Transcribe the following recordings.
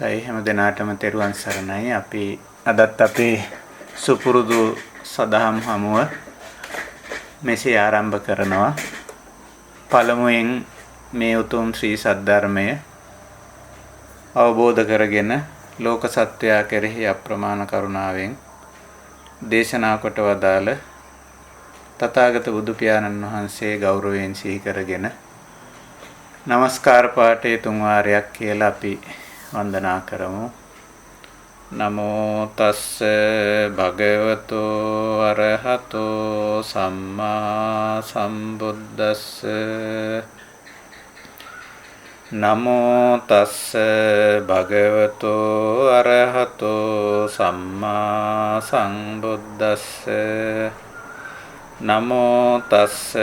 තයි හැම දිනාටම තෙරුවන් සරණයි. අපි අදත් අපේ සුපුරුදු සදහම් හමුව මෙසේ ආරම්භ කරනවා. පළමුවෙන් මේ උතුම් ශ්‍රී සද්ධර්මය අවබෝධ කරගෙන ලෝක සත්වයා කෙරෙහි අප්‍රමාණ කරුණාවෙන් දේශනා කොට වදාළ තථාගත බුදු පියාණන් වහන්සේ ගෞරවයෙන් සිහි කරගෙන නමස්කාර පාඨයේ තුන් වාරයක් කියලා අපි වන්දනා කරමු. නමෝ තස්ස භගවතෝ අරහතෝ සම්මා සම්බුද්දස්ස. නමෝ තස්ස භගවතෝ අරහතෝ සම්මා සම්බුද්දස්ස. නමෝ තස්ස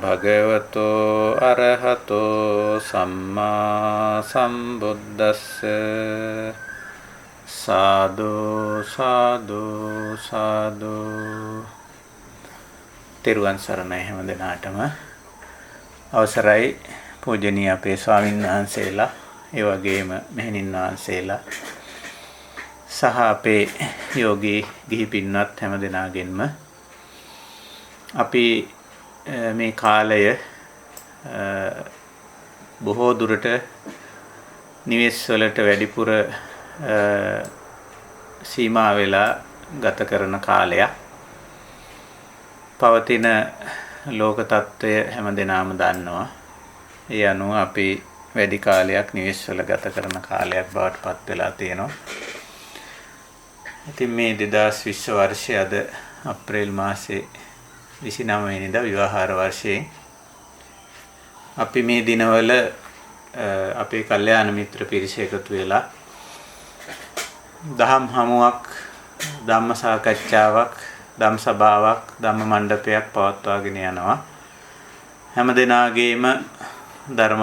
භගවතෝ අරහතෝ සම්මා සම්බුද්දස්ස. සාදු සාදු සාදු. තෙරුවන් සරණයි හැම දිනාටම. අවසරයි පූජනීය අපේ ස්වාමීන් වහන්සේලා, ඒ වගේම මෙහෙණින් වහන්සේලා සහ අපේ යෝගී ගිහි පින්වත් හැම දිනාගෙන්ම අපි මේ කාලය බොහෝ දුරට නිවෙස් වලට වැඩිපුර සීමා වෙලා ගත කරන කාලයක්. පවතින ලෝක තත්ත්වය හැම දිනම දන්නවා. ඒ අනුව අපි වැඩි කාලයක් නිවෙස් වල ගත කරන කාලයක් බවට පත් වෙලා තියෙනවා. ඉතින් මේ 2020 වර්ෂයේ අද අප්‍රේල් මාසේ 29 වෙනිදා විවාහාර වර්ෂයේ අපි මේ දිනවල අපේ කල්යාණ මිත්‍ර පිරිස එකතු වෙලා දහම් හමුවක්, ධම්ම සාකච්ඡාවක්, ධම් සභාවක්, ධම්ම මණ්ඩපයක් පවත්වාගෙන යනවා. හැම දිනාගේම ධර්ම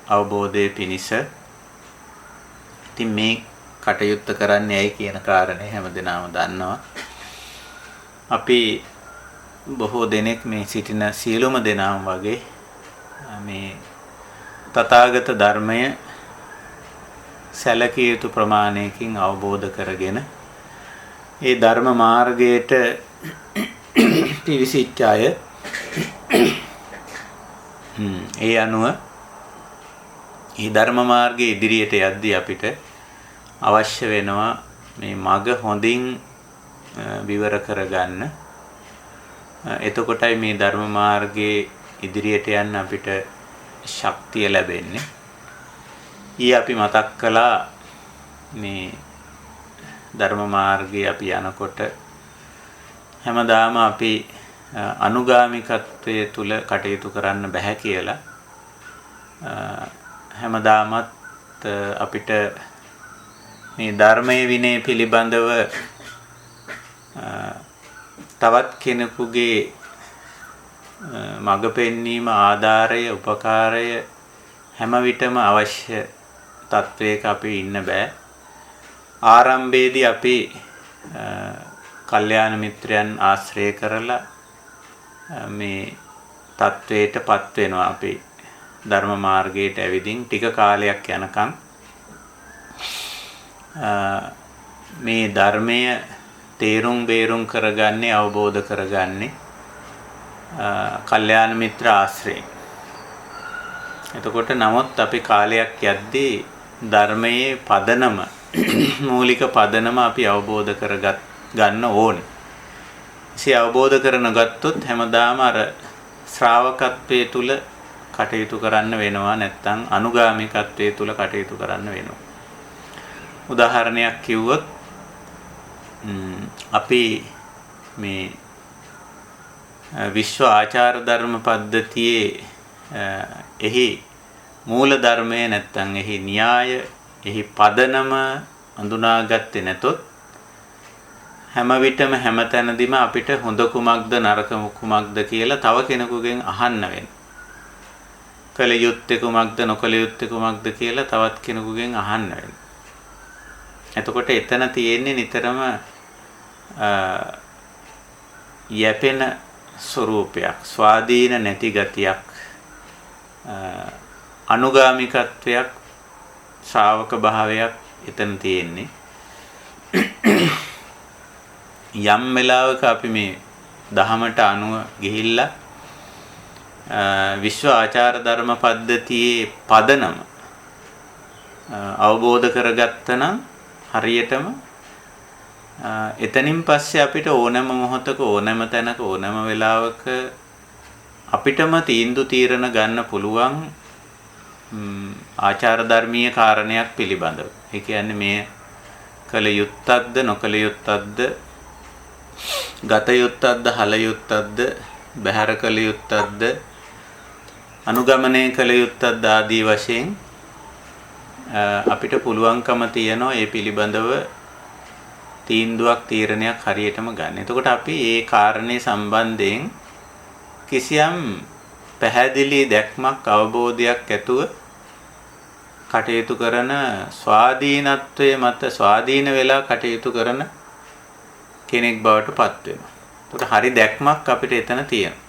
අවබෝධයේ පිණිස. ඉතින් මේ කටයුත්ත කරන්නේ ඇයි කියන කාරණේ හැම දිනම දන්නවා. අපි බොහෝ දෙනෙක් මේ සිටින සියලුම දෙනාම වගේ මේ තථාගත ධර්මය සැලකිය යුතු ප්‍රමාණයකින් අවබෝධ කරගෙන ඒ ධර්ම මාර්ගයට පිවිසිච්ච අය. ඒ අනුව මේ ධර්ම මාර්ගයේ ඉදිරියට යද්දී අපිට අවශ්‍ය වෙනවා මේ මඟ හොඳින් විවර කරගන්න. එතකොටයි මේ ධර්ම මාර්ගයේ ඉදිරියට යන්න අපිට ශක්තිය ලැබෙන්නේ. ඊ අපි මතක් කළා මේ ධර්ම මාර්ගයේ අපි යනකොට හැමදාම අපි අනුගාමිකත්වයේ තුල කටයුතු කරන්න බෑ කියලා. හැමදාමත් අපිට මේ ධර්මයේ විනය පිළිබඳව තවත් කෙනෙකුගේ මඟ පෙන්වීම, ආධාරය, උපකාරය හැම විටම අවශ්‍ය තත්වයක අපි ඉන්න බෑ. ආරම්භයේදී අපි කල්යාණ මිත්‍රයන් ආශ්‍රය කරලා මේ තත්වයටපත් වෙනවා. අපි ධර්ම මාර්ගයට ඇවිදින් ටික කාලයක් යනකම් මේ ධර්මය තේරුම් බේරුම් කරගන්නේ, අවබෝධ කරගන්නේ කල්යාණ මිත්‍ර ආශ්‍රයෙන්. එතකොට නමුත් අපි කාලයක් යද්දී ධර්මයේ පදනම, මූලික පදනම අපි අවබෝධ ගන්න ඕනේ. ඒ අවබෝධ කරන ගත්තොත් හැමදාම අර ශ්‍රාවකත්වයේ තුල කටයුතු කරන්න වෙනවා, නැත්නම් අනුගාමිකත්වයේ තුල කටයුතු කරන්න වෙනවා. උදාහරණයක් කිව්වොත් අපි මේ විශ්ව ආචාර ධර්ම පද්ධතියේ එහි මූල ධර්මය නැත්නම් එහි න්‍යාය, එහි පදනම අඳුනාගත්තේ නැතොත් හැම විටම හැම තැනදීම අපිට හොඳ කුමක්ද නරක කුමක්ද කියලා තව කෙනෙකුගෙන් අහන්න වෙනවා. කල යුත්තේ කුමක්ද නොකල යුත්තේ කුමක්ද කියලා තවත් කෙනෙකුගෙන් අහන්න වෙනවා. එතකොට එතන තියෙන්නේ නිතරම යැපෙන ස්වરૂපයක්, ස්වාධීන නැති ගතියක්, අනුගාමිකත්වයක්, ශ්‍රාවක භාවයක් එතන තියෙන්නේ. යම් වෙලාවක අපි මේ දහමට අනුව ගිහිල්ලා විශ්ව ආචාර ධර්ම පද්ධතියේ පදනම අවබෝධ කරගත්තනම් හරියටම එතනින් පස්සේ අපිට ඕනෑම මොහොතක ඕනෑම තැනක ඕනෑම වෙලාවක අපිටම තීන්දුව තීරණ ගන්න පුළුවන් ආචාර ධර්මීය කාරණයක් පිළිබඳව. ඒ කියන්නේ මේ කල යුත්තක්ද නොකල යුත්තක්ද ගත යුත්තක්ද හල යුත්තක්ද බහැර කල යුත්තක්ද අනුගමනය කළ යුත්තක්ද ආදී වශයෙන් අපිට පුළුවන්කම තියනවා ඒ පිළිබඳව තීන්දුවක් තීරණයක් හරියටම ගන්න. එතකොට අපි ඒ කාරණේ සම්බන්ධයෙන් කිසියම් පැහැදිලි දැක්මක් අවබෝධයක් ඇතුව කටයුතු කරන ස්වාධීනත්වයේ මත ස්වාධීන වෙලා කටයුතු කරන කෙනෙක් බවට පත් වෙනවා. එතකොට හරි දැක්මක් අපිට එතන තියෙනවා.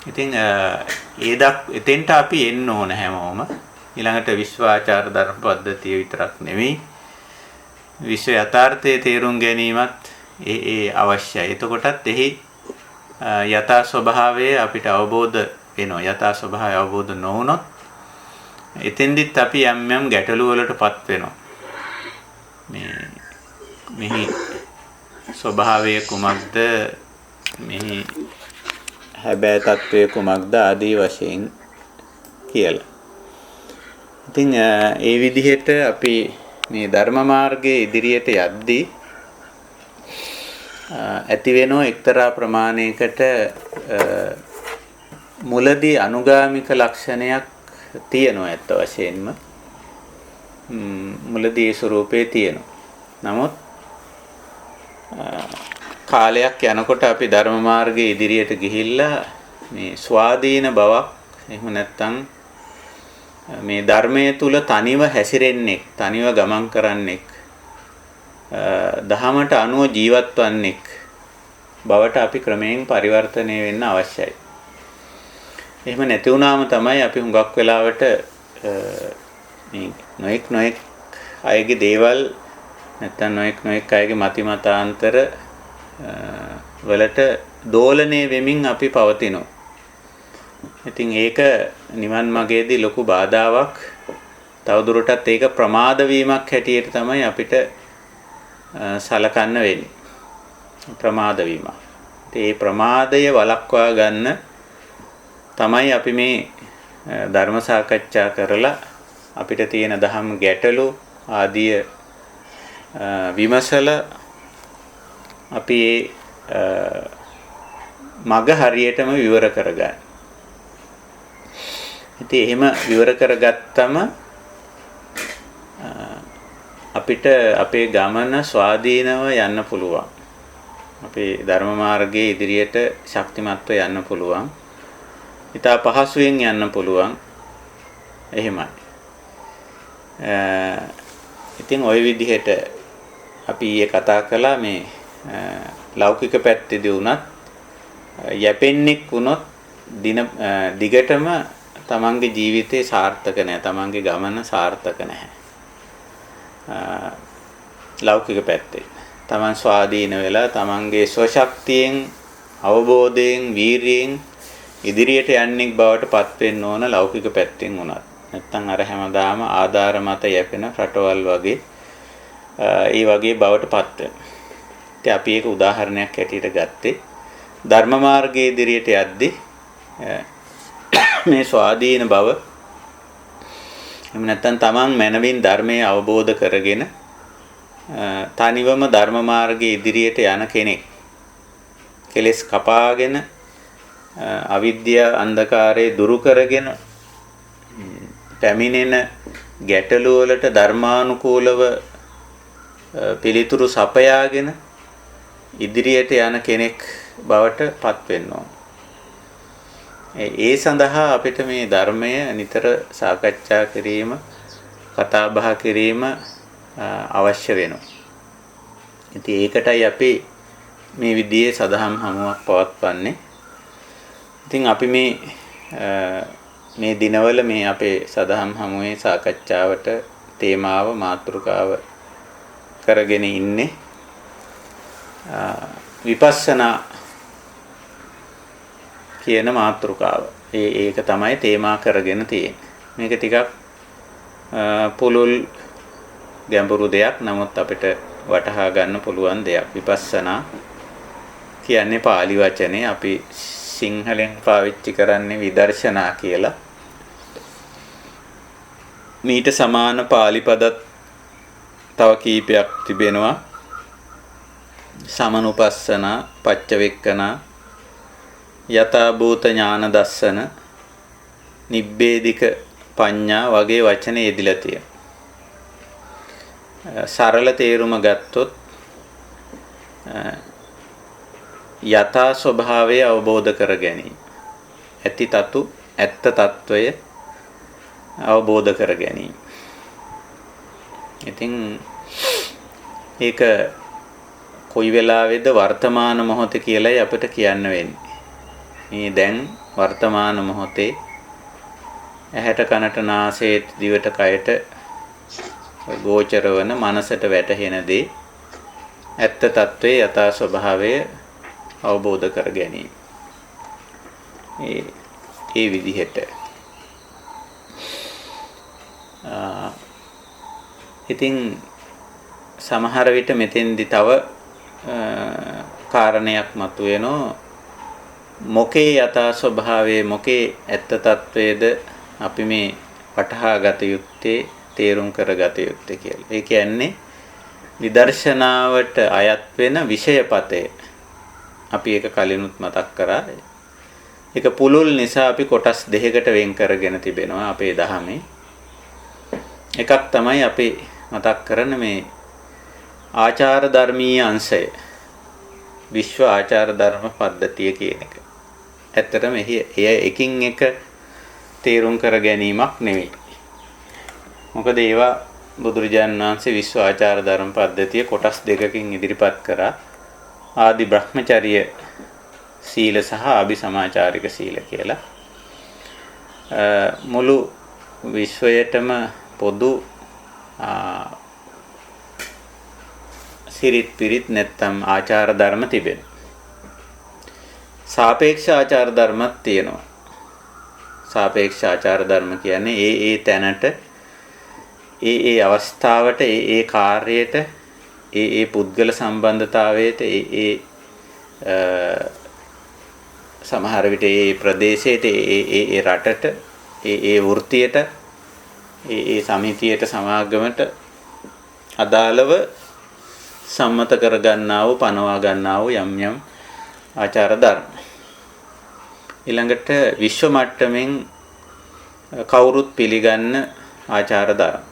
ඉතින් එතෙන්ට අපි එන්න ඕන හැමෝම. ඊළඟට විශ්වාචාර ධර්ම පද්ධතිය විතරක් නෙවෙයි විශ්ව යථාර්ථයේ තේරුම් ගැනීමත් ඒ අවශ්‍යයි. එතකොටත් එහි යථා ස්වභාවය අපිට අවබෝධ වෙනවා. යථා ස්වභාවය අවබෝධ නොවුනොත් එතෙන්දිත් අපි යම් යම් ගැටලු වලටපත් වෙනවා. මෙහි ස්වභාවය කුමක්ද මෙහි හැබෑ තත්වය කුමක්ද ආදී වශයෙන් කියලා. ඉතින් ඒ විදිහට අපි මේ ධර්ම මාර්ගයේ ඉදිරියට යද්දී ඇති වෙනෝ එක්තරා ප්‍රමාණයකට මුලදී අනුගාමික ලක්ෂණයක් තියෙනවා ඇත්ත වශයෙන්ම. මුලදී ඒ ස්වરૂපේ තියෙනවා. නමුත් කාලයක් යනකොට අපි ධර්ම මාර්ගයේ ඉදිරියට ගිහිල්ලා මේ ස්වාධීන බවක් එහෙම නැත්නම් මේ ධර්මයේ තුල තනිව හැසිරෙන්නෙක් තනිව ගමන් කරන්නෙක් දහමට අනුව ජීවත් වන්නෙක් බවට අපි ක්‍රමයෙන් පරිවර්තනය වෙන්න අවශ්‍යයි. එහෙම නැති වුණාම තමයි අපි හුඟක් වෙලාවට මේ නොඑක් අයගේ දේවල් නැත්නම් නොඑක් අයගේ මතිමතාන්තර වලට දෝලණය වෙමින් අපි පවතිනවා. ඉතින් ඒක නිවන් මාර්ගයේදී ලොකු බාධාවක්. තවදුරටත් ඒක ප්‍රමාද වීමක් හැටියට තමයි අපිට සලකන්න වෙන්නේ. ප්‍රමාද වීම. ඒ ප්‍රමාදය වළක්වා ගන්න තමයි අපි මේ ධර්ම සාකච්ඡා කරලා අපිට තියෙන දහම් ගැටලු ආදී විමසලා අපි මග හරියටම විවර කරගන්න. ඉතින් එහෙම විවර කරගත්තම අපිට අපේ ගමන ස්වාධීනව යන්න පුළුවන්. අපේ ධර්ම මාර්ගයේ ඉදිරියට ශක්තිමත්ව යන්න පුළුවන්. ඉතා පහසුවෙන් යන්න පුළුවන්. එහෙමයි. ඉතින් ওই විදිහට අපි ඊයේ කතා කළා මේ ලෞකික පැත්තේදී වුණත් යැපෙන්නෙක් වුණොත් දිගටම තමන්ගේ ජීවිතේ සාර්ථක නැහැ. තමන්ගේ ගමන සාර්ථක නැහැ. ලෞකික පැත්තේ තමන් ස්වාධීන වෙලා තමන්ගේ ස්වශක්තියෙන් අවබෝධයෙන් වීරියෙන් ඉදිරියට යන්නෙක් බවට පත් වෙන්න ඕන ලෞකික පැත්තෙන් උනත්. නැත්තම් අර හැමදාම ආධාර මත යැපෙන රටවල් වගේ ඒ වගේ බවට පත් වෙනවා. ඉතින් අපි ඒක උදාහරණයක් ඇටියට ගත්තේ ධර්ම මාර්ගයේ ඉදිරියට යද්දී මේ ස්වාධීන බව එහෙම නැත්නම් තමන් මනවින් ධර්මයේ අවබෝධ කරගෙන තනිවම ධර්ම මාර්ගයේ ඉදිරියට යන කෙනෙක් කෙලෙස් කපාගෙන අවිද්‍යාව අන්ධකාරය දුරු කරගෙන පැමිණෙන ගැටලු වලට ධර්මානුකූලව පිළිතුරු සපයාගෙන ඉදිරියට යන කෙනෙක් බවට පත් වෙන්න ඕන. ඒ සඳහා අපිට මේ ධර්මය නිතර සාකච්ඡා කිරීම, කතා බහ කිරීම අවශ්‍ය වෙනවා. ඉතින් ඒකටයි අපි මේ විදිහේ සදහම් හමුවක් පවත්වන්නේ. ඉතින් අපි මේ දිනවල මේ අපේ සදහම් හමුවේ සාකච්ඡාවට තේමාව මාතෘකාව කරගෙන ඉන්නේ විපස්සනා කියන මාතෘකාව. ඒක තමයි තේමා කරගෙන තියෙන්නේ. මේක ටිකක් පුළුල් ගැඹුරු දෙයක්. නමුත් අපිට වටහා ගන්න පුළුවන් දෙයක්. විපස්සනා කියන්නේ පාලි වචනේ අපි සිංහලෙන් පාවිච්චි කරන්නේ විදර්ශනා කියලා. මීට සමාන පාලි පදත් තව කීපයක් තිබෙනවා. සමනුපස්සනා, පච්චවෙක්කනා, යථා භූත ඥාන දස්සන, නිබ්බේධික පඤ්ඤා වගේ වචන යෙදිලා තියෙනවා. සරල තේරුම ගත්තොත් යථා ස්වභාවය අවබෝධ කර ගැනීම. ඇති තතු ඇත්ත తত্ত্বය අවබෝධ කර ගැනීම. ඉතින් ඒක කොයි වෙලාවේද වර්තමාන මොහොතේ කියලායි අපිට කියන්න වෙන්නේ. මේ දැන් වර්තමාන මොහොතේ ඇහැට කනට නාසයට දිවට කයට ගෝචර වන මනසට වැටහෙන දේ ඇත්ත తත්වයේ යථා ස්වභාවය අවබෝධ කර ගැනීම. ඒ විදිහට ඉතින් සමහර විට මෙතෙන්දි තව කාරණයක් මතුවෙනවා. මොකේ යථා ස්වභාවයේ මොකේ ඇත්ත తත්වයේද අපි මේ වටහා ගත යුත්තේ තේරුම් කරගත යුත්තේ කියලා. ඒ කියන්නේ විදර්ශනාවට අයත් වෙන විෂයපතය. අපි ඒක කලිනුත් මතක් කරා. ඒක පුළුල් නිසා අපි කොටස් දෙකකට වෙන් කරගෙන තිබෙනවා අපේ දහමේ. එකක් තමයි අපි මතක් කරන මේ ආචාර ධර්මීය අංශය. විශ්ව ආචාර ධර්ම පද්ධතිය කියන එක. ඇත්තටම එය එකින් එක තේරුම් කර ගැනීමක් නෙවෙයි. මොකද ඒවා බුදුරජාණන් වහන්සේ විශ්ව ආචාර ධර්ම පද්ධතිය කොටස් දෙකකින් ඉදිරිපත් කරා. ආදි බ්‍රහ්මචර්ය සීල සහ අභිසමාචාරික සීල කියලා. මුළු විශ්වයටම පොදු සිරිත් පිරිත් නැත්තම් ආචාර ධර්ම තිබෙනවා. සාපේක්ෂ ආචාර ධර්මත් තියෙනවා. සාපේක්ෂ ආචාර ධර්ම කියන්නේ ඒ තැනට ඒ අවස්ථාවට ඒ කාර්යයට ඒ පුද්ගල සම්බන්ධතාවයට ඒ සමහර විට ඒ ප්‍රදේශයට ඒ රටට ඒ වෘත්තියට ඒ සමිතියට සමාගමට අදාළව සම්මත කර ගන්නා වූ පනවා ගන්නා වූ යම් යම් ආචාර ධර්ම. ඊළඟට විශ්ව මට්ටමින් කවුරුත් පිළිගන්න ආචාර ධර්ම.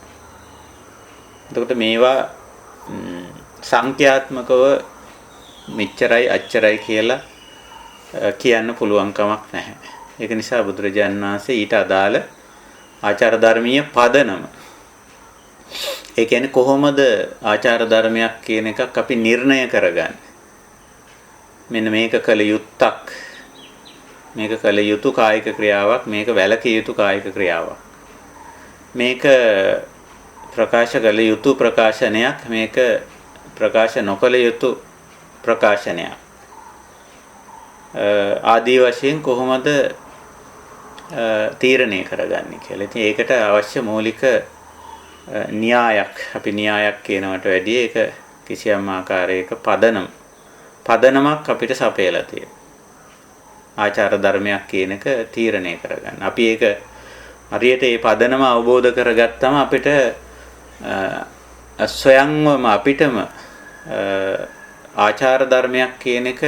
එතකොට මේවා සංඛ්‍යාත්මකව මෙච්චරයි අච්චරයි කියලා කියන්න පුළුවන් කමක් නැහැ. ඒක නිසා බුදුරජාණන් වහන්සේ ඊට අදාළ ආචාර ධර්මීය පදනම. ඒ කියන්නේ කොහොමද ආචාර ධර්මයක් කියන එකක් අපි නිර්ණය කරගන්නේ? මෙන්න මේක කළ යුත්තක්. මේක කළ යුතු කායික ක්‍රියාවක්, මේක වැළකිය යුතු කායික ක්‍රියාවක්. මේක ප්‍රකාශ කළ යුතු ප්‍රකාශනයක්, මේක ප්‍රකාශ නොකළ යුතු ප්‍රකාශනයක්. ආදී වශයෙන් කොහොමද තීරණය කරගන්නේ කියලා. ඉතින් ඒකට අවශ්‍ය මූලික න්‍යායක්, අපි න්‍යායක් කියනවට වැඩිය ඒක කිසියම් ආකාරයක පදනමක් අපිට සපයලා තියෙනවා. ආචාර ධර්මයක් කියන එක තීරණය කරගන්න. අපි ඒක හරියට මේ පදනම අවබෝධ කරගත්තම අපිට ස්වයංවම අපිටම ආචාර ධර්මයක් කියන එක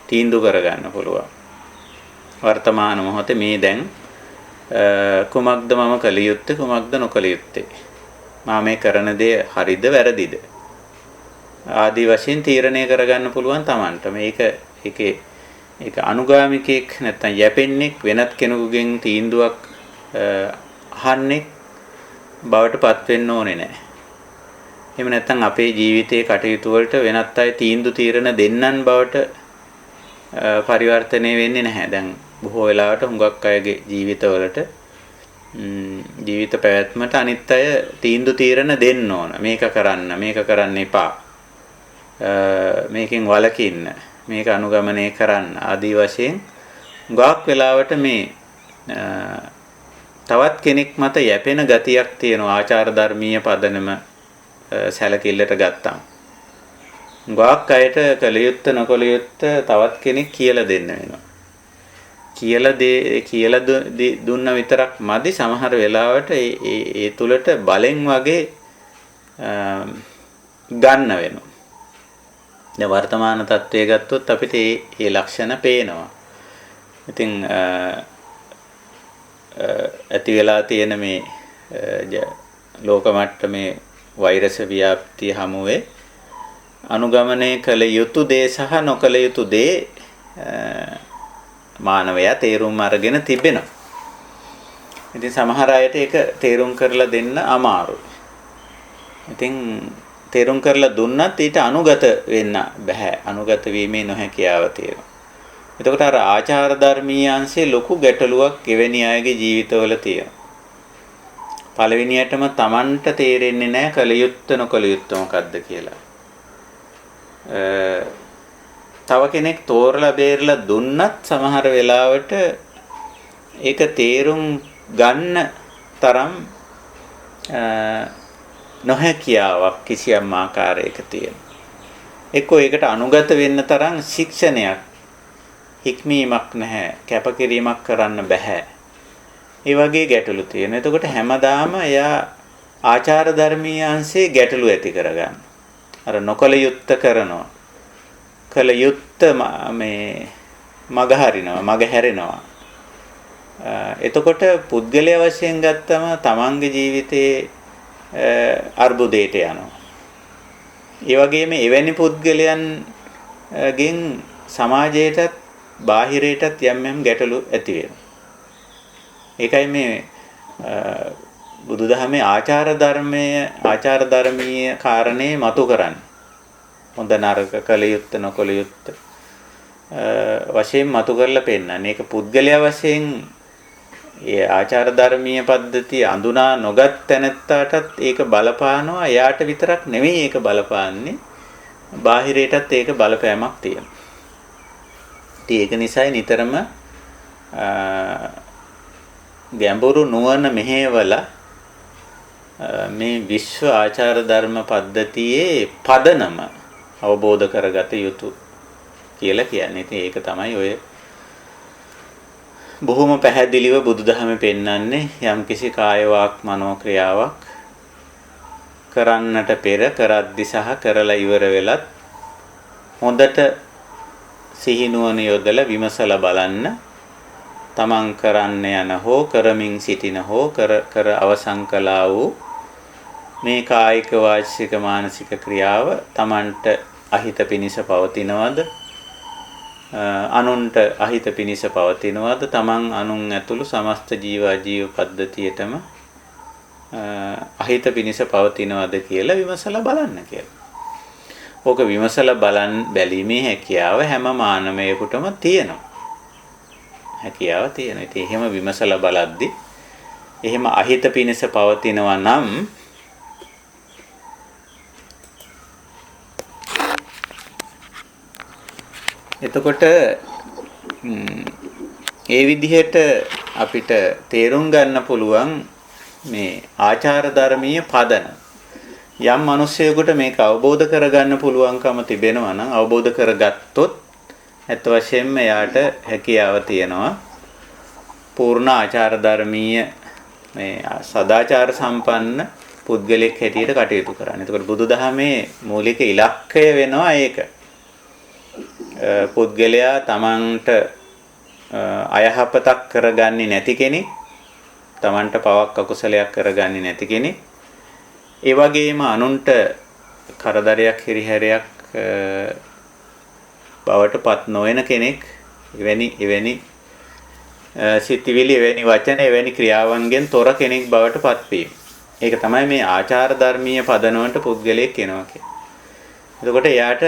තීන්දුව කරගන්න පුළුවන්. වර්තමාන මොහොතේ මේ දැන් කුමක්ද මම කළ යුත්තේ, කුමක්ද නොකළ යුත්තේ, මම මේ කරන දේ හරිද වැරදිද ආදී වශයෙන් තීරණය කරගන්න පුළුවන් Tamanට. ඒක අනුගාමිකෙක් නැත්නම් යැපෙන්නෙක් වෙනත් කෙනෙකුගෙන් තීන්දුවක් අහන්නේ බවට පත් වෙන්න ඕනේ නැහැ. එහෙම නැත්නම් අපේ ජීවිතයේ කටයුතු වලට වෙනත් අය තීන්දුව තීරණ දෙන්නන් බවට පරිවර්තනය වෙන්නේ නැහැ. දැන් බොහෝ වෙලාවට හුඟක් අයගේ ජීවිතවලට ජීවිත පැවැත්මට අනිත් අය තීන්දුව తీරන දෙන්න ඕන. මේක කරන්න එපා. මේකෙන් වළකින්න. මේක අනුගමනය කරන්න. ආදී වශයෙන් ගාක් වෙලාවට මේ තවත් කෙනෙක් මත යැපෙන ගතියක් තියෙනවා ආචාර ධර්මීය පදනම සැලකිල්ලට ගත්තාම. ගාක් අයට කළ යුත්ත නොකළ යුත්ත තවත් කෙනෙක් කියලා දෙන්න වෙනවා. කියලා දුන්න විතරක් මදි. සමහර වෙලාවට ඒ තුලට බලෙන් වගේ ගන්න වෙනවා. දැන් වර්තමාන තත්ත්වය ගත්තොත් අපිට මේ ලක්ෂණ පේනවා. ඉතින් ඇති වෙලා තියෙන මේ ලෝක මට්ටමේ වෛරස් ව්‍යාප්තිය හමුවේ අනුගමනය කළ යුතු දේ සහ නොකළ යුතු දේ මානවයා තේරුම් අරගෙන තිබෙනවා. ඉතින් සමහර අයට ඒක තේරුම් කරලා දෙන්න අමාරුයි. ඉතින් තේරුම් කරලා දුන්නත් ඊට අනුගත වෙන්න බෑ. අනුගත වීමේ නොහැකියාව තියෙනවා. එතකොට අර ආචාර ධර්මීය අංශයේ ලොකු ගැටලුවක් එවැනි අයගේ ජීවිතවල තියෙනවා. පළවෙනියටම Tamanට තේරෙන්නේ නැහැ කල යුත්ත නොකල යුත්ත මොකද්ද කියලා. තව කෙනෙක් තෝරලා බේරලා දුන්නත් සමහර වෙලාවට ඒක තේරුම් ගන්න තරම් නොහැකියාවක් කිසියම් ආකාරයක තියෙනවා. එක්කෝ ඒකට අනුගත වෙන්න තරම් ශික්ෂණයක් හික්මීමක් නැහැ. කැපකිරීමක් කරන්න බෑ. ඒ වගේ ගැටලු තියෙනවා. එතකොට හැමදාම එයා ආචාර ධර්මීය අංශයේ ගැටලු ඇති කරගන්න. අර නොකල යුත්ත කරනවා. කල යුත්ත මේ මග හරිනවා, මග හැරෙනවා. එතකොට පුද්ගලයා වශයෙන් ගත්තම තමන්ගේ ජීවිතයේ අර්බුදයට යනවා. ඒ වගේම එවැනි පුද්ගලයන්ගෙන් සමාජයටත් බාහිරයටත් යම් ගැටලු ඇති වෙනවා. ඒකයි මේ බුදුදහමේ ආචාර ධර්මීය කාරණේ මතු කරන්නේ. හොඳ නරක කල යුත්ත නොකල යුත්ත වශයෙන් මතු කරලා පෙන්නන්නේ. ඒක පුද්ගලයා වශයෙන් ඒ ආචාර ධර්මීය පද්ධතිය අඳුනා නොගත් තැනැත්තාටත් ඒක බලපානවා. එයාට විතරක් නෙවෙයි ඒක බලපාන්නේ. බාහිරයටත් ඒක බලපෑමක් තියෙනවා. ඉතින් ඒක නිසායි නිතරම ගැඹුරු නුවණ මෙහෙवला මේ විශ්ව ආචාර ධර්ම පද්ධතියේ පදනම අවබෝධ කරගත යුතු කියලා කියන්නේ. ඉතින් ඒක තමයි ඔය බොහොම පැහැදිලිව බුදුදහමේ පෙන්වන්නේ යම්කිසි කාය වාක් මනෝ ක්‍රියාවක් කරන්නට පෙර කරද්දි සහ කරලා ඉවර වෙලත් හොඳට සිහිනුවන යොදලා විමසලා බලන්න. තමන් කරන්න යන හෝ කරමින් සිටින හෝ කර අවසන් කළා වූ මේ කායික වාචික මානසික ක්‍රියාව තමන්ට අහිත පිනිස පවතිනවද? අනුන්ට අහිත පිනිස පවතිනවද? තමන් අනුන් ඇතුළු සමස්ත ජීව පද්ධතියටම අහිත පිනිස පවතිනවද කියලා විමසලා බලන්න කියලා. ඕක විමසලා බැලීමේ හැකියාව හැම මානවයෙකුටම තියෙනවා. හැකියාව තියෙනවා. ඉතින් එහෙම විමසලා බලද්දි එහෙම අහිත පිනිස පවතිනවා නම් එතකොට ඒ විදිහට අපිට තේරුම් ගන්න පුළුවන් මේ ආචාර ධර්මීය පදන. යම් මිනිසෙකුට මේක අවබෝධ කරගන්න පුළුවන්කම තිබෙනවා නම් අවබෝධ කරගත්තොත් ඇත්ත වශයෙන්ම එයාට හැකියාව තියෙනවා පූර්ණ ආචාර ධර්මීය මේ සදාචාර සම්පන්න පුද්ගලෙක් හැටියට කටයුතු කරන්න. එතකොට බුදුදහමේ මූලික ඉලක්කය වෙනවා ඒක. පුද්ගලයා තමන්ට අයහපතක් කරගන්නේ නැති කෙනෙක්, තමන්ට පවක් අකුසලයක් කරගන්නේ නැති කෙනෙක්, ඒ වගේම අනුන්ට කරදරයක් හිරිහැරයක් බවට පත් නොවන කෙනෙක්, එවැනි සිතිවිලි, එවැනි වචන, එවැනි ක්‍රියාවන්ගෙන් තොර කෙනෙක් බවට පත් වීම. ඒක තමයි මේ ආචාර ධර්මීය පදනමට පුද්ගලයෙක් වෙනවා කියන්නේ. එතකොට එයාට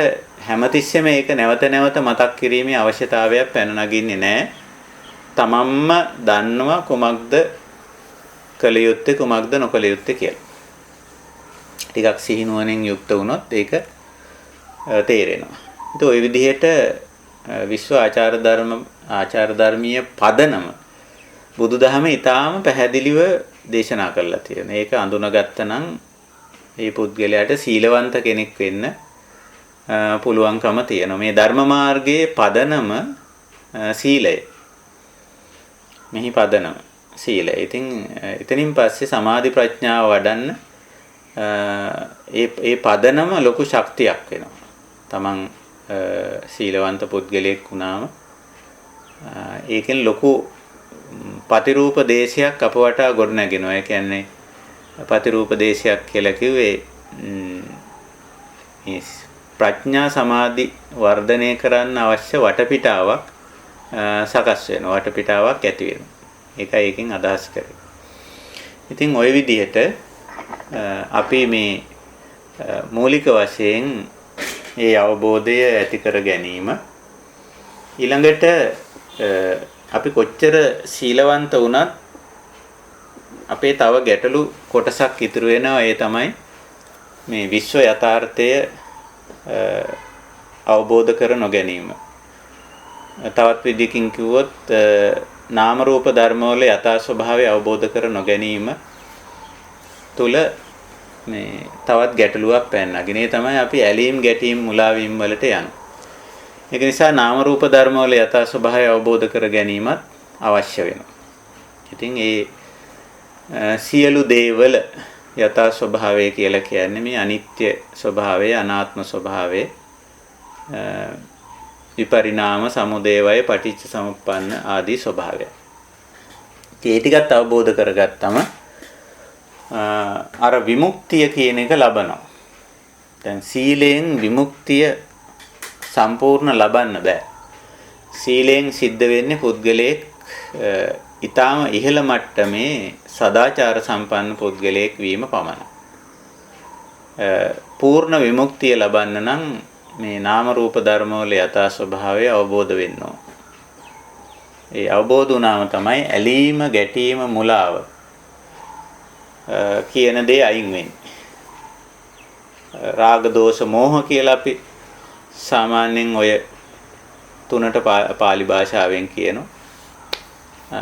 හැමතිස්සෙම ඒක නැවත නැවත මතක් කිරීමේ අවශ්‍යතාවයක් පැන නගින්නේ නැහැ. තමන්ම දන්නවා කුමක්ද කළ යුත්තේ කුමක්ද නොකළ යුත්තේ කියලා. ටිකක් සිහිනුවණින් යුක්ත වුණොත් ඒක තේරෙනවා. ඒත් ওই විදිහට විශ්ව ආචාර ධර්මීය පදනම බුදුදහම ඊටාම පැහැදිලිව දේශනා කරලා තියෙනවා. ඒක අඳුනගත්තනම් මේ පුද්ගලයාට සීලවන්ත කෙනෙක් වෙන්න පුළුවන්කම තියෙනවා. මේ ධර්ම මාර්ගයේ පදනම සීලය. මෙහි පදනම සීලය. ඉතින් එතනින් පස්සේ සමාධි ප්‍රඥාව වඩන්න ඒ පදනම ලොකු ශක්තියක් වෙනවා. තමන් සීලවන්ත පුද්ගලයෙක් වුණාම ඒකෙන් ලොකු පතිරූප දේශයක් අප වටා ගොඩනගෙනවා. ඒ කියන්නේ පතිරූප දේශයක් කියලා කිව්වේ මේ ප්‍රඥා සමාධි වර්ධනය කරන්න අවශ්‍ය වටපිටාවක් සකස් වෙනවා. වටපිටාවක් ඇති වෙනවා. ඒකයි එකෙන් අදහස් කරේ. ඉතින් ওই විදිහට අපි මේ මූලික වශයෙන් මේ අවබෝධය ඇති කර ගැනීම ඊළඟට අපි කොච්චර සීලවන්ත වුණත් අපේ තව ගැටලු කොටසක් ඉතුරු වෙනවා. ඒ තමයි මේ විශ්ව යථාර්ථය අවබෝධ කර නොගැනීම. තවත් විදිහකින් කිව්වොත් නාම රූප ධර්මවල යථා ස්වභාවය අවබෝධ කර නොගැනීම තුල මේ තවත් ගැටලුවක් පැනනගෙන ඒ තමයි අපි ඇලීම් ගැටීම් මුලාවීම් වලට යන්නේ. ඒක නිසා නාම රූප ධර්මවල යථා ස්වභාවය අවබෝධ කර ගැනීමත් අවශ්‍ය වෙනවා. ඉතින් ඒ සියලු දේවල යථා ස්වභාවය කියලා කියන්නේ මේ අනිත්‍ය ස්වභාවය, අනාත්ම ස්වභාවය, විපරිණාම, සමුදය වය, පටිච්ච සමුප්පන්න ආදී ස්වභාවය. ඒ ටිකත් අවබෝධ කරගත්තම අර විමුක්තිය කියන එක ලබනවා. දැන් සීලයෙන් විමුක්තිය සම්පූර්ණ ලබන්න බෑ. සීලයෙන් සිද්ධ වෙන්නේ පුද්ගලයෙක් ඊටාම ඉහළ මට්ටමේ සදාචාර සම්පන්න පුද්ගලයෙක් වීම පමණයි. පූර්ණ විමුක්තිය ලබන්න නම් මේ නාම රූප ධර්ම වල යථා ස්වභාවය අවබෝධ වෙන්න ඕන. ඒ අවබෝධ වුණාම තමයි ඇලීම, ගැටීම, මුලාව කියන දේ අයින් වෙන්නේ. රාග, දෝෂ, මෝහ කියලා අපි සාමාන්‍යයෙන් ඔය තුනට පාලි භාෂාවෙන් කියනවා.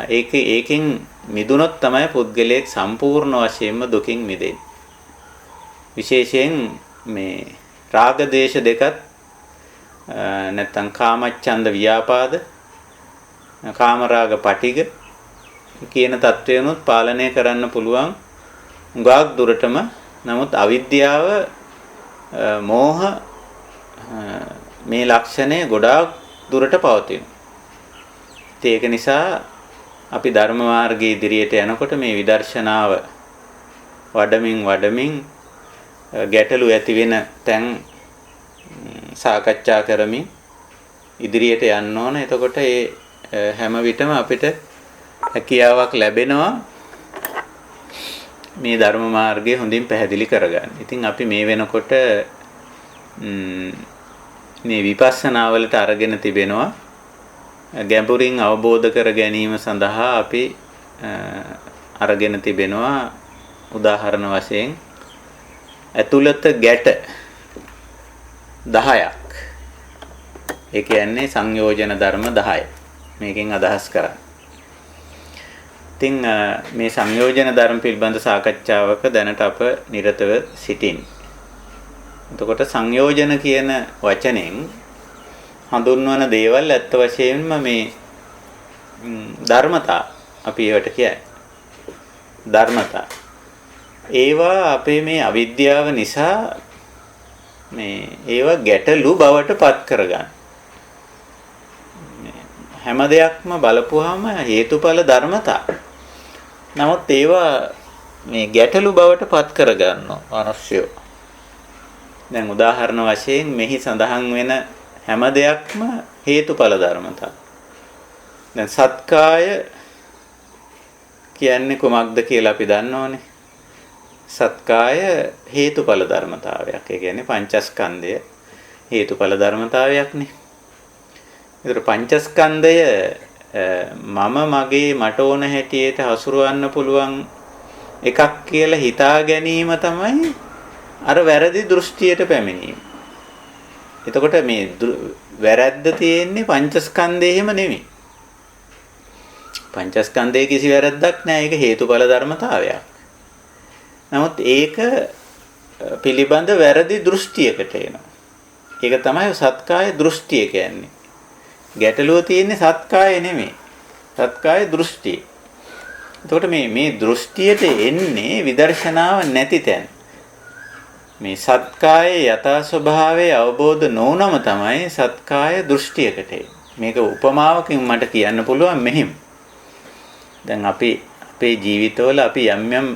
ඒකෙන් මිදුනොත් තමයි පුද්ගලයෙක් සම්පූර්ණ වශයෙන්ම දුකින් මිදෙන්නේ. විශේෂයෙන් මේ රාග දේශ දෙකත් නැත්තම් කාමච්ඡන්ද ව්‍යාපාද, කාමරාග පටිග කියන தත්වයනොත් පාලනය කරන්න පුළුවන් උගාක් දුරටම. නමුත් අවිද්‍යාව, මෝහ මේ ලක්ෂණය ගොඩාක් දුරට පවතිනවා. ඒක නිසා අපි ධර්ම මාර්ගයේ ඉදිරියට යනකොට මේ විදර්ශනාව වඩමින් ගැටලු ඇති වෙන තැන් සාකච්ඡා කරමින් ඉදිරියට යන්න ඕන. එතකොට ඒ හැම විටම අපිට හැකියාවක් ලැබෙනවා මේ ධර්ම මාර්ගය හොඳින් පැහැදිලි කරගන්න. ඉතින් අපි මේ වෙනකොට මේ විපස්සනා වලට අරගෙන තිබෙනවා. ගැඹුරින් අවබෝධ කර ගැනීම සඳහා අපි අරගෙන තිබෙනවා උදාහරණ වශයෙන් ඇතුළත ගැට 10ක්. ඒ කියන්නේ සංයෝජන ධර්ම 10. මේකෙන් අදහස් කරන්නේ. ඉතින් මේ සංයෝජන ධර්ම පිළිබඳ සාකච්ඡාවක දැනට අප නිරතව සිටින්. එතකොට සංයෝජන කියන වචනෙන් හඳුන්වන දේවල් ඇත්ත වශයෙන්ම මේ ධර්මතා අපි ඒවට කියන්නේ. ධර්මතා. ඒවා අපේ මේ අවිද්‍යාව නිසා මේ ඒවා ගැටලු බවට පත් කරගන්න. හැම දෙයක්ම බලපුවාම හේතුඵල ධර්මතා. නමුත් ඒවා මේ ගැටලු බවට පත් කරගන්නවා මිනිස්සු. දැන් උදාහරණ වශයෙන් මෙහි සඳහන් වෙන හැම දෙයක්ම හේතුඵල ධර්මතා. දැන් සත්කාය කියන්නේ කොමක්ද කියලා අපි දන්නවනේ. සත්කාය හේතුඵල ධර්මතාවයක්. ඒ කියන්නේ පංචස්කන්ධය හේතුඵල ධර්මතාවයක්නේ. ඒතර පංචස්කන්ධය මම මගේ මට ඕන හැටියට හසුරවන්න පුළුවන් එකක් කියලා හිතා ගැනීම තමයි අර වැරදි දෘෂ්ටියට පැමිණීම. එතකොට මේ වැරද්ද තියෙන්නේ පංචස්කන්ධයේම නෙමෙයි. පංචස්කන්ධයේ කිසි වැරද්දක් නැහැ. ඒක හේතුඵල ධර්මතාවයක්. නමුත් ඒක පිළිබඳ වැරදි දෘෂ්ටියකට එනවා. ඒක තමයි සත්කාය දෘෂ්ටිය කියන්නේ. ගැටලුව තියෙන්නේ සත්කාය නෙමෙයි. සත්කාය දෘෂ්ටිය. එතකොට මේ දෘෂ්ටියට එන්නේ විදර්ශනාව නැති තැන. මේ සත්කායේ යථා ස්වභාවය අවබෝධ නොවුනම තමයි සත්කාය දෘෂ්ටියකට එන්නේ. මේක උපමාවකින් මට කියන්න පුළුවන් මෙහිම. දැන් අපේ ජීවිතවල අපි යම්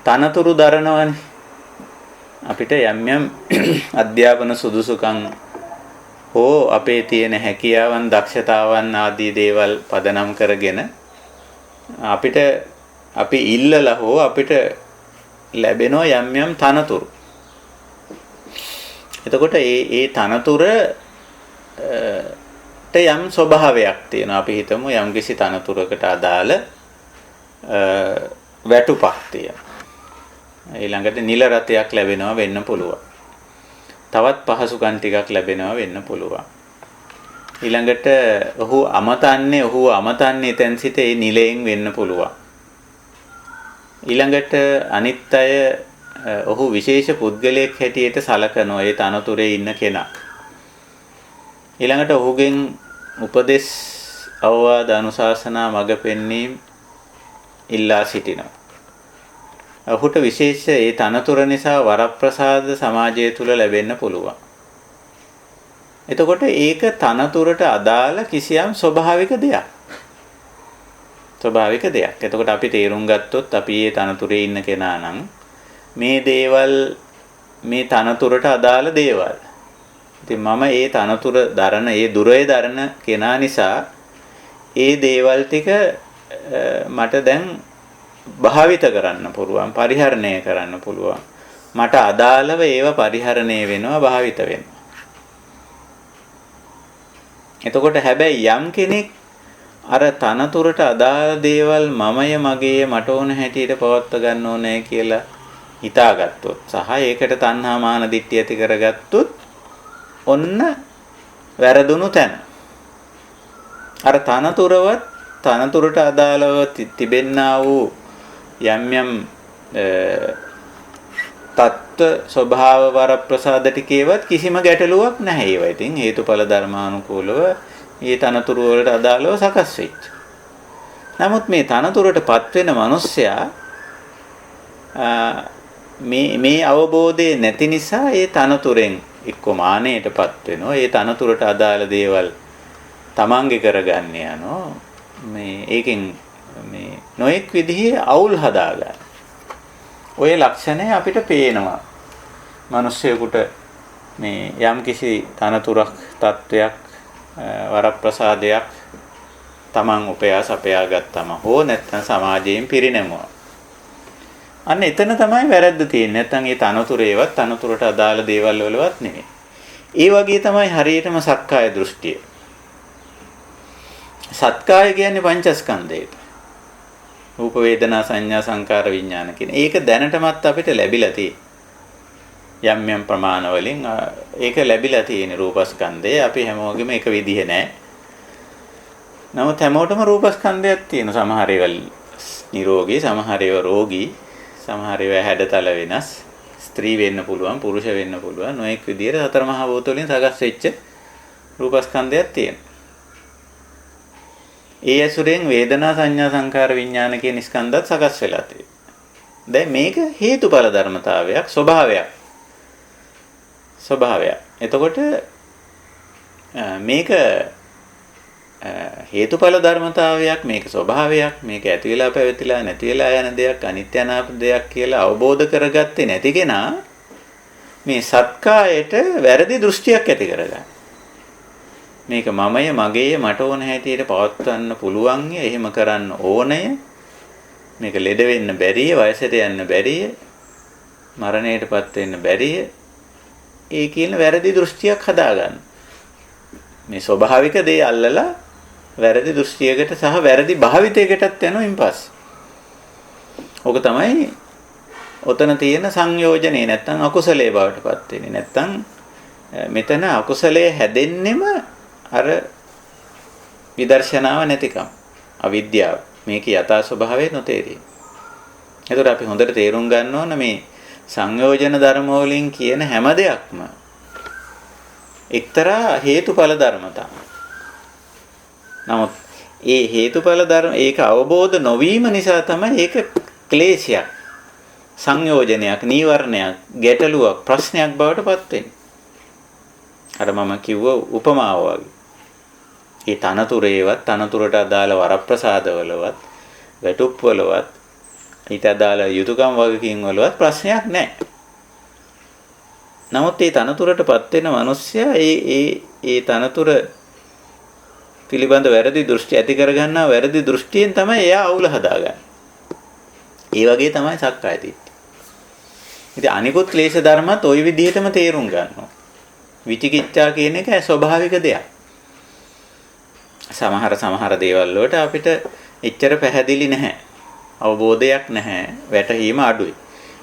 තනතුරු දරනවනේ. අපිට යම් අධ්‍යාපන සුදුසුකම් හෝ අපේ තියෙන හැකියාවන් දක්ෂතාවන් ආදී දේවල් පදනම් කරගෙන අපිට අපි ඉල්ලලා හෝ අපිට ලැබෙනවා යම් තනතුරු. එතකොට ඒ තනතුරට යම් ස්වභාවයක් තියෙනවා. අපි හිතමු යම්කිසි තනතුරකට අදාළ වැටුපක් තියෙනවා. ඊළඟට නිල රතයක් ලැබෙනවා වෙන්න පුළුවන්. තවත් පහසුකම් ටිකක් ලැබෙනවා වෙන්න පුළුවන්. ඊළඟට ඔහු අමතන්නේ එතෙන් සිට ඒ නිලයෙන් වෙන්න පුළුවන්. ඊළඟට අනිත් අය ඔහු විශේෂ පුද්ගලයෙක් හැටියට සලකනවා ඒ තනතුරේ ඉන්න කෙනා. ඊළඟට ඔහුගෙන් උපදෙස් අවවාද අනුශාසනා මඟ පෙන්වීම ඉල්ලා සිටිනවා. ඔහුට විශේෂ ඒ තනතුර නිසා වරප්‍රසාද සමාජය තුල ලැබෙන්න පුළුවන්. එතකොට ඒක තනතුරට අදාළ කිසියම් ස්වභාවික දෙයක්. ස්වභාවික දෙයක්. එතකොට අපි තේරුම් ගත්තොත් අපි මේ තනතුරේ ඉන්න කෙනා නම් මේ දේවල් මේ තනතුරට අදාළ දේවල්. ඉතින් මම ඒ තනතුර දරන, ඒ දුරේ දරන කෙනා නිසා ඒ දේවල් ටික මට දැන් භාවිත කරන්න පුළුවන්, පරිහරණය කරන්න පුළුවන්. මට අදාළව ඒව පරිහරණය වෙනවා, භාවිත වෙනවා. එතකොට හැබැයි යම් කෙනෙක් අර තනතුරට අදාළ දේවල් මමය මගේ මට ඕන හැටියට පවත්වා ගන්න ඕනේ කියලා හිතාගත්තොත් සහ ඒකට තණ්හා මාන දිට්ඨිය ඇති කරගත්තොත් ඔන්න වැරදුණු තැන. අර තනතුරට අදාළව තිබෙන්නා වූ යම් තත්ත්ව ස්වභාව වරප්‍රසාද ටිකේවත් කිසිම ගැටලුවක් නැහැ. ඒවා ඉතින් හේතුඵල ධර්මානුකූලව මේ තනතුරු වලට අදාළව සකස් වෙච්ච. නමුත් මේ තනතුරටපත් වෙන මිනිස්සයා මේ අවබෝධය නැති නිසා ඒ තනතුරෙන් එක්ක මානෙයටපත් වෙනවා. ඒ තනතුරට අදාළ දේවල් තමන්ගේ කරගන්න යනවා. ඒකෙන් නොඑක් විදිහේ අවුල් හදාගන්න. ඔය ලක්ෂණය අපිට පේනවා. මිනිස්සෙකුට මේ යම්කිසි තනතුරක්, තත්වයක්, වරප්‍රසාදයක් තමන් උපයා සපයා ගත්තම හෝ නැත්නම් සමාජයෙන් පිරිනැමුවා. අන්න එතන තමයි වැරද්ද තියෙන්නේ. නැත්නම් ඒ තනතුරේවත් තනතුරට අදාළ දේවල් වලවත් නෙමෙයි. ඒ වගේ තමයි හරියටම සක්කාය දෘෂ්ටිය. සත්කාය කියන්නේ පංචස්කන්ධයට. රූප වේදනා සංඥා සංකාර විඥාන කියන. ඒක දැනටමත් අපිට ලැබිලා තියෙන්නේ. යම් ප්‍රමාණ වලින් ඒක ලැබිලා තියෙන රූපස්කන්ධය අපි හැමෝගෙම එක විදිහ නෑ. නමුත් හැමෝටම රූපස්කන්ධයක් තියෙන. සමහර ඒවා නිරෝගී, සමහර ඒවා රෝගී, සමහර ඒවා හැඩතල වෙනස්. ස්ත්‍රී වෙන්න පුළුවන්, පුරුෂ වෙන්න පුළුවන්. නොඑක් විදිහට සතර මහා භූත වලින් සකස් වෙච්ච රූපස්කන්ධයක් තියෙනවා. ඒ ඇසුරෙන් වේදනා සංඥා සංකාර විඥාන කියන ස්කන්ධات සකස් වෙලා තියෙනවා. දැන් මේක හේතුඵල ධර්මතාවයක්, ස්වභාවයක්. එතකොට මේක හේතුඵල ධර්මතාවයක්, මේක ස්වභාවයක්, මේක ඇති වෙලා පැවතිලා නැති වෙලා යන දෙයක්, අනිත්‍ය අනාත්ම දෙයක් කියලා අවබෝධ කරගත්තේ නැති කෙනා මේ සත්කායට වැරදි දෘෂ්ටියක් ඇති කරගන්නවා. මේක මමය මගේය මට ඕන හැටියට පවත්වන්න පුළුවන් ය, එහෙම කරන්න ඕනය. මේක ලෙඩ වෙන්න බැරිය, වයසට යන්න බැරිය, මරණයටපත් වෙන්න බැරිය. ඒ කියන වැරදි දෘෂ්ටියක් හදාගන්න. මේ ස්වභාවික දේ අල්ලලා වැරදි දෘෂ්ටියකට සහ වැරදි භාවිතයකටත් යනවා ඉන්පස්සේ. ඕක තමයි ඔතන තියෙන සංයෝජනේ නැත්තම් අකුසලයේ බවට පත් වෙන්නේ. නැත්තම් මෙතන අකුසලයේ හැදෙන්නෙම අර විදර්ශනාව නැතිකම. අවිද්‍යාව. මේක යථා ස්වභාවය නොතේරෙයි. ඒතර අපි හොඳට තේරුම් ගන්න ඕන මේ සංයෝජන ධර්ම වලින් කියන හැම දෙයක්ම එක්තරා හේතුඵල ධර්මතා. නමුත් ඒ හේතුඵල ධර්ම ඒක අවබෝධ නොවීම නිසා තමයි ඒක ක්ලේශයක්, සංයෝජනයක්, නීවරණයක්, ගැටලුවක්, ප්‍රශ්නයක් බවට පත් වෙන්නේ. අර මම කිව්ව උපමාව වගේ. ඒ තනතුරේවත් තනතුරට අදාළ වරප්‍රසාදවලවත් වැටුප්වලවත් ඊට අදාළ යුතුයකම් වගකීම් වලවත් ප්‍රශ්නයක් නැහැ. නමුත් මේ තනතුරටපත් වෙන මිනිස්සයා ඒ තනතුර පිළිබඳ වැරදි දෘෂ්ටි ඇති කරගන්නා වැරදි දෘෂ්ටියෙන් තමයි එයා අවුල හදාගන්නේ. ඒ වගේ තමයි සක්කාය දිට්ඨිය. ඉතින් අනිකුත් ක්ලේශ ධර්මත් ওই විදිහටම තේරුම් ගන්නවා. විචිකිච්ඡා කියන එක ස්වභාවික දෙයක්. සමහර දේවල් වලට අපිට එච්චර පැහැදිලි නැහැ. අවබෝධයක් නැහැ. වැටහීම අඩුයි.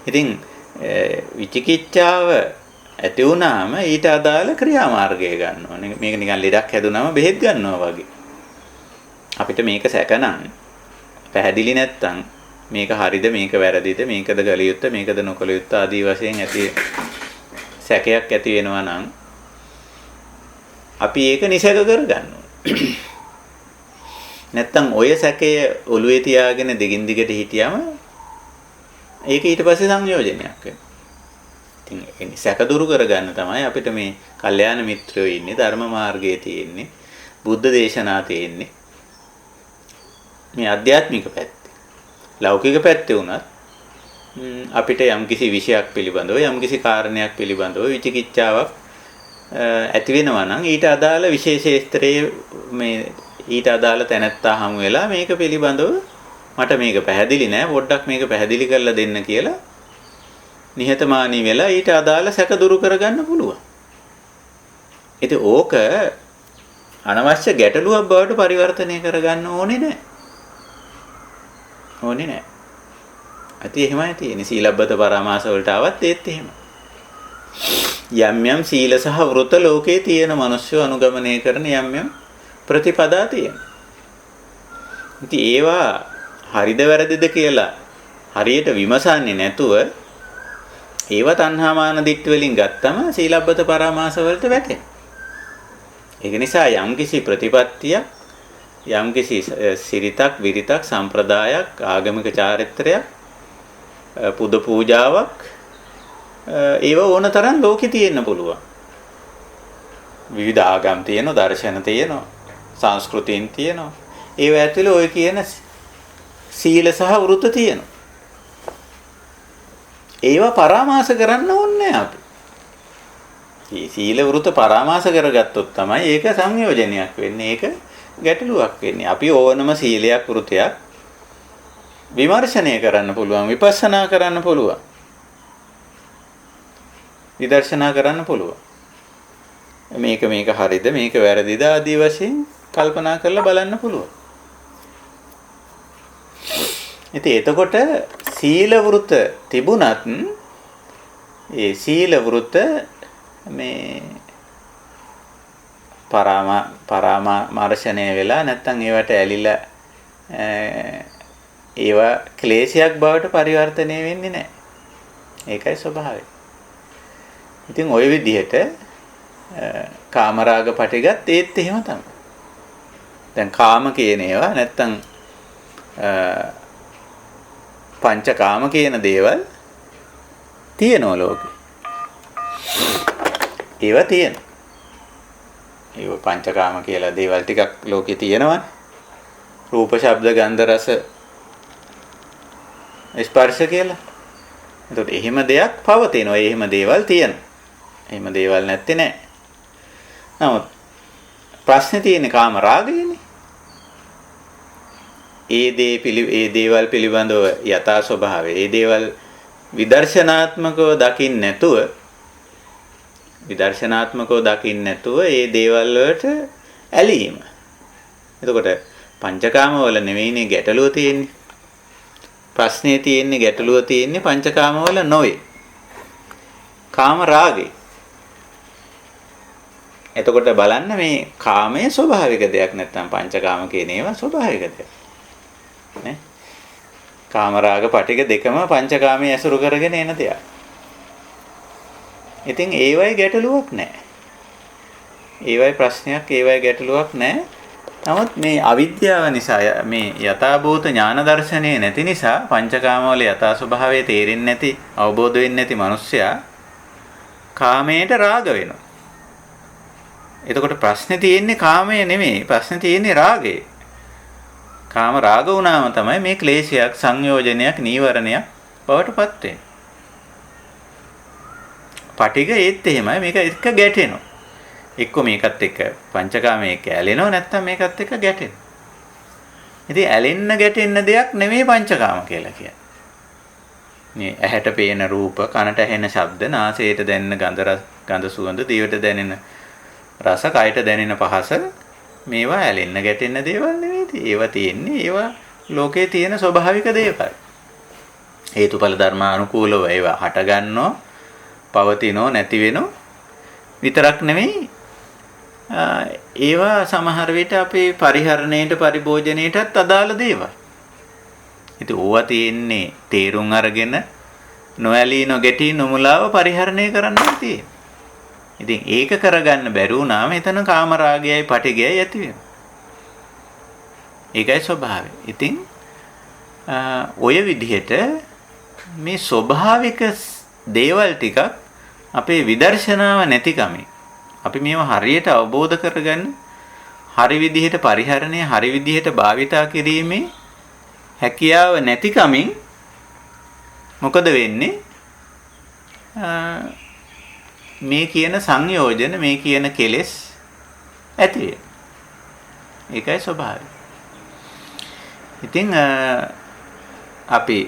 ඉතින් විචිකිච්ඡාව ඇති වුණාම ඊට අදාළ ක්‍රියාමාර්ගය ගන්නවා. මේක නිකන් ලෙඩක් හැදුනම බෙහෙත් ගන්නවා වගේ. අපිට මේක සැකනම් පැහැදිලි නැත්තම් මේක හරිද මේක වැරදිද මේකද ගල යුත්තේ මේකද නොකල යුත්තේ ආදී වශයෙන් ඇති සැකයක් ඇති වෙනවා නම් අපි ඒක නිසක කරගන්නවා. නැත්තම් ඔය සැකය ඔළුවේ තියාගෙන දිගින් දිගට හිටියම ඒක ඊට පස්සේ සංයෝජනයක් වෙනවා. ඉතින් ඒ සැක දුරු කරගන්න තමයි අපිට මේ කල්යාණ මිත්‍රයෝ ඉන්නේ, ධර්ම මාර්ගයේ තියෙන්නේ, බුද්ධ දේශනා තියෙන්නේ. මේ ආධ්‍යාත්මික පැත්තේ. ලෞකික පැත්තේ වුණත් අපිට යම්කිසි විෂයක් පිළිබඳව යම්කිසි කාරණයක් පිළිබඳව විචිකිච්ඡාවක් ඇති වෙනවා නම් ඊට අදාළ විශේෂේස්ත්‍රයේ මේ ඊට අදාළ තැනැත්තා හමු වෙලා මේක පිළිබඳව මට මේක පැහැදිලි නෑ පොඩ්ඩක් මේක පැහැදිලි කරලා දෙන්න කියලා නිහතමානී වෙලා ඊට අදාළ සැක දුරු කරගන්න පුළුවන්. ඉතින් ඕක අනවශ්‍ය ගැටලුවක් බවට පරිවර්තනය කරගන්න ඕනේ නෑ. ඕනේ නෑ. අති එහෙමයි තියෙන්නේ. සීලබ්බත පරාමාස වලට ආවත් ඒත් එහෙමයි. යම් සීල සහ වෘත ලෝකේ තියෙන මිනිස්සු අනුගමනය කරන යම් ප්‍රතිපදා තියෙනවා. ඉතින් ඒවා හරිද වැරදිද කියලා හරියට විමසන්නේ නැතුව ඒවා තණ්හා මාන දිට්ඨි වලින් ගත්තම සීලබ්බත පරාමාස වලට වැටෙනවා. ඒක නිසා යම්කිසි ප්‍රතිපත්තියක් යම්කිසි සිරිතක් විරිතක් සම්ප්‍රදායක් ආගමික චාරිත්‍රයක් පුද පූජාවක් ඒව ඕන තරම් ලෝකේ තියෙන්න පුළුවන්. විවිධ ආගම් තියෙනවා, දර්ශන තියෙනවා, සංස්කෘතීන් තියෙනවා. ඒව ඇතුලේ ඔය කියන සීල සහ වෘත තියෙනවා. ඒවා පරාමාස කරන්න ඕනේ අපි. මේ සීල වෘත පරාමාස කරගත්තොත් තමයි ඒක සංයෝජනයක් වෙන්නේ. ඒක ගැටලුවක් වෙන්නේ. අපි ඕනම සීලයක් වෘතයක් විමර්ශනය කරන්න පුළුවන්, විපස්සනා කරන්න පුළුවන්. විදර්ශනා කරන්න පුළුවන්. මේක හරිද මේක වැරදිද ආදී වශයෙන් කල්පනා කරලා බලන්න පුළුවන්. ඉතින් එතකොට සීල වෘත තිබුණත් ඒ සීල වෘත මේ පරාමාර්ශණය වෙලා නැත්තම් ඒවට ඇලිලා ඒවා ක්ලේශයක් බවට පරිවර්තනය වෙන්නේ නැහැ. ඒකයි ස්වභාවය. ඉතින් ওই විදිහට කාමරාග පටිගත් ඒත් එහෙම තමයි. දැන් කාම කියන ඒවා නැත්තම් පංචකාම කියන දේවල් තියෙනවා ලෝකේ. ඒවා තියෙනවා. ඒව පංචකාම කියලා දේවල් ටිකක් ලෝකේ තියෙනවනේ. රූප, ශබ්ද, ගන්ධ, රස, ස්පර්ශ කියලා. එතකොට එහෙම දෙයක් පවතිනවා. එහෙම දේවල් තියෙනවා. එහෙම දේවල් නැත්තේ නෑ. නමුත් ප්‍රශ්නේ තියෙන්නේ කාම රාගයනේ. ඒ දේවල් පිළිබඳව යථා ස්වභාවය. ඒ දේවල් විදර්ශනාත්මකව දකින්න නැතුව ඒ දේවල් වලට ඇලීම. එතකොට පංචකාම වල නෙවෙයිනේ ගැටලුව තියෙන්නේ. ප්‍රශ්නේ තියෙන්නේ ගැටලුව තියෙන්නේ පංචකාම වල නොවේ. කාම රාගේ. එතකොට බලන්න මේ කාමයේ ස්වභාවික දෙයක් නැත්නම් පංචකාම කියන ඒවා ස්වභාවික දෙයක්. නේ? කාම රාග පටික දෙකම පංචකාමයේ ඇසුරු කරගෙන එන දෙයක්. ඉතින් ඒවයි ගැටලුවක් නැහැ. ඒවයි ප්‍රශ්නයක් ඒවයි ගැටලුවක් නැහැ. නමුත් මේ අවිද්‍යාව නිසා මේ යථාභූත ඥාන දර්ශනය නැති නිසා පංචකාම වල යථා ස්වභාවය තේරෙන්නේ නැති අවබෝධ වෙන්නේ නැති මිනිස්සයා කාමයට රාග වෙනවා. එතකොට ප්‍රශ්නේ තියෙන්නේ කාමය නෙමෙයි ප්‍රශ්නේ තියෙන්නේ රාගය. කාම රාග වුණාම තමයි මේ ක්ලේශයක් සංයෝජනයක් නීවරණයක් බවට පත් වෙන්නේ. පටිඝ ඒත් එහෙමයි මේක එක ගැටෙනවා. එක්ක මේකත් එක්ක පංචකාමයේ එක්ක ඇලෙනවා නැත්නම් මේකත් එක්ක ගැටෙනවා. ඉතින් ඇලෙන්න ගැටෙන්න දෙයක් නෙමෙයි පංචකාම කියලා කියන්නේ. මේ ඇහැට පේන රූප, කනට ඇහෙන ශබ්ද, නාසයට දැනෙන ගඳ සුවඳ, දිවට දැනෙන රස, කයට දැනෙන පහස මේවා ඇලෙන්න ගැටෙන්න දේවල් නෙමෙයි. ඒවා තියෙන්නේ ඒවා ලෝකේ තියෙන ස්වභාවික දේවල්. හේතුඵල ධර්ම අනුකූලව ඒවා හට ගන්නෝ, පවතිනෝ, නැති වෙනෝ විතරක් නෙමෙයි ඒවා සමහර විට අපේ පරිහරණයට පරිභෝජනයටත් අදාළ දේවල්. ඉතින් ඕවා තියෙන්නේ තේරුම් අරගෙන නොඇලී නොගැටී නොමුලාව පරිහරණය කරන්නයි තියෙන්නේ. ඉතින් ඒක කරගන්න බැරි වුණාම එතන කාම රාගයයි පටිඝයයි ඇති වෙනවා. ඒකයි ස්වභාවය. ඉතින් ඔය විදිහට මේ ස්වභාවික දේවල් ටිකක් අපේ විදර්ශනාව නැතිකමයි. අපි මේව හරියට අවබෝධ කරගන්න හරි විදිහට පරිහරණය හරි විදිහට භාවිතා කිරීමේ හැකියාව නැතිකමින් මොකද වෙන්නේ? මේ කියන සංයෝජන මේ කියන කෙලෙස් ඇති වෙනවා. ඒකයි ස්වභාවය. ඉතින් අපි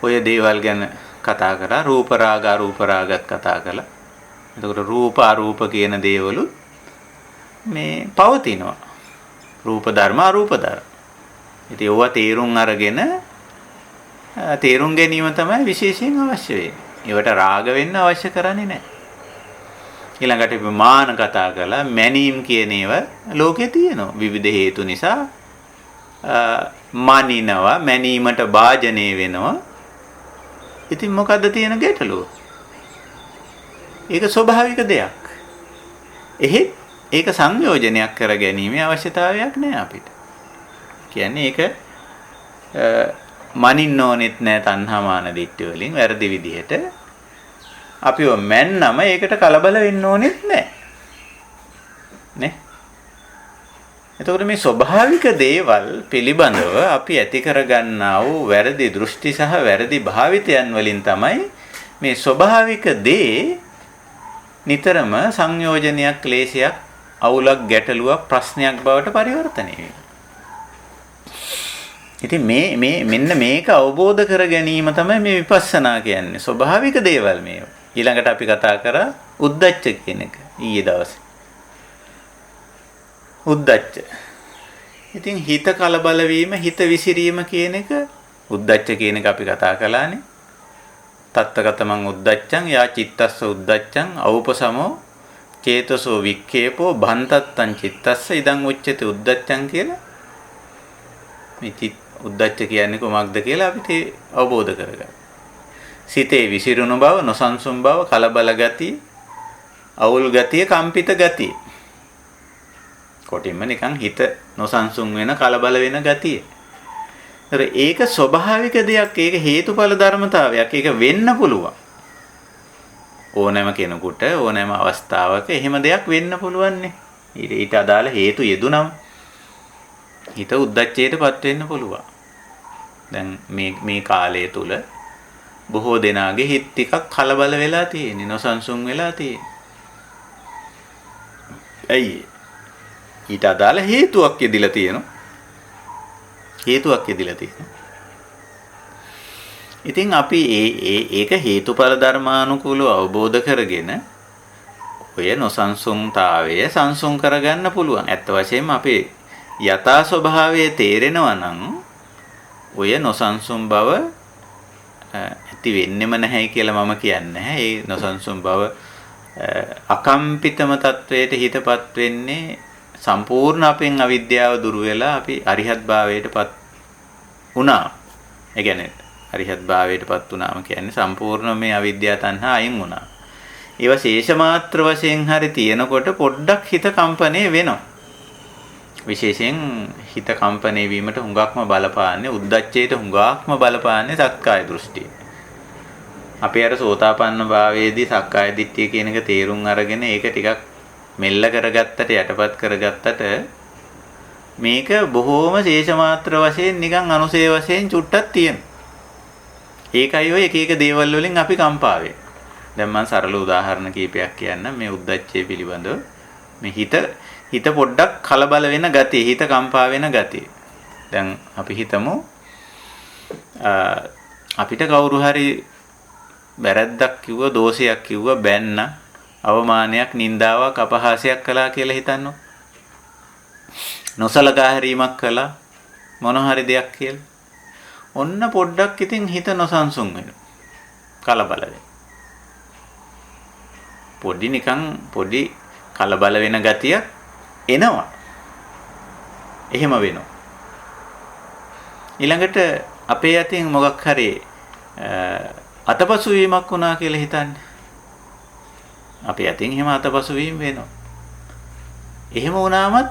ඔය දේවල් ගැන කතා කරා රූප රාග අරූප රාගත් කතා කළා. එතකොට රූප අරූප කියන දේවලු මේ පවතිනවා. රූප ධර්ම අරූප ධර්ම. ඉතින් ඒවා තේරුම් අරගෙන තේරුම් ගැනීම තමයි විශේෂයෙන් අවශ්‍ය වෙන්නේ. ඒවට රාග වෙන්න අවශ්‍ය කරන්නේ නැහැ. ඊළඟට අපි මාන කතා කළා. මැනීම් කියන ඒවා ලෝකේ තියෙනවා. විවිධ හේතු නිසා මානිනවා මැනීමට භාජනය වෙනවා. ඉතින් මොකද්ද තියෙන ගැටලුව? ඒක ස්වභාවික දෙයක්. එහෙත් ඒක සංයෝජනයක් කර ගැනීමේ අවශ්‍යතාවයක් නැහැ අපිට. කියන්නේ ඒක මනින්න ඕනෙත් නැහැ තණ්හා මාන දිට්ඨි වලින් වැරදි විදිහට. අපිව මැන්නම ඒකට කලබල වෙන්න ඕනෙත් නැහැ. නේ? එතකොට මේ ස්වභාවික දේවල් පිළිබඳව අපි ඇති කරගන්නා වූ වැරදි දෘෂ්ටි සහ වැරදි භාවිතයන් වලින් තමයි මේ ස්වභාවික දේ නිතරම සංයෝජනයක් ක්ලේශයක් අවුලක් ගැටලුවක් ප්‍රශ්නයක් බවට පරිවර්තනය වෙනවා. ඉතින් මෙන්න මේක අවබෝධ කර ගැනීම තමයි මේ විපස්සනා කියන්නේ. ස්වභාවික දේවල් මේවා. ඊළඟට අපි කතා කරා උද්දච්ච කියන එක ඊයේ දවසේ. උද්දච්ච. ඉතින් හිත කලබල වීම, හිත විසිරීම කියන එක උද්දච්ච කියන එක අපි කතා කළානේ. තත්තගතමං උද්දච්චං යා චිත්තස්ස උද්දච්චං අවුපසමෝ චේතසෝ වික්ඛේපෝ භන්තත්තං චිත්තස්ස ඉදං උච්චති උද්දච්චං කියලා. මේ උද්දච්ච කියන්නේ කොමක්ද කියලා අපිට අවබෝධ කරගන්න. සිතේ විසිරුණු බව, නොසන්සුන් බව, කලබල ගතිය, අවුල් ගතිය, කම්පිත ගතිය. කොටින්ම නිකන් හිත නොසන්සුන් වෙන කලබල වෙන ගතිය. ඒක ස්වභාවික දෙයක්. ඒක හේතුඵල ධර්මතාවයක්. ඒක වෙන්න පුළුවන්. ඕනෑම කෙනෙකුට ඕනෑම අවස්ථාවක එහෙම දෙයක් වෙන්න පුළුවන් නේ. ඊට අදාළ හේතු යෙදුනම හිත උද්දච්චයටපත් වෙන්න පුළුවන්. දැන් මේ කාලය තුල බොහෝ දෙනාගේ හිත ටිකක් කලබල වෙලා තියෙන්නේ, නොසන්සුන් වෙලා තියෙන්නේ. ඇයි? ඊට අදාළ හේතුවක් යෙදිලා තියෙනවා. ඉතින් අපි ඒක හේතුඵල ධර්මානුකූලව අවබෝධ කරගෙන ඔය නොසන්සුන්තාවය සංසුන් කරගන්න පුළුවන්. ඇත්ත වශයෙන්ම අපේ යථා ස්වභාවය තේරෙනවා නම් ඔය නොසන්සුන් බව ඇති වෙන්නෙම නැහැයි කියලා මම කියන්නේ නැහැ. ඒ නොසන්සුන් බව අකම්පිතම තත්වයට හිතපත් වෙන්නේ සම්පූර්ණ අපෙන් අවිද්‍යාව දුරු වෙලා අපි අරිහත් භාවයටපත් වුණා. ඒ කියන්නේ අරිහත් භාවයටපත් වුණාම කියන්නේ සම්පූර්ණ මේ අවිද්‍යාව තණ්හා අයින් වුණා. ඒව ශේෂ මාත්‍ර වශයෙන් හරි තියෙනකොට පොඩ්ඩක් හිත කම්පණය වෙනවා. විශේෂයෙන් හිත කම්පණය වීමට හුඟක්ම බලපාන්නේ උද්දච්චයට හුඟක්ම බලපාන්නේ සක්කාය දෘෂ්ටිය. අපි අර සෝතාපන්න භාවයේදී සක්කාය දිට්ඨිය කියන එක තේරුම් අරගෙන ඒක ටිකක් මෙල්ල කරගත්තට යටපත් කරගත්තට මේක බොහෝම ශේෂ මාත්‍ර වශයෙන් නිකන් අනුසය වශයෙන් චුට්ටක් තියෙනවා. ඒකයි ඔය එක එක දේවල් වලින් අපි කම්පා වෙන්නේ. දැන් මම සරල උදාහරණ කීපයක් කියන්නම් මේ උද්දච්චය පිළිබඳව. මේ හිත පොඩ්ඩක් කලබල වෙන ගතිය, හිත කම්පා වෙන ගතිය. දැන් අපි හිතමු අපිට කවුරු හරි වැරද්දක් කිව්ව, දෝෂයක් කිව්ව, බැන්න, අවමානයක්, නින්දාවක්, අපහාසයක් කළා කියලා හිතන්නකො. නොසලකා හැරීමක් කළා මොන හරි දෙයක් කියලා. ඔන්න පොඩ්ඩක් ඉතින් හිත නොසන්සුන් වෙනවා. කලබල වෙනවා. පොඩි කලබල වෙන ගතියක් එනවා. එහෙම වෙනවා. ඊළඟට අපේ අතින් මොකක් හරි අතපසු වීමක් වුණා කියලා හිතන්නේ. අපේ අතින් එහෙම අතපසු වීම වෙනවා. එහෙම වුණාමත්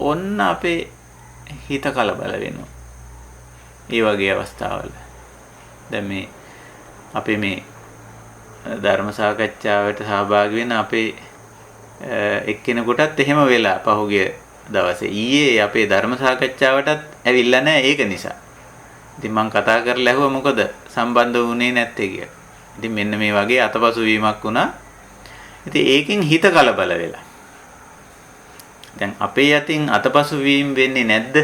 ඔන්න අපේ හිත කලබල වෙනවා. ඒ වගේ අවස්ථාවල දැන් මේ අපේ මේ ධර්ම සාකච්ඡාවට සහභාගී වෙන අපේ එක්කෙනෙකුටත් එහෙම වෙලා පහුගිය දවසේ ඊයේ අපේ ධර්ම සාකච්ඡාවටත් ඇවිල්ලා නැහැ ඒක නිසා. ඉතින් මම කතා කරලා ඇහුවා මොකද සම්බන්ධ වුණේ නැත්තේ කියලා. ඉතින් මෙන්න මේ වගේ අතපසු වීමක් වුණා. ඉතින් ඒකෙන් හිත කලබල වෙලා. දැන් අපේ යතින් අතපසු වීම වෙන්නේ නැද්ද?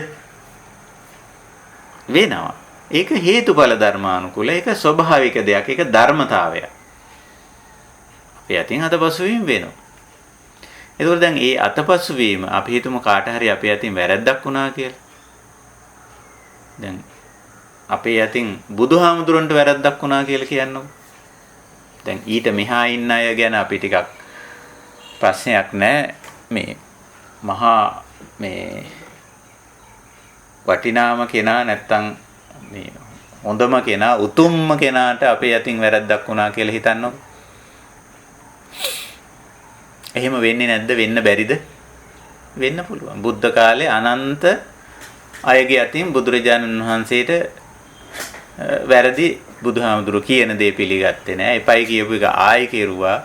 වෙනවා. ඒක හේතුඵල ධර්මානුකූල. ඒක ස්වභාවික දෙයක්. ඒක ධර්මතාවයක්. අපේ යතින් අතපසු වීම වෙනවා. ඒකෝර දැන් ඒ අතපසු වීම අපි හිතමු කාට හරි අපේ යතින් වැරද්දක් වුණා කියලා. දැන් අපේ යතින් බුදුහාමුදුරන්ට වැරද්දක් වුණා කියලා කියන්නකො. දැන් ඊට මෙහා ඉන්න අය ගැන අපි ටිකක් ප්‍රශ්නයක් නැහැ. මේ මහා මේ වටිනාම කෙනා නැත්තම් මේ හොඳම කෙනා උතුම්ම කෙනාට අපේ යතින් වැරද්දක් වුණා කියලා හිතන්නකො. එහෙම වෙන්නේ නැද්ද? වෙන්න බැරිද? වෙන්න පුළුවන්. බුද්ධ කාලේ අනන්ත අයගේ අතින් බුදුරජාණන් වහන්සේට වැරදි බුදුහාමුදුරු කියන දේ පිළිගත්තේ නැහැ. එපයි කියපු එක ආයෙ කෙරුවා.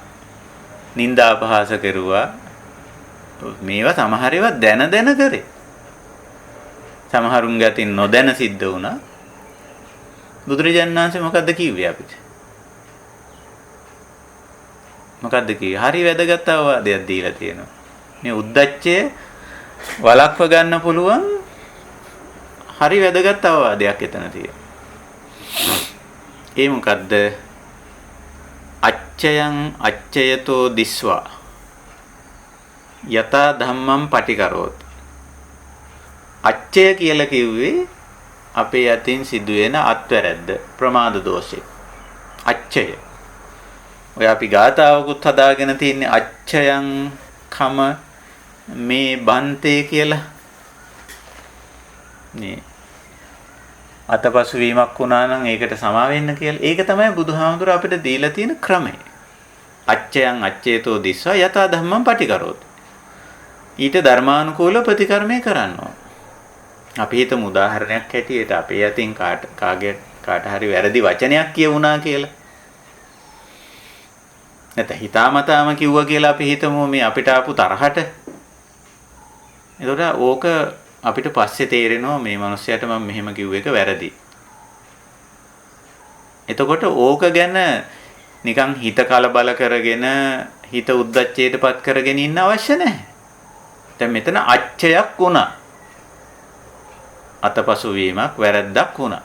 නිന്ദා අපහාස කෙරුවා. මේවා සමහර ඒවා දැන කරේ. සමහරුන්ගේ අතින් නොදැන සිද්ධ වුණා. බුදුරජාණන් වහන්සේ මොකද්ද කිව්වේ අපිට? මොකද්ද කිව්වේ? හරි වැදගත් අවවාදයක් දීලා තියෙනවා. මේ උද්දච්චය වළක්ව ගන්න පුළුවන් හරි වැදගත් අවවාදයක් එතන තියෙනවා. ඒ මොකද්ද? අච්චයං අච්චයතෝ දිස්වා යතා ධම්මං පටිකරෝත්. අච්චය කියලා කිව්වේ අපේ යතින් සිදුවෙන අත්වැරද්ද, ප්‍රමාද දෝෂේ. අච්චය. ඔය අපි ගාතාවකුත් හදාගෙන තින්නේ අච්චයං කම මේ බන්තේ කියලා. මේ අතපසු වීමක් වුණා නම් ඒකට සමා වෙන්න කියලා. ඒක තමයි බුදුහාමුදුර අපිට දීලා තියෙන ක්‍රමය. අච්චයන් අච්චේතෝ දිස්වා යතා ධම්මං පටිකරෝත්. ඊට ධර්මානුකූල ප්‍රතිකර්මය කරනවා. අපි හිතමු උදාහරණයක් හැටියට අපේ යතින් කාට හරි වැරදි වචනයක් කියවුණා කියලා. නැත්නම් හිතාමතාම කිව්වා කියලා අපි හිතමු මේ අපිට ආපු තරහට. එතකොට ඕක අපිට පස්සේ තේරෙනවා මේ මිනිස්සයාට මම මෙහෙම කිව්ව එක වැරදි. එතකොට ඕක ගැන නිකන් හිත කලබල කරගෙන හිත උද්දච්චයටපත් කරගෙන ඉන්න අවශ්‍ය නැහැ. දැන් මෙතන අච්චයක් වුණා. අතපසු වීමක් වැරද්දක් වුණා.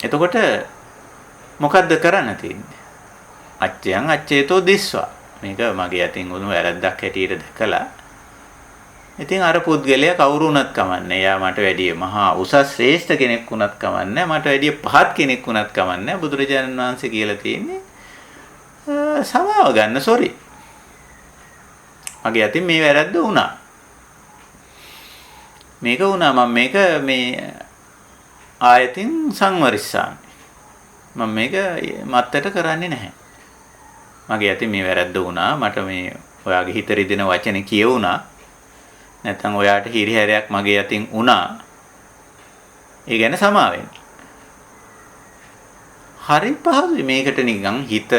එතකොට මොකද්ද කරන්න තියෙන්නේ? අච්චයන් අච්චේතෝ දිස්වා. මේක මගේ අතින් වුණු වැරද්දක් හැටියට දැකලා ඉතින් අර පුද්ගලයා කවුරු වුණත් කමන්නේ. එයා මට වැඩිය මහා උසස් ශ්‍රේෂ්ඨ කෙනෙක් වුණත් කමන්නේ. මට වැඩිය පහත් කෙනෙක් වුණත් කමන්නේ. බුදුරජාණන් වහන්සේ කියලා තියෙන්නේ සමාව ගන්න සොරි. මගේ අතින් මේ වැරද්ද වුණා. මේක වුණා මම මේක මේ ආයතින් සංවරිස්සාමි. මම මේක මත්තට කරන්නේ නැහැ. මගේ අතින් මේ වැරද්ද වුණා. මට මේ ඔයාගේ හිත රිදෙන වචනේ කියවුණා. නැත්නම් ඔයාට හිරිහැරයක් මගේ අතින් වුණා. ඒ ගැන සමාව වෙන්න. හරි පහසුයි මේකට නිකන් හිත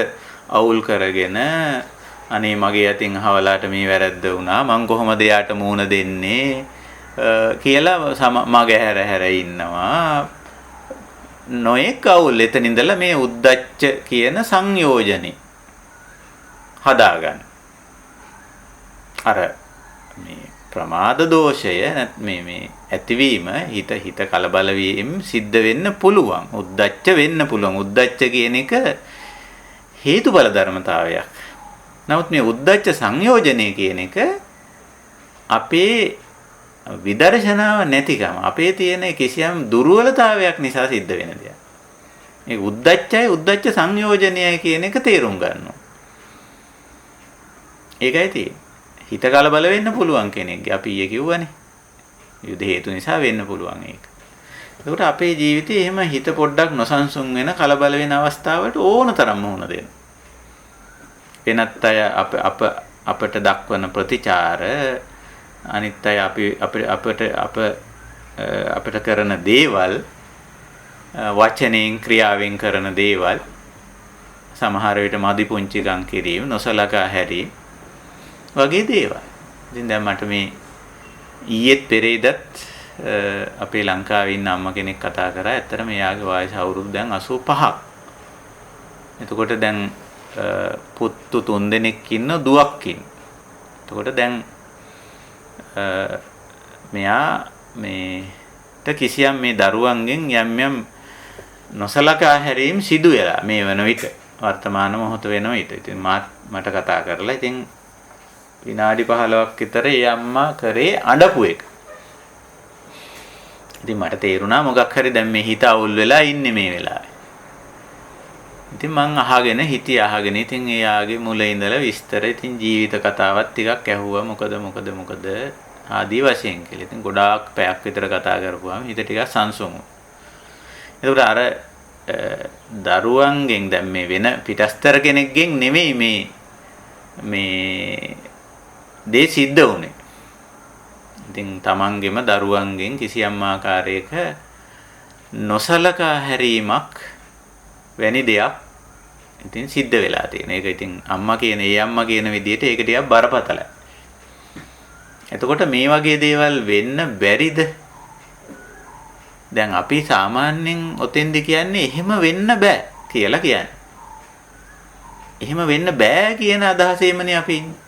අවුල් කරගෙන අනේ මගේ අතින් අහවලාට මේ වැරද්ද වුණා. මං කොහොමද එයාට මූණ දෙන්නේ කියලා මග හැර ඉන්නවා. නොඑක අවුල් එතන ඉඳලා මේ උද්දච්ච කියන සංයෝජනේ හදාගන්න. අර මේ ප්‍රමාද දෝෂය මේ ඇතිවීම හිත කලබල වීම සිද්ධ වෙන්න පුළුවන්. උද්දච්ච වෙන්න පුළුවන්. උද්දච්ච කියන එක හේතුඵල ධර්මතාවයක්. නමුත් මේ උද්දච්ච සංයෝජනය කියන එක අපේ විදර්ශනාව නැතිකම, අපේ තියෙන කිසියම් දුර්වලතාවයක් නිසා සිද්ධ වෙන දෙයක්. මේ උද්දච්චයි උද්දච්ච සංයෝජනයයි කියන එක තේරුම් ගන්නවා. ඒකයි තියෙන්නේ. හිත කලබල වෙන්න පුළුවන් කෙනෙක්ගේ අපි ඊයේ කිව්වනේ. යුද හේතු නිසා වෙන්න පුළුවන් ඒක. ඒකට අපේ ජීවිතේ එහෙම හිත පොඩ්ඩක් නොසන්සුන් වෙන කලබල වෙන අවස්ථාවලට ඕන තරම් මුහුණ දෙන්න. වෙනත් අය අපට දක්වන ප්‍රතිචාර අනිත් අය අපට කරන දේවල් වචනෙන් ක්‍රියාවෙන් කරන දේවල් සමහර විට මදි පුංචිකම් කිරීම නොසලකා හැරීම වගේ දේවල්. ඉතින් දැන් මට මේ ඊයේත් පෙරේදත් අපේ ලංකාවේ ඉන්න අම්මා කෙනෙක් කතා කරා. ඇත්තටම එයාගේ වයස අවුරුදු දැන් 85ක්. එතකොට දැන් පුත්තු 3 දෙනෙක් ඉන්න දුවක් ඉන්න. එතකොට දැන් මෙයා මේට කිසියම් මේ දරුවන්ගෙන් යම් නොසලකා හැරීම් සිදු වෙලා මේ වන විට වර්තමාන මොහොත වෙන විට. ඉතින් මට කතා කරලා ඉතින් විනාඩි 15ක් විතර ඒ අම්මා කරේ අඬපු එක. ඉතින් මට තේරුණා මොකක් හරි දැන් මේ හිත අවුල් වෙලා ඉන්නේ මේ වෙලාවේ. ඉතින් මං අහගෙන ඉතින් එයාගේ මුල ඉඳලා විස්තර ඉතින් ජීවිත කතාවක් ටිකක් ඇහුවා. මොකද ආදී වශයෙන් කියලා. ඉතින් ගොඩාක් පැයක් විතර කතා කරපුවාම හිත ටිකක් සංසුන් වුණා. ඒකට අර දරුවන්ගෙන් දැන් මේ වෙන පිටස්තර කෙනෙක්ගෙන් නෙමෙයි මේ දේ සිද්ධ වුනේ. ඉතින් තමන්ගෙම දරුවන්ගෙන් කිසියම් ආකාරයක නොසලකා හැරීමක් වැනි දෙයක් ඉතින් සිද්ධ වෙලා තියෙන. ඒක ඉතින් අම්මා කියන විදිහට ඒක ටිකක් බරපතලයි. එතකොට මේ වගේ දේවල් වෙන්න බැරිද? දැන් අපි සාමාන්‍යයෙන් ඔතෙන්ද කියන්නේ එහෙම වෙන්න බෑ කියලා කියන්නේ. එහෙම වෙන්න බෑ කියන අදහසෙමනේ අපි ඉන්නේ.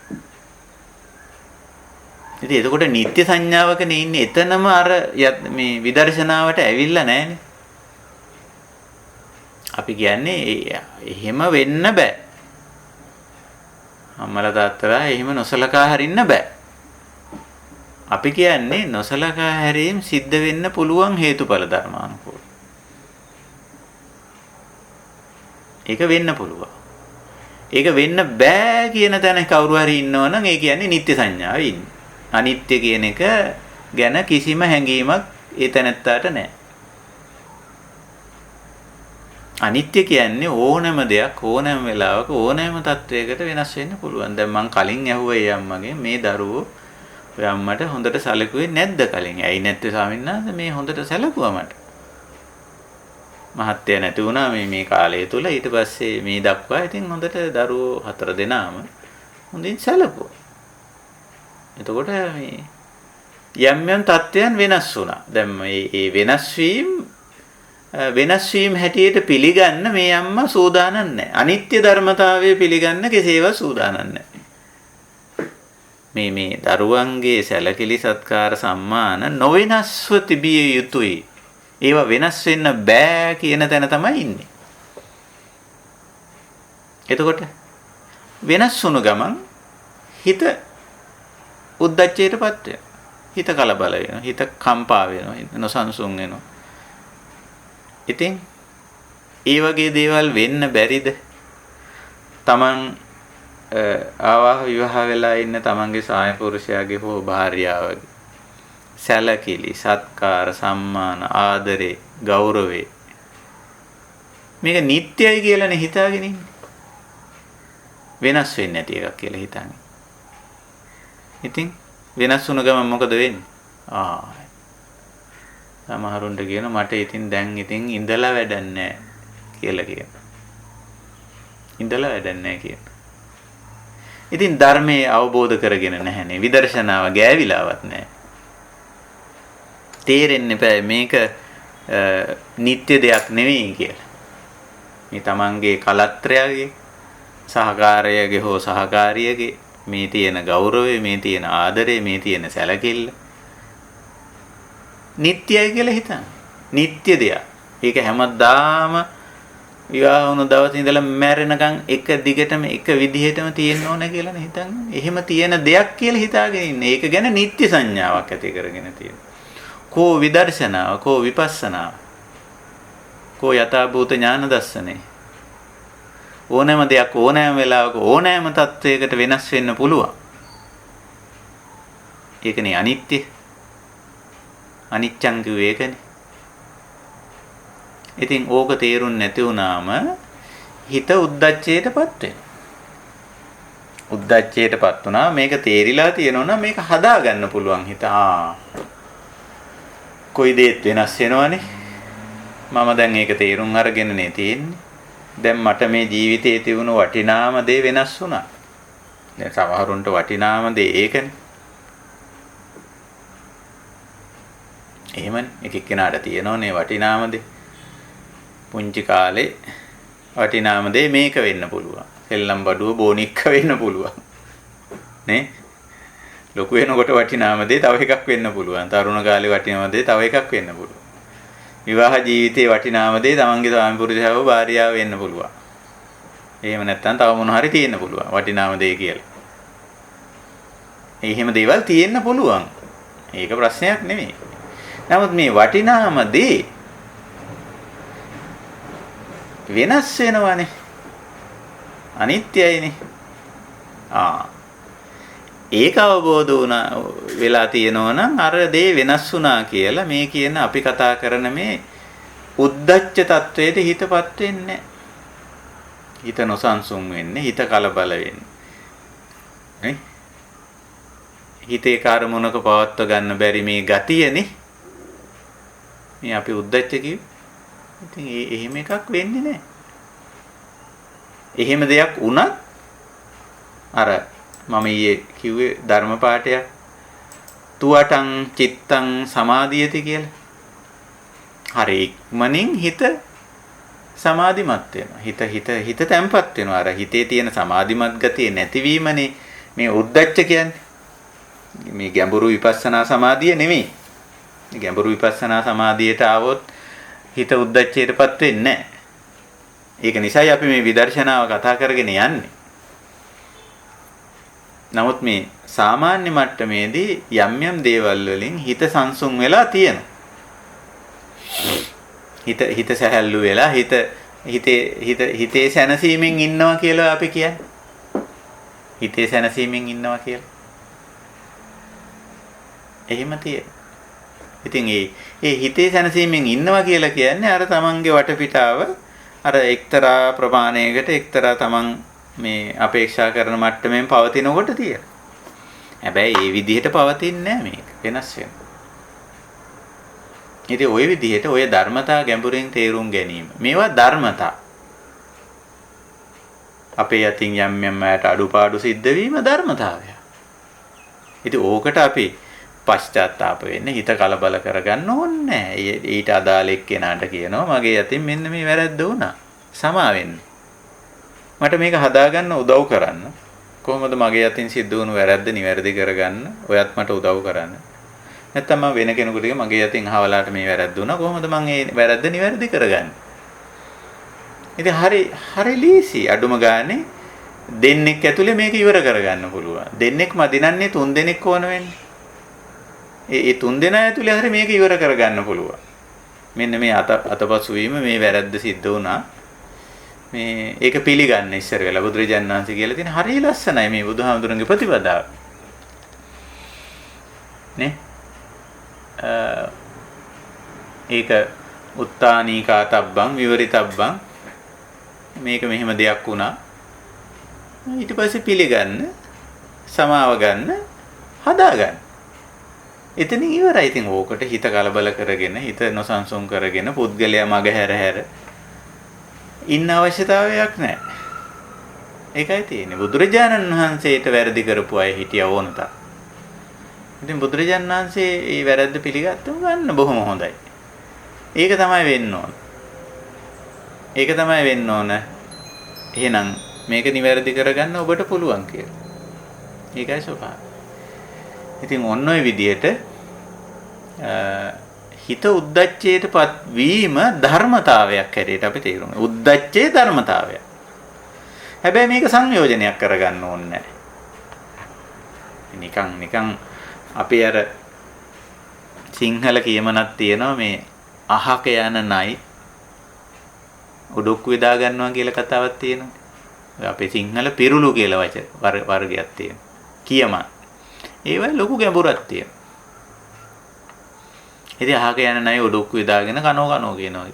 ඉතින් එතකොට නිත්‍ය සංඥාවකනේ ඉන්නේ. එතනම අර මේ විදර්ශනාවට ඇවිල්ලා නැහනේ. අපි කියන්නේ එහෙම වෙන්න බෑ. අම්මලා තාත්තලා එහෙම නොසලකා හරින්න බෑ. අපි කියන්නේ නොසලකා හැරීම සිද්ධ වෙන්න පුළුවන් හේතුඵල ධර්මානුකූල. ඒක වෙන්න පුළුවන්. ඒක වෙන්න බෑ කියන තැන කවුරු හරි ඉන්නවනම් ඒ කියන්නේ නිත්‍ය සංඥාවේ ඉන්නේ. අනිත්‍ය කියන එක ගැන කිසිම හැඟීමක් ඒ තැනත්තාට නැහැ. අනිත්‍ය කියන්නේ ඕනෑම දෙයක් ඕනෑම වෙලාවක ඕනෑම තත්වයකට වෙනස් වෙන්න පුළුවන්. දැන් මං කලින් ඇහුවා ඒ අම්මගේ මේ දරුවෝ ඔය අම්මට හොඳට සැලකුවේ නැද්ද කලින්? ඇයි නැත්තේ ස්වාමීන් වහන්සේ? මේ හොඳට සැලකුවා මට. මහත්ය නැති වුණා මේ කාලය තුල. ඊට පස්සේ මේ දක්වා ඉතින් හොඳට දරුවෝ 4 දෙනාම හොඳින් සැලකුවා. එතකොට මේ යම් තත්ත්වයන් වෙනස් වුණා. දැන් මේ වෙනස් වීම හැටියට පිළිගන්න මේ අම්මා සූදානම් නැහැ. අනිත්‍ය ධර්මතාවය පිළිගන්න කෙසේවත් සූදානම් නැහැ. මේ දරුවන්ගේ සැලකිලි සත්කාර සම්මාන නොවෙනස්ව තිබිය යුතුයි. ඒවා වෙනස් වෙන්න බෑ කියන තැන තමයි ඉන්නේ. එතකොට වෙනස් වුණු ගමන් හිත උද්දච්චයටපත් වෙනවා. හිත කලබල වෙනවා. හිත කම්පා වෙනවා. නොසන්සුන් වෙනවා. ඉතින් ඒ වගේ දේවල් වෙන්න බැරිද? තමන් ආවාහ විවාහ වෙලා ඉන්න තමන්ගේ සාය පුරුෂයාගේ හෝ භාර්යාවගේ සැලකිලි, සත්කාර, සම්මාන, ආදරේ, ගෞරවේ මේක නිට්ටයයි කියලානේ හිතාගෙන ඉන්නේ. වෙනස් වෙන්නේ නැති එකක් කියලා හිතන්නේ. ඉතින් වෙනස් වුණ ගමන් මොකද වෙන්නේ? සමහරුන්ට කියන මට ඉතින් දැන් ඉතින් ඉඳලා වැඩක් නැහැ කියලා කියනවා. ඉඳලා වැඩක් නැහැ කියනවා. ඉතින් ධර්මයේ අවබෝධ කරගෙන නැහැනේ. විදර්ශනාව ගෑවිලාවත් නැහැ. තේරෙන්නේ නැහැ මේක නිත්‍ය දෙයක් නෙවෙයි කියලා. මේ තමන්ගේ කලත්‍රයගේ සහකාරයගේ හෝ සහකාරියගේ මේ තියෙන ගෞරවය, මේ තියෙන ආදරය, මේ තියෙන සැලකිල්ල නිත්‍යයි කියලා හිතන්න. නිත්‍ය දෙයක්. ඒක හැමදාම විවාහ වුණු දවසේ ඉඳලා මැරෙනකන් එක දිගටම එක විදිහටම තියෙන්න ඕන කියලා නේ හිතන්නේ. එහෙම තියෙන දෙයක් කියලා හිතාගෙන ඉන්නේ. ඒක ගැන නිත්‍ය සංඥාවක් ඇති කරගෙන තියෙනවා. කෝ විදර්ශනාව, කෝ විපස්සනාව, කෝ යථාභූත ඥාන දර්ශනේ. ඕනෑම දෙයක් ඕනෑම වෙලාවක ඕනෑම තත්වයකට වෙනස් වෙන්න පුළුවන්. ඒකනේ අනිත්‍ය. අනිච්චං කිව්වේ ඒකනේ. ඉතින් ඕක තේරුම් නැති වුනාම හිත උද්දච්චයටපත් වෙනවා. උද්දච්චයටපත් වුණා මේක තේරිලා තියෙනවා නම් මේක හදා ගන්න පුළුවන් හිත. කොයි දෙයක් වෙනස් වෙනවනේ. මම දැන් ඒක තේරුම් අරගෙනනේ තියෙන්නේ. දැන් මට මේ ජීවිතයේ තිබුණු වටිනාම දේ වෙනස් වුණා. දැන් සමහරුන්ට වටිනාම දේ ඒකනේ. එහෙමනේ එක එක්කෙනාට තියෙනවනේ වටිනාම දේ. පුංචි කාලේ වටිනාම දේ මේක වෙන්න පුළුවන්. සෙල්ලම් බඩුව බෝනික්ක වෙන්න පුළුවන්. නේ? ලොකු වෙනකොට වටිනාම දේ තව එකක් වෙන්න පුළුවන්. තරුණ කාලේ වටිනාම දේ තව එකක් වෙන්න පුළුවන්. විවාහ ජීවිතයේ වටිනාම දේ තමන්ගේ ස්වාමි පුරුෂයව භාර්යාව වෙන්න පුළුවන්. එහෙම නැත්නම් තව මොන හරි තියෙන්න පුළුවන් වටිනාම දේ කියලා. එහෙම දේවල් තියෙන්න පුළුවන්. ඒක ප්‍රශ්නයක් නෙමෙයි. නමුත් මේ වටිනාම දේ වෙනස් වෙනවනේ. අනිත්‍යයිනේ. ඒක අවබෝධ වුණා වෙලා තියෙනවා නම් අර දේ වෙනස් වුණා කියලා මේ කියන අපි කතා කරන මේ උද්දච්ච තත්වයට හිතපත් වෙන්නේ. හිත නොසන්සුන් වෙන්නේ, හිත කලබල වෙන්නේ. නේ? හිතේ කාර්මුණක පවත්ව ගන්න බැරි මේ ගතියනේ. මේ අපි උද්දච්ච කිව්වේ. ඉතින් එහෙම එකක් වෙන්නේ නැහැ. එහෙම දෙයක් වුණත් අර මම ඊයේ කිව්වේ ධර්ම පාඨයක් තුවටං චිත්තං සමාධියති කියලා. හරි ඉක්මනින් හිත සමාධිමත් වෙනවා. හිත තැම්පත් වෙනවා. අර හිතේ තියෙන සමාධිමත් ගතිය නැතිවීමනේ මේ උද්දච්ච කියන්නේ. මේ ගැඹුරු විපස්සනා සමාධිය නෙමෙයි. ගැඹුරු විපස්සනා සමාධියට ආවොත් හිත උද්දච්චයටපත් වෙන්නේ නැහැ. ඒක නිසායි අපි මේ විදර්ශනාව කතා කරගෙන යන්නේ. නමුත් මේ සාමාන්‍ය මට්ටමේදී යම් දේවල් වලින් හිත සංසුන් වෙලා තියෙනවා. හිත සැහැල්ලු වෙලා හිතේ සැනසීමෙන් ඉන්නවා කියලා අපි කියන්නේ. හිතේ සැනසීමෙන් ඉන්නවා කියලා. එහෙම තියෙනවා. ඉතින් ඒ හිතේ සැනසීමෙන් ඉන්නවා කියලා කියන්නේ අර තමන්ගේ වටපිටාව අර එක්තරා ප්‍රමාණයකට එක්තරා තමන් මේ අපේක්ෂා කරන මට්ටමෙන් පවතිනකොට තියෙන. හැබැයි ඒ විදිහට පවතින්නේ නැහැ මේක. වෙනස් වෙනවා. ඉතින් ওই විදිහට ওই ධර්මතා ගැඹුරින් තේරුම් ගැනීම. මේවා ධර්මතා. අපේ යතින් යම් යට අඩුපාඩු සිද්ධ වීම ධර්මතාවය. ඉතින් ඕකට අපි පශ්චාත්තාප වෙන්න හිත කලබල කරගන්න ඕනේ නැහැ. ඊට අදාළ එක්කෙනාට කියනවා මගේ යතින් මෙන්න මේ වැරද්ද වුණා. සමා වෙන්න. මට මේක හදාගන්න උදව් කරන්න. කොහොමද මගේ යතින් සිද්ධ වුණු වැරද්ද නිවැරදි කරගන්න? ඔයත් මට උදව් කරන්න. නැත්තම් මම වෙන කෙනෙකුට මගේ යතින් අහවලාට මේ වැරද්ද වුණා. කොහොමද මම මේ වැරද්ද නිවැරදි කරගන්නේ? ඉතින් හරි ලීසි. අඩුම ගානේ දෙන්නෙක් ඇතුලේ මේක ඉවර කරගන්න පුළුවන්. දෙන්නෙක් මදිනන්නේ තුන් දෙනෙක් ඕන වෙන්නේ. ඒ තුන් දෙනා ඇතුලේ හරි මේක ඉවර කරගන්න පුළුවන්. මෙන්න මේ අතපසු වීම මේ වැරද්ද සිද්ධ වුණා. මේ ඒක පිළිගන්න ඉස්සර වෙලා බුදුරජාණන් වහන්සේ කියලා තියෙන හරිය ලස්සනයි මේ බුදුහාමුදුරන්ගේ ප්‍රතිපදාව. නේ? ඒක උත්තානීකා තබ්බං විවරිතබ්බං මේක මෙහෙම දෙයක් වුණා. ඊට පස්සේ පිළිගන්න, සමාව ගන්න, හදාගන්න. එතනින් ඉවරයි. ඉතින් ඕකට හිත කලබල කරගෙන, හිත නොසන්සුන් කරගෙන, පුද්ගලයා මග හැර ඉන්න අවශ්‍යතාවයක් නැහැ. ඒකයි තියෙන්නේ. බුදුරජාණන් වහන්සේට වැරදි කරපු අය හිටියා ඕන තරම්. ඉතින් බුදුරජාණන් වහන්සේ මේ වැරද්ද පිළිගත්තම ගන්න බොහොම හොඳයි. ඒක තමයි වෙන්න ඕන. ඒක තමයි වෙන්න ඕන. එහෙනම් මේක නිවැරදි කරගන්න ඔබට පුළුවන් කියලා. ඒකයි ස්වභාවය. ඉතින් ඔන්න ඔය විදියට හිත උද්දච්චයටපත් වීම ධර්මතාවයක් හැටියට අපි තේරුම් ගන්න. උද්දච්චයේ ධර්මතාවය. හැබැයි මේක සංයෝජනයක් කරගන්න ඕනේ නැහැ. නිකන් අපි අර සිංහල කියමනක් තියෙනවා මේ අහක යන නයි උඩුක්කු විදා ගන්නවා කියලා කතාවක් තියෙනවා. අපේ සිංහල පිරුළු කියලා වර්ගයක් තියෙනවා. කියමන්. ඒවයි ලොකු ගැඹුරක් තියෙනවා. ඉතින් අහක යන නයි උඩුක්කු විදාගෙන කනෝ කියනවා.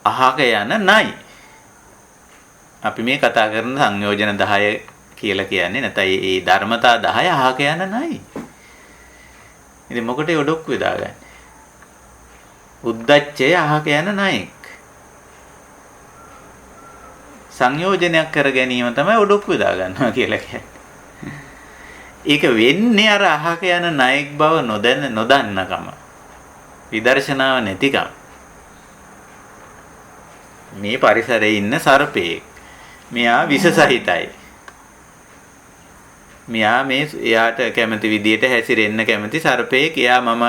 අහක යන නයි. අපි මේ කතා කරන සංයෝජන 10 කියලා කියන්නේ නැත්නම් මේ ධර්මතා 10 අහක යන නයි. ඉතින් මොකටද උඩුක්කු විදාගන්නේ? උද්දච්චය අහක යන නයික්. සංයෝජනයක් කර ගැනීම තමයි උඩුක්කු විදා ගන්නවා කියලා කියන්නේ. ඒක වෙන්නේ අර අහක යන ණයෙක් බව නොදන්නකම. විදර්ශනාව නැතිකම. මේ පරිසරයේ ඉන්න සර්පෙක්. මෙයා විස සහිතයි. මෙයා එයාට කැමති විදියට හැසිරෙන්න කැමති සර්පෙක්. එයා මම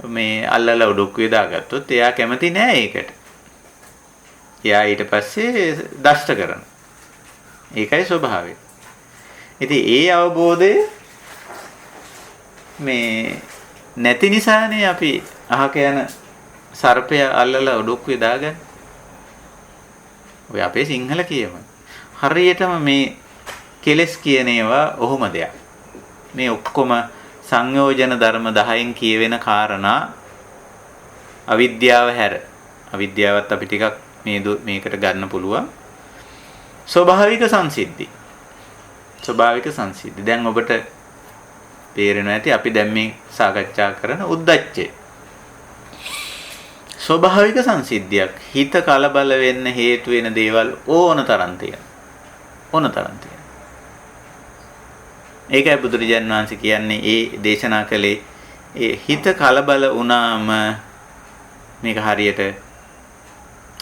මේ අල්ලලා උඩුක්කු දාගත්තොත් එයා කැමති නෑ ඒකට. එයා ඊට පස්සේ දෂ්ට කරනවා. ඒකයි ස්වභාවය. ඉතින් ඒ අවබෝධය මේ නැති නිසානේ අපි අහක යන සර්පය අල්ලලා උඩුක්කුවේ දාගන්නේ. ඔය අපේ සිංහල කියම. හරියටම මේ කෙලස් කියන ඒවා ඔහොම දෙයක්. මේ ඔක්කොම සංයෝජන ධර්ම 10න් කියවෙන කාරණා අවිද්‍යාව හැර. අවිද්‍යාවත් අපි ටිකක් මේකට ගන්න පුළුවන්. ස්වභාවික සංසිද්ධි. ස්වභාවික සංසිද්ධි. දැන් ඔබට තේරෙනවා ඇති අපි දැන් මේ සාකච්ඡා කරන උද්දච්චය. ස්වභාවික සංසිද්ධියක්. හිත කලබල වෙන්න හේතු වෙන දේවල් ඕන තරම් තියෙනවා. ඕන තරම් තියෙනවා. ඒකයි බුදුරජාණන් වහන්සේ කියන්නේ ඒ දේශනා කළේ ඒ හිත කලබල වුණාම මේක හරියට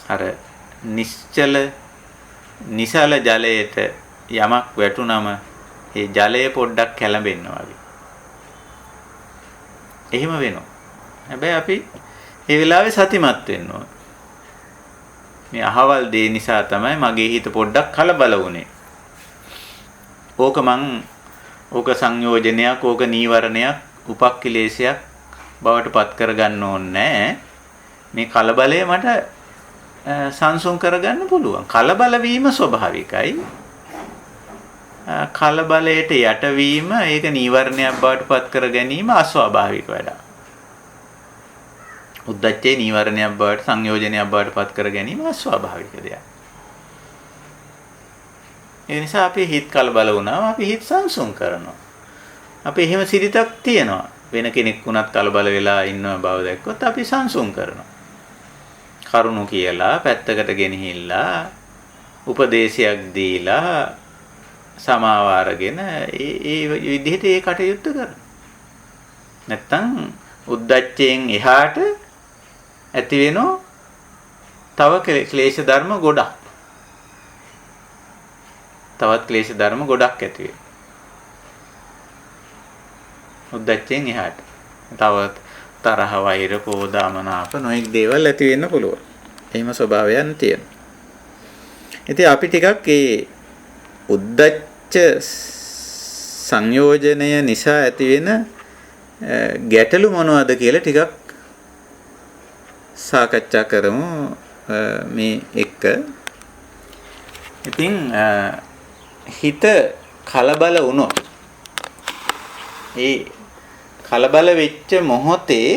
අර නිසල ජලයට යමක් වැටුනම ඒ ජලය පොඩ්ඩක් කැළඹෙනවා වගේ. එහෙම වෙනවා. හැබැයි අපි මේ වෙලාවේ සතිමත් වෙන්න ඕන. මේ අහවල් දේ නිසා තමයි මගේ හිත පොඩ්ඩක් කලබල වුනේ. ඕක සංයෝජනයක්, ඕක නීවරණයක්, උපක්ඛිලේශයක් බවට පත් කරගන්න ඕනේ. මේ කලබලය මට සංසුන් කරගන්න පුළුවන්. කලබල වීම ස්වභාවිකයි. කලබලයට යටවීම ඒක නීවරණයක් බවට පත් කර ගැනීම අස්වාභාවික වැඩක්. උද්දච්චේ නීවරණයක් බවට සංයෝජනයක් බවට පත් කර ගැනීම අස්වාභාවික දෙයක්. ඒ නිසා අපි හිත කලබල වුණාම අපි හිත සංසුන් කරනවා. අපි එහෙම සිරිතක් තියනවා. වෙන කෙනෙක් වුණත් කලබල වෙලා ඉන්න බව දැක්කොත් අපි සංසුන් කරනවා. කරුණු කියලා පැත්තකට ගෙනහිල්ලා උපදේශයක් දීලා සමාව අරගෙන ඒ විදිහට ඒ කටයුත්ත කරනවා. නැත්තම් උද්දච්චයෙන් එහාට ඇති වෙනෝ තව ක්ලේශ ධර්ම ගොඩක්. තවත් ක්ලේශ ධර්ම ගොඩක් ඇති වෙනවා. උද්දච්චයෙන් එහාට තවත් තරහ වෛර කෝධාමනාප නොඑක් දේවල් ඇති වෙන්න පුළුවන්. එහෙම ස්වභාවයන් තියෙනවා. ඉතින් අපි ටිකක් ඒ උද්දච්ච සංයෝජනය නිසා ඇති වෙන ගැටලු මොනවද කියලා ටිකක් සාකච්ඡා කරමු මේ එක්ක. ඉතින් හිත කලබල වුණොත් ඒ කලබල වෙච්ච මොහොතේ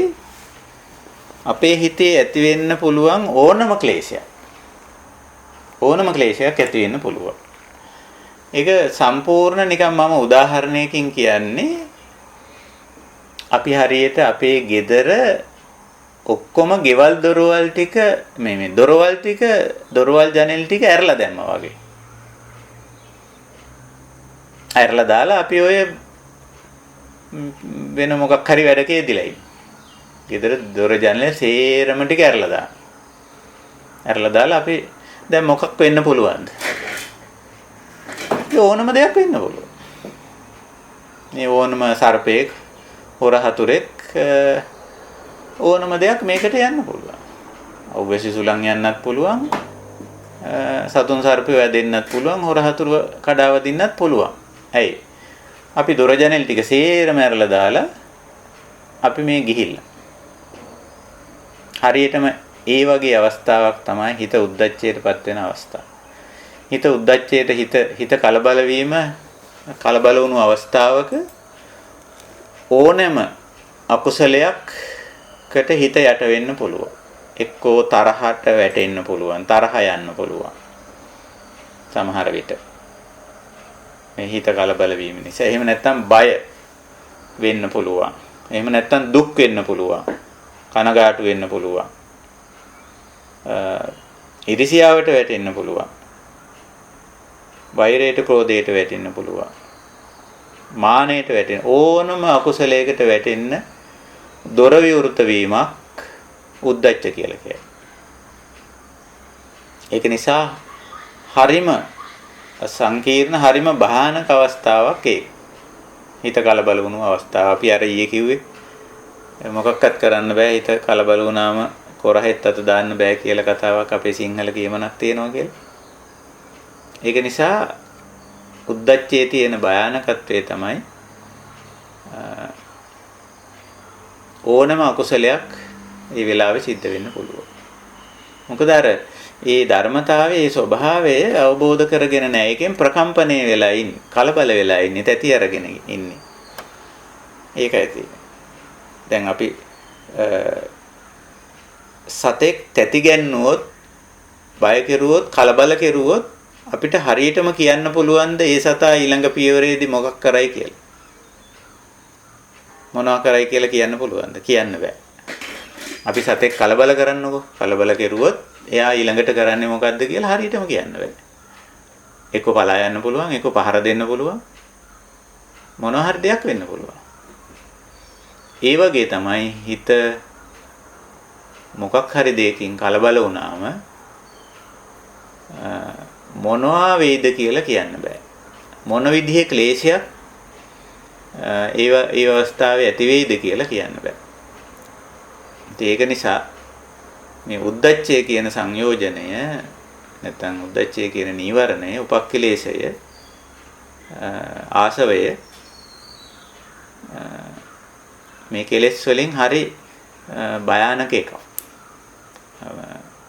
අපේ හිතේ ඇති වෙන්න පුළුවන් ඕනම ක්ලේශයක් ඇති වෙන්න පුළුවන්. ඒක සම්පූර්ණ නිකන් මම උදාහරණයකින් කියන්නේ අපි හරියට අපේ ගෙදර ඔක්කොම ගෙවල් දොරවල් ටික මේ දොරවල් ජනෙල් ටික ඇරලා දැම්මා වගේ. ඇරලා දාලා අපි ඔය වෙන මොකක් හරි වැඩක යෙදිලා ඉන්නේ. ගෙදර දොර ජනෙල් සේරම ටික ඇරලා දානවා. ඇරලා දාලා අපි දැන් මොකක් වෙන්න පුළුවන්ද? ඕනම දෙයක් වෙන්න පුළුවන්. මේ ඕනම සර්පෙක්, හොර හතුරෙක් ඕනම දෙයක් මේකට යන්න පුළුවන්. අවැසි සුලං යන්නත් පුළුවන්. සතුන් සර්පය වැදෙන්නත් පුළුවන්. හොර හතුරු කඩාවදින්නත් පුළුවන්. ඇයි? අපි දොර ජනෙල් ටික සේරම ඇරලා දාලා අපි මේ ගිහිල්ලා. හරියටම ඒ වගේ අවස්ථාවක් තමයි හිත උද්දච්චයටපත් වෙන අවස්ථාව. හිත උද්දච්චයට හිත කලබල වීම කලබල වුණු අවස්ථාවක ඕනෑම අකුසලයක්කට හිත යට වෙන්න පුළුවන්. එක්කෝ තරහට වැටෙන්න පුළුවන්, තරහ යන්න පුළුවන්. සමහර විට මේ හිත කලබල වීම නිසා. එහෙම නැත්නම් බය වෙන්න පුළුවන්. එහෙම නැත්නම් දුක් වෙන්න පුළුවන්. කනගාටු වෙන්න පුළුවන්. ඉරිසියාවට වැටෙන්න පුළුවන්. වෛරයට, ක්‍රෝධයට වැටෙන්න පුළුවන්. මානයට වැටෙන්න ඕනම අකුසලයකට වැටෙන්න දොර විවෘත වීමක් උද්දච්ච කියලා කියනවා. ඒක නිසා හරිම සංකීර්ණ හරිම භයානක අවස්ථාවක් ඒ. හිත කලබල වුණු අවස්ථාව. අපි අර ඊයේ කිව්වේ මොකක්වත් කරන්න බෑ හිත කලබල වුණාම කොරහෙත් අත දාන්න බෑ කියලා කතාවක් අපේ සිංහල කියමනක් තියෙනවා කියලා. ඒක නිසා උද්දච්චයේ තියෙන භයානකත්වය තමයි ඕනම අකුසලයක් මේ වෙලාවේ සිද්ධ වෙන්න පුළුවන්. මොකද අර ඒ ධර්මතාවයේ ඒ ස්වභාවය අවබෝධ කරගෙන නැහැ. ඒකෙන් ප්‍රකම්පණය වෙලා ඉන්නේ, කලබල වෙලා ඉන්නේ, තැති අරගෙන ඉන්නේ. ඒකයි තියෙන්නේ. දැන් අපි සතෙක් තැති ගැන්නුවොත්, බය කෙරුවොත්, කලබල කෙරුවොත් අපිට හරියටම කියන්න පුළුවන් ද ඒ සතා ඊළඟ පියවරේදී මොකක් කරයි කියලා? මොනවා කරයි කියලා කියන්න පුළුවන්ද? කියන්න බෑ. අපි සතෙක් කලබල කරන්නකො. කලබල කෙරුවොත් එයා ඊළඟට කරන්නේ මොකද්ද කියලා හරියටම කියන්න බෑ. එක්ක පලා යන්න පුළුවන්, එක්ක පහර දෙන්න පුළුවන්. මොනවා හරි දෙයක් වෙන්න පුළුවන්. ඒ වගේ තමයි හිත මොකක් හරි දෙයකින් කලබල වුණාම මොනවා වේද කියලා කියන්න බෑ. මොන විදිහේ ක්ලේශයක් ඒ අවස්ථාවේ ඇති වෙයිද කියලා කියන්න බෑ. ඒක නිසා මේ උද්දච්චය කියන සංයෝජනය නැත්නම් උද්දච්චය කියන නීවරණය, උපක්ඛිලේශය, ආසවය මේ කෙලෙස් වලින් හරි භයානක එකක්.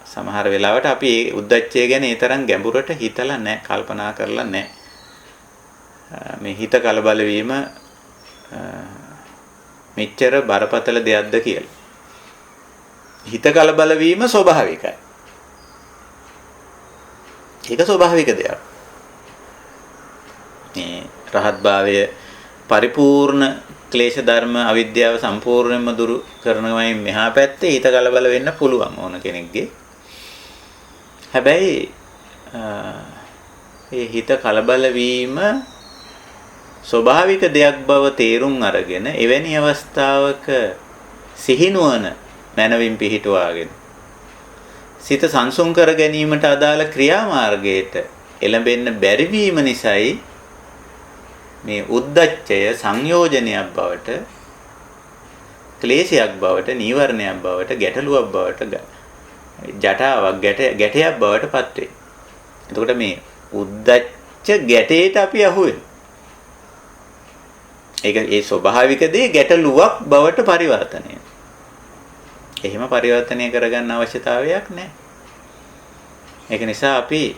සමහර වෙලාවට අපි මේ උද්දච්චය ගැන ඒ තරම් ගැඹුරට හිතලා නැහැ, කල්පනා කරලා නැහැ. මේ හිත කලබල වීම මෙච්චර බරපතල දෙයක්ද කියලා. හිත කලබල වීම ස්වභාවිකයි. ඒක ස්වභාවික දෙයක්. මේ රහත් භාවය පරිපූර්ණ ක්ලේශ ධර්ම අවිද්‍යාව සම්පූර්ණයෙන්ම දුරු කරනවායින් මෙහා පැත්තේ හිත කලබල වෙන්න පුළුවන් ඕන කෙනෙක්ගේ. හැබැයි මේ හිත කලබල වීම ස්වභාවික දෙයක් බව තේරුම් අරගෙන එවැනි අවස්ථාවක සිහිනුවන මනවින් පිහිටුවාගෙන සිත සංසුන් කර ගැනීමට අදාළ ක්‍රියාමාර්ගයට එළඹෙන්න බැරි වීම නිසායි මේ උද්දච්චය සංයෝජනයක් බවට, ක්ලේශයක් බවට, නීවරණයක් බවට, ගැටලුවක් බවට, ජටාවක් ගැටයක් බවට පත් වෙයි. එතකොට මේ උද්දච්ච ගැටේට අපි අහුවෙනවා. ඒක ඒ ස්වභාවික දේ ගැටලුවක් බවට පරිවර්තනය. එහෙම පරිවර්තනය කරගන්න අවශ්‍යතාවයක් නැහැ. ඒක නිසා අපි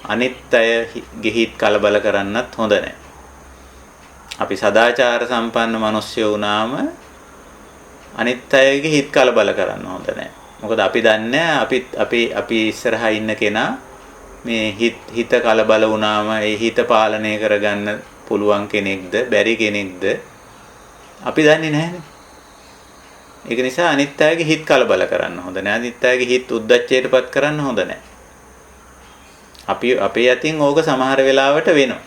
අනිත් අයගේ හිත් කලබල කරන්නත් හොඳ නැහැ. අපි සදාචාර සම්පන්න මිනිස්සු වුණාම අනිත් අයගේ හිත් කලබල කරන්න හොඳ නැහැ. මොකද අපි දන්නේ අපි ඉස්සරහා ඉන්න කෙනා මේ හිත කලබල වුණාම ඒ හිත පාලනය කරගන්න පුළුවන් කෙනෙක්ද බැරි කෙනෙක්ද අපි දන්නේ නැහැනේ. ඒක නිසා අනිත් අයගේ හිත කලබල කරන්න හොඳ නැහැ. අනිත් අයගේ හිත උද්දච්චයටපත් කරන්න හොඳ නැහැ. අපේ අතින් ඕක සමහර වෙලාවට වෙනවා.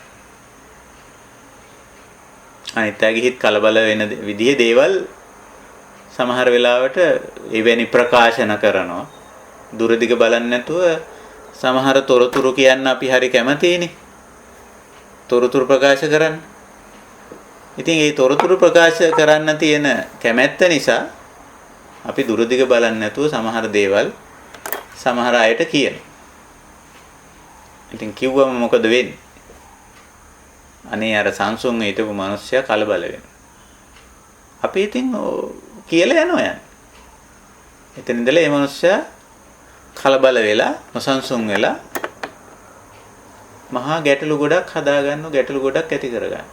අනිත් අයගේ හිත කලබල වෙන විදිහේ දේවල් සමහර වෙලාවට එවැනි ප්‍රකාශන කරනවා. දුරදිග බලන්නේ නැතුව සමහර තොරතුරු කියන්න අපි හරි කැමතිනේ. තොරතුරු ප්‍රකාශ කරන්න. ඉතින් ඒ තොරතුරු ප්‍රකාශ කරන්න තියෙන කැමැත්ත නිසා අපි දුරදිග බලන්නේ නැතුව සමහර දේවල් සමහර අයට කියනවා. ඉතින් කිව්වම මොකද වෙන්නේ? අනේ අර සංසුන් හිටපු මිනිස්සයා කලබල වෙනවා. අපි ඉතින් කියලා යනවා යන්නේ. එතන ඉඳලා මේ මිනිස්සයා කලබල වෙලා නොසන්සුන් වෙලා මහා ගැටලු ගොඩක් හදාගන්න ගැටලු ගොඩක් ඇති කරගන්න.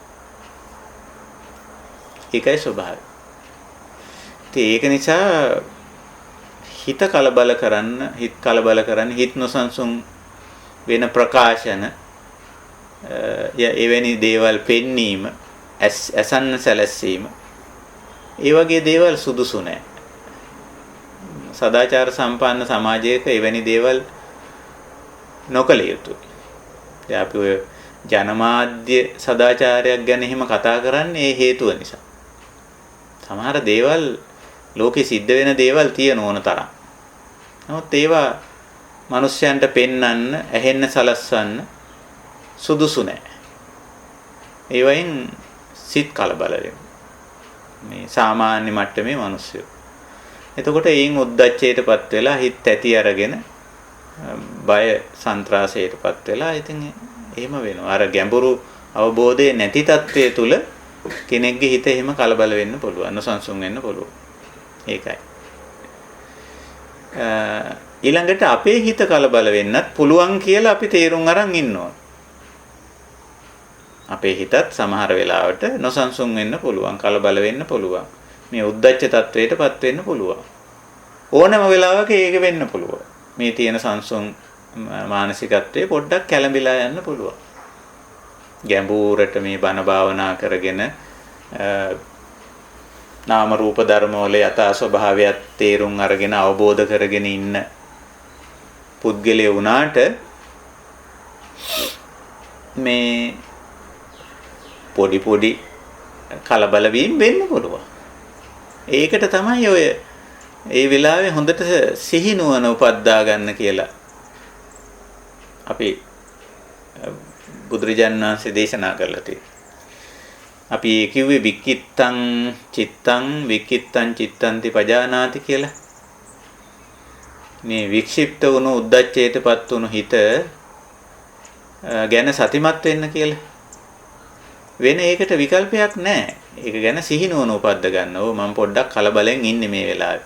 ඒකයි ස්වභාවය. ඒක නිසා හිත කලබල කරන්න හිත නොසන්සුන් වෙන ප්‍රකාශන එවැනි දේවල් පෙන්වීම අසන්න සැලැස්සීම ඒ වගේ දේවල් සුදුසු නැහැ. සදාචාර සම්පන්න සමාජයක එවැනි දේවල් නොකළ යුතුයි. දැන් අපි ඔය ජනමාධ්‍ය සදාචාරයක් ගැන එහෙම කතා කරන්නේ ඒ හේතුව නිසා. සමහර දේවල් ලෝකෙ සිද්ධ වෙන දේවල් තියෙන ඕන තරම්. නමුත් ඒවා මිනිස්යන්ට පෙන්වන්න, ඇහෙන්න සලස්වන්න සුදුසු නැහැ. ඒ වයින් සිත් කලබල වෙනවා. මේ සාමාන්‍ය මට්ටමේ මිනිස්සු. එතකොට ඒයින් උද්දච්චයටපත් වෙලා හිත ඇති අරගෙන බය සන්ත්‍රාසයටපත් වෙලා ඉතින් එහෙම වෙනවා. අර ගැඹුරු අවබෝධය නැති තත්වයේ තුල කෙනෙක්ගේ හිත එහෙම කලබල වෙන්න පුළුවන්, නොසන්සුන් වෙන්න පුළුවන්. ඒකයි. ඊළඟට අපේ හිත කලබල වෙන්නත් පුළුවන් කියලා අපි තේරුම් අරන් ඉන්නවා. අපේ හිතත් සමහර වෙලාවට නොසන්සුන් වෙන්න පුළුවන්, කලබල වෙන්න පුළුවන්. මේ උද්දච්ච තත්වයටපත් වෙන්න පුළුවන්. ඕනම වෙලාවක ඒක වෙන්න පුළුවන්. මේ තියෙන සංසුන් මානසිකත්වයේ පොඩ්ඩක් කැළඹිලා යන්න පුළුවන්. ගැඹුරට මේ බණ භාවනා කරගෙන නාම රූප ධර්ම වල යථා ස්වභාවයත් තේරුම් අරගෙන අවබෝධ කරගෙන ඉන්න පුද්ගලයා වුණාට මේ පොඩි කලබල වීම වෙන්න පුළුවන්. ඒකට තමයි ඔය ඒ වෙලාවේ හොඳට සිහිනුවන උපද්දා ගන්න කියලා අපි බුදුරජාණන් වහන්සේ දේශනා කරලා තියෙනවා. අපි කිව්වේ වික්කිත්තං චිත්තන්ති පජානාති කියලා. මේ වික්ෂිප්ත වුණු උද්දච්චයටපත් වුණු හිත ගැන සතිමත් වෙන්න කියලා. වෙන ඒකට විකල්පයක් නැහැ. ඒක ගැන සිහිනුවන උපද්ද ගන්න. ඕ මම පොඩ්ඩක් කලබලෙන් ඉන්නේ මේ වෙලාවේ.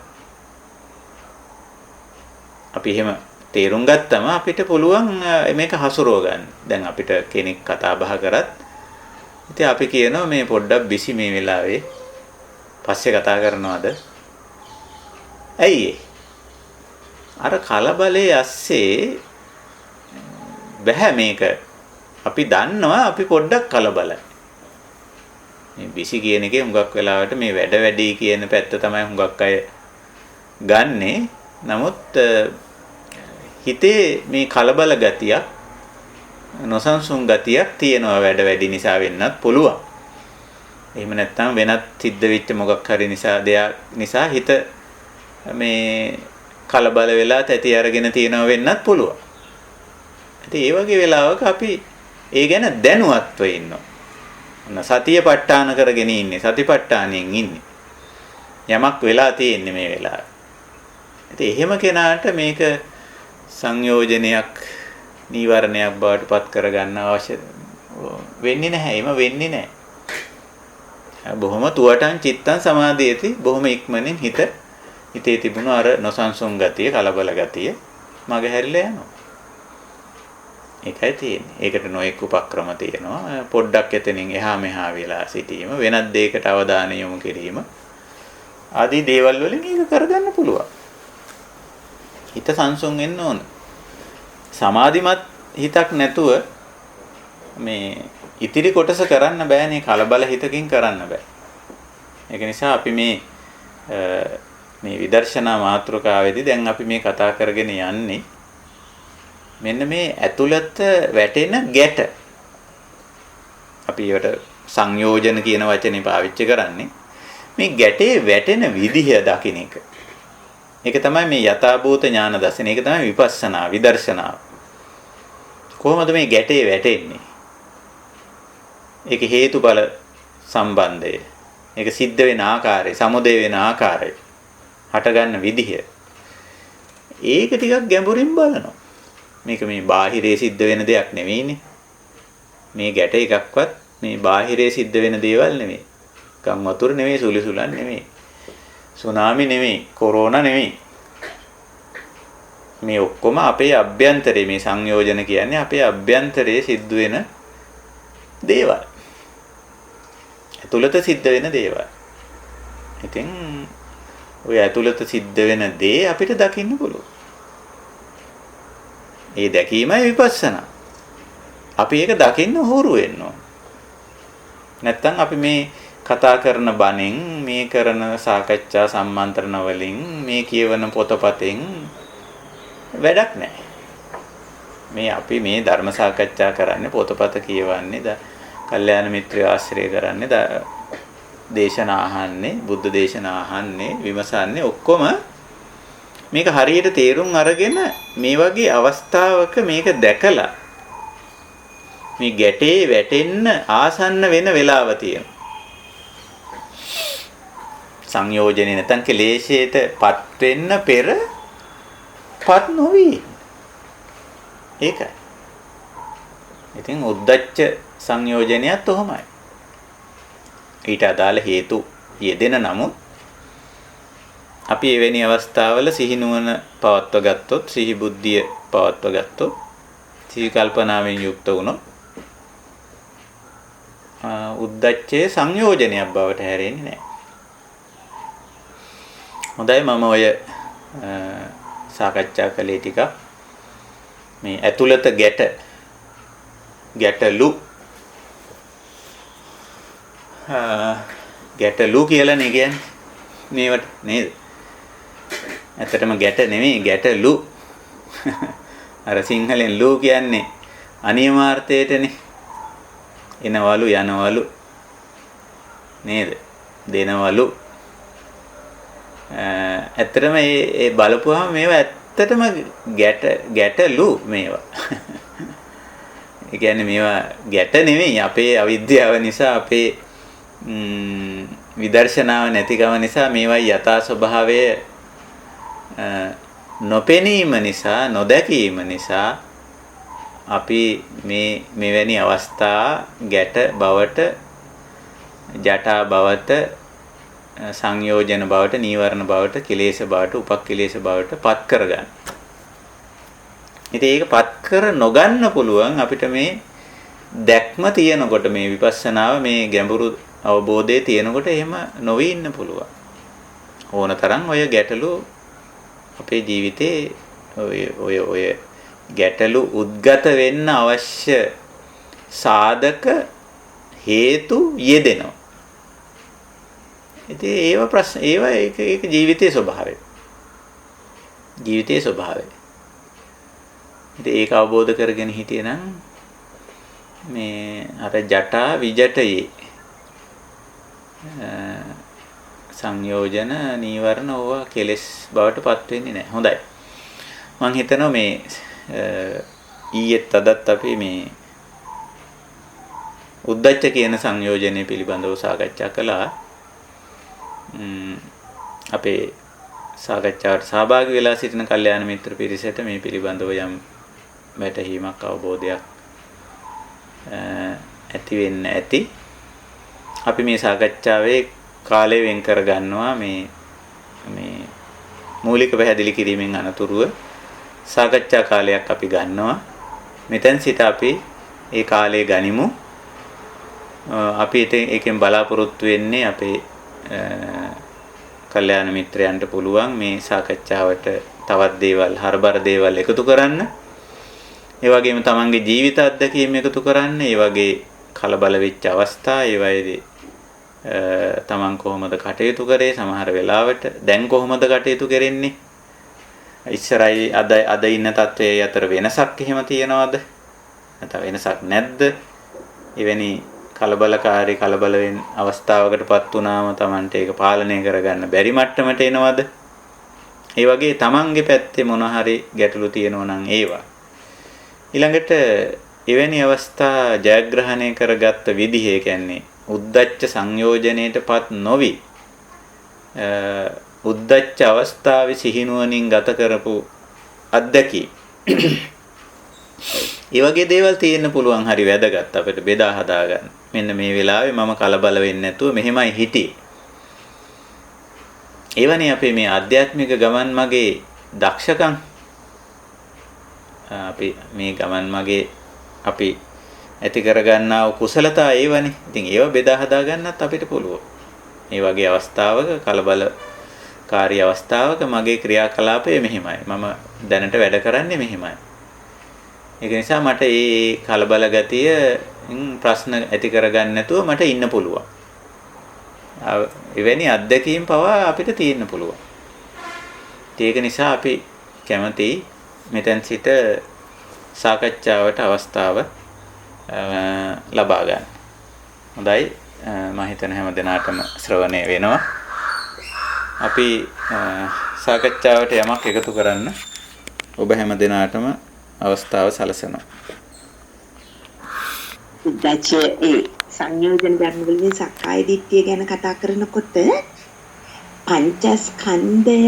අපි එහෙම තේරුම් ගත්තම අපිට පුළුවන් මේක හසුරව ගන්න. දැන් අපිට කෙනෙක් කතා බහ කරත් ඉතින් අපි කියනවා මේ පොඩ්ඩක් බිසි මේ වෙලාවේ. පස්සේ කතා කරනවද? ඇයි අර කලබලයේ ඇස්සේ බෑ මේක. අපි දන්නවා අපි පොඩ්ඩක් කලබලයි. මේ බිසි කියන එකේ හුඟක් වෙලාවට මේ වැඩි කියන පැත්ත තමයි හුඟක් අය ගන්නෙ. නමුත් හිතේ මේ කලබල ගතියක් නොසන්සුන් ගතියක් තියෙනවා වැඩි නිසා වෙන්නත් පුළුවන්. එහෙම නැත්නම් වෙනත් සිද්ධ වෙච්ච මොකක් හරි නිසා හිත මේ කලබල වෙලා තැති අරගෙන තියෙනවා වෙන්නත් පුළුවන්. ඉතින් ඒ වගේ වෙලාවක අපි ඒ ගැන දැනුවත්ව ඉන්නවා. සතිය ප ဋ ාණ කරගෙන ඉන්නේ, සතිපට්ඨානෙන් ඉන්නේ. යමක් වෙලා තියෙන්නේ මේ වෙලාවේ. ඉතින් එහෙම කෙනාට මේක සංයෝජනයක්, නීවරණයක් බවට පත් කරගන්න අවශ්‍ය වෙන්නේ නැහැ. එහෙම වෙන්නේ නැහැ. බොහොම තුවටන් චිත්තං සමාධියති බොහොම ඉක්මනින් හිතේ තිබුණු අර නොසන්සුන් ගතිය, කලබල ගතිය මගහැරිලා යනවා. ඒකයි තියෙන්නේ. ඒකට නොඑක් උපක්‍රම තියෙනවා. පොඩ්ඩක් එතනින් එහා මෙහා වෙලා සිටීම, වෙනත් දෙයකට අවධානය යොමු කිරීම ආදී දේවල් වලින් ඒක කරගන්න පුළුවන්. හිත සංසුන් වෙන්න ඕන. සමාධිමත් හිතක් නැතුව මේ ඉතිරි කොටස කරන්න බෑනේ, කලබල හිතකින් කරන්න බෑ. ඒක නිසා අපි මේ විදර්ශනා මාතෘකාවේදී දැන් අපි මේ කතා කරගෙන යන්නේ මෙන්න මේ ඇතුළත වැටෙන ගැට. අපි ඒකට සංයෝජන කියන වචනේ පාවිච්චි කරන්නේ. මේ ගැටේ වැටෙන විදිහ දකින්න එක. ඒක තමයි මේ යථාභූත ඥාන දර්ශන. ඒක තමයි විපස්සනා විදර්ශනාව. කොහොමද මේ ගැටේ වැටෙන්නේ? ඒක හේතුඵල සම්බන්ධය. ඒක සිද්ධ වෙන ආකාරය, සමුදය වෙන ආකාරය, හටගන්න විදිහ. ඒක ටිකක් ගැඹුරින් බලනවා. මේක මේ බාහිරේ සිද්ධ වෙන දෙයක් නෙවෙයිනේ. මේ ගැට එකක්වත් මේ බාහිරේ සිද්ධ වෙන දේවල් නෙවෙයි. ගම් වතුර නෙවෙයි, සුලිසුලන් නෙවෙයි, සුනාමි නෙවෙයි, කොරෝනා නෙවෙයි. මේ ඔක්කොම අපේ අභ්‍යන්තරයේ මේ සංයෝජන කියන්නේ අපේ අභ්‍යන්තරයේ සිද්ධ වෙන දේවල්. ඇතුළත සිද්ධ වෙන දේවල්. ඉතින් ඔය ඇතුළත සිද්ධ වෙන දේ අපිට දකින්න පුළුවන්. ඒ දැකීමයි විපස්සනා. අපි ඒක දකින්න හුරු වෙන්න ඕන. නැත්තම් අපි මේ කතා කරන බණෙන්, මේ කරන සාකච්ඡා සම්මන්ත්‍රණ වලින්, මේ කියවන පොතපතෙන් වැඩක් නැහැ. අපි මේ ධර්ම සාකච්ඡා කරන්නේ, පොතපත කියවන්නේ, කල්යාණ මිත්‍රය ආශ්‍රය කරන්නේ, දේශනා අහන්නේ, බුද්ධ දේශනා අහන්නේ, විමසන්නේ ඔක්කොම මේක හරියට තේරුම් අරගෙන මේ වගේ අවස්ථාවක මේක දැකලා මේ ගැටේ වැටෙන්න ආසන්න වෙන වෙලාව තියෙනවා. සංයෝජනේ නැත්නම් ක්ලේශයටපත් වෙන්න පෙරපත් නොවි. ඒකයි. ඉතින් උද්දච්ච සංයෝජනයත් ඔහොමයි. ඊට අදාළ හේතු යෙදෙන නමුත් අපි එවැනි අවස්ථාවල සිහි නුවණ පවත්ව ගත්තොත්, සිහි බුද්ධිය පවත්ව ගත්තොත්, සිහි කල්පනාවෙන් යුක්ත වුණොත් උද්දච්චයේ සංයෝජනයක් බවට හැරෙන්නේ නැහැ. හොඳයි, මම ඔය සාකච්ඡා කළේ ටික මේ ඇතුළත ගැටලු කියලා නේ කියන්නේ මේවට නේද? ඇත්තටම ගැට නෙමෙයි, ගැටලු. අර සිංහලෙන් ලු කියන්නේ අනියමාර්ථයටනේ. එනවලු යනවලු නේද? දෙනවලු. ඇත්තටම මේ බලපුවාම මේවා ඇත්තටම ගැටලු මේවා. ඒ කියන්නේ මේවා ගැට නෙමෙයි, අපේ අවිද්‍යාව නිසා, අපේ විදර්ශනාව නැතිකම නිසා, මේවා යථා ස්වභාවය නොපෙනීම නිසා, නොදැකීම නිසා අපි මෙවැනි අවස්ථා ගැට බවට, ජටා බවට, සංයෝජන බවට, නීවරණ බවට, කෙලෙස් බවට, උපක්ඛිලේශ බවට පත් කරගන්න. ඉතින් ඒක පත් කර නොගන්න පුළුවන් අපිට මේ දැක්ම තියෙනකොට, මේ විපස්සනාව, මේ ගැඹුරු අවබෝධයේ තියෙනකොට එහෙම නොවි ඉන්න පුළුවන්. ඕන තරම් ඔය ගැටලු අපේ ජීවිතේ ඔය ගැටලු උද්ගත වෙන්න අවශ්‍ය සාධක හේතු යෙදෙනවා. ඉතින් ඒක ජීවිතයේ ස්වභාවය. ජීවිතයේ ස්වභාවය. ඉතින් ඒක අවබෝධ කරගෙන හිටියනම් මේ අර ජටා විජටයේ සංයෝජන, නීවරණ ඕවා කෙලෙස් බවට පත් වෙන්නේ නැහැ. හොඳයි. මම හිතනවා මේ ඊයේත් අදත් අපි මේ උද්දච්ච කියන සංයෝජනය පිළිබඳව සාකච්ඡා කළා. අපේ සාකච්ඡාවට සහභාගී වෙලා සිටින කල්යාණ මිත්‍ර පිරිසට මේ පිළිබඳව යම් වැටහීමක්, අවබෝධයක් ඇති වෙන්න ඇති. අපි මේ සාකච්ඡාවේ කාලය වෙන් කර ගන්නවා මේ මූලික පැහැදිලි කිරීමෙන් අනතුරුව සාකච්ඡා කාලයක් අපි ගන්නවා. මෙතෙන් සිට අපි ඒ කාලය ගනිමු. අපි ඒකෙන් බලාපොරොත්තු වෙන්නේ අපේ කල්යාණ මිත්‍රයන්ට පුළුවන් මේ සාකච්ඡාවට තවත් දේවල් හරබර දේවල් එකතු කරන්න. ඒ වගේම තමන්ගේ ජීවිත අත්දැකීම් එකතු කරන්න. ඒ වගේ කලබල වෙච්ච අවස්ථා ඒවයිදී තමන් කොහොමද කටයුතු කරේ සමහර වෙලාවට දැන් කොහොමද කටයුතු කරන්නේ ඉස්සරයි අද ඉන්න තත්වයේ අතර වෙනසක් එහෙම තියනවද නැත්නම් වෙනසක් නැද්ද එවැනි කලබලකාරී කලබල වෙන අවස්ථාවකටපත් වුණාම තමන්ට ඒක පාලනය කරගන්න බැරි මට්ටමට එනවද ඒ වගේ තමන්ගේ පැත්තේ මොන හරි ගැටලු තියෙනවා නම් ඒවා ඊළඟට එවැනි අවස්ථා ජයග්‍රහණය කරගත්ත විදිහ කියන්නේ උද්දච්ච සංයෝජනයේටපත් නොවි උද්දච්ච අවස්ථාවේ සිහිනුවණින් ගත කරපු අත්දැකීම් ඒ වගේ දේවල් තියෙන්න පුළුවන් හරි වැදගත් අපිට බෙදා හදා ගන්න. මෙන්න මේ වෙලාවේ මම කලබල වෙන්නේ නැතුව මෙහෙමයි හිටියේ. එවනේ අපේ මේ ආධ්‍යාත්මික ගමන් මගේ දක්ෂකම් අපි මේ ගමන් මගේ අපි ඇති කරගන්නා වූ කුසලතා ඒවනේ. ඉතින් ඒව බෙදා හදා ගන්නත් අපිට පුළුවන්. මේ වගේ අවස්ථාවක කලබලකාරී අවස්ථාවක මගේ ක්‍රියාකලාපය මෙහෙමයි. මම දැනට වැඩ කරන්නේ මෙහෙමයි. ඒක නිසා මට මේ කලබල ගතිය ප්‍රශ්න ඇති කරගන්න නැතුව මට ඉන්න පුළුවන්. එවැනි අත්දැකීම් පවා අපිට තියෙන්න පුළුවන්. ඒක නිසා අපි කැමති මෙතෙන් සිට සාකච්ඡාවට අවස්ථාව ලබා ගන්න. හොඳයි මම හිතන හැම දිනාටම ශ්‍රවණය වෙනවා. අපි සාකච්ඡාවට යමක් එකතු කරන්න ඔබ හැම දිනාටම අවස්ථාව සලසනවා. උද්දච්චයේ සංයෝජන ධර්ම වලින් සක්කාය දිට්ඨිය ගැන කතා කරනකොට පංචස්කන්ධය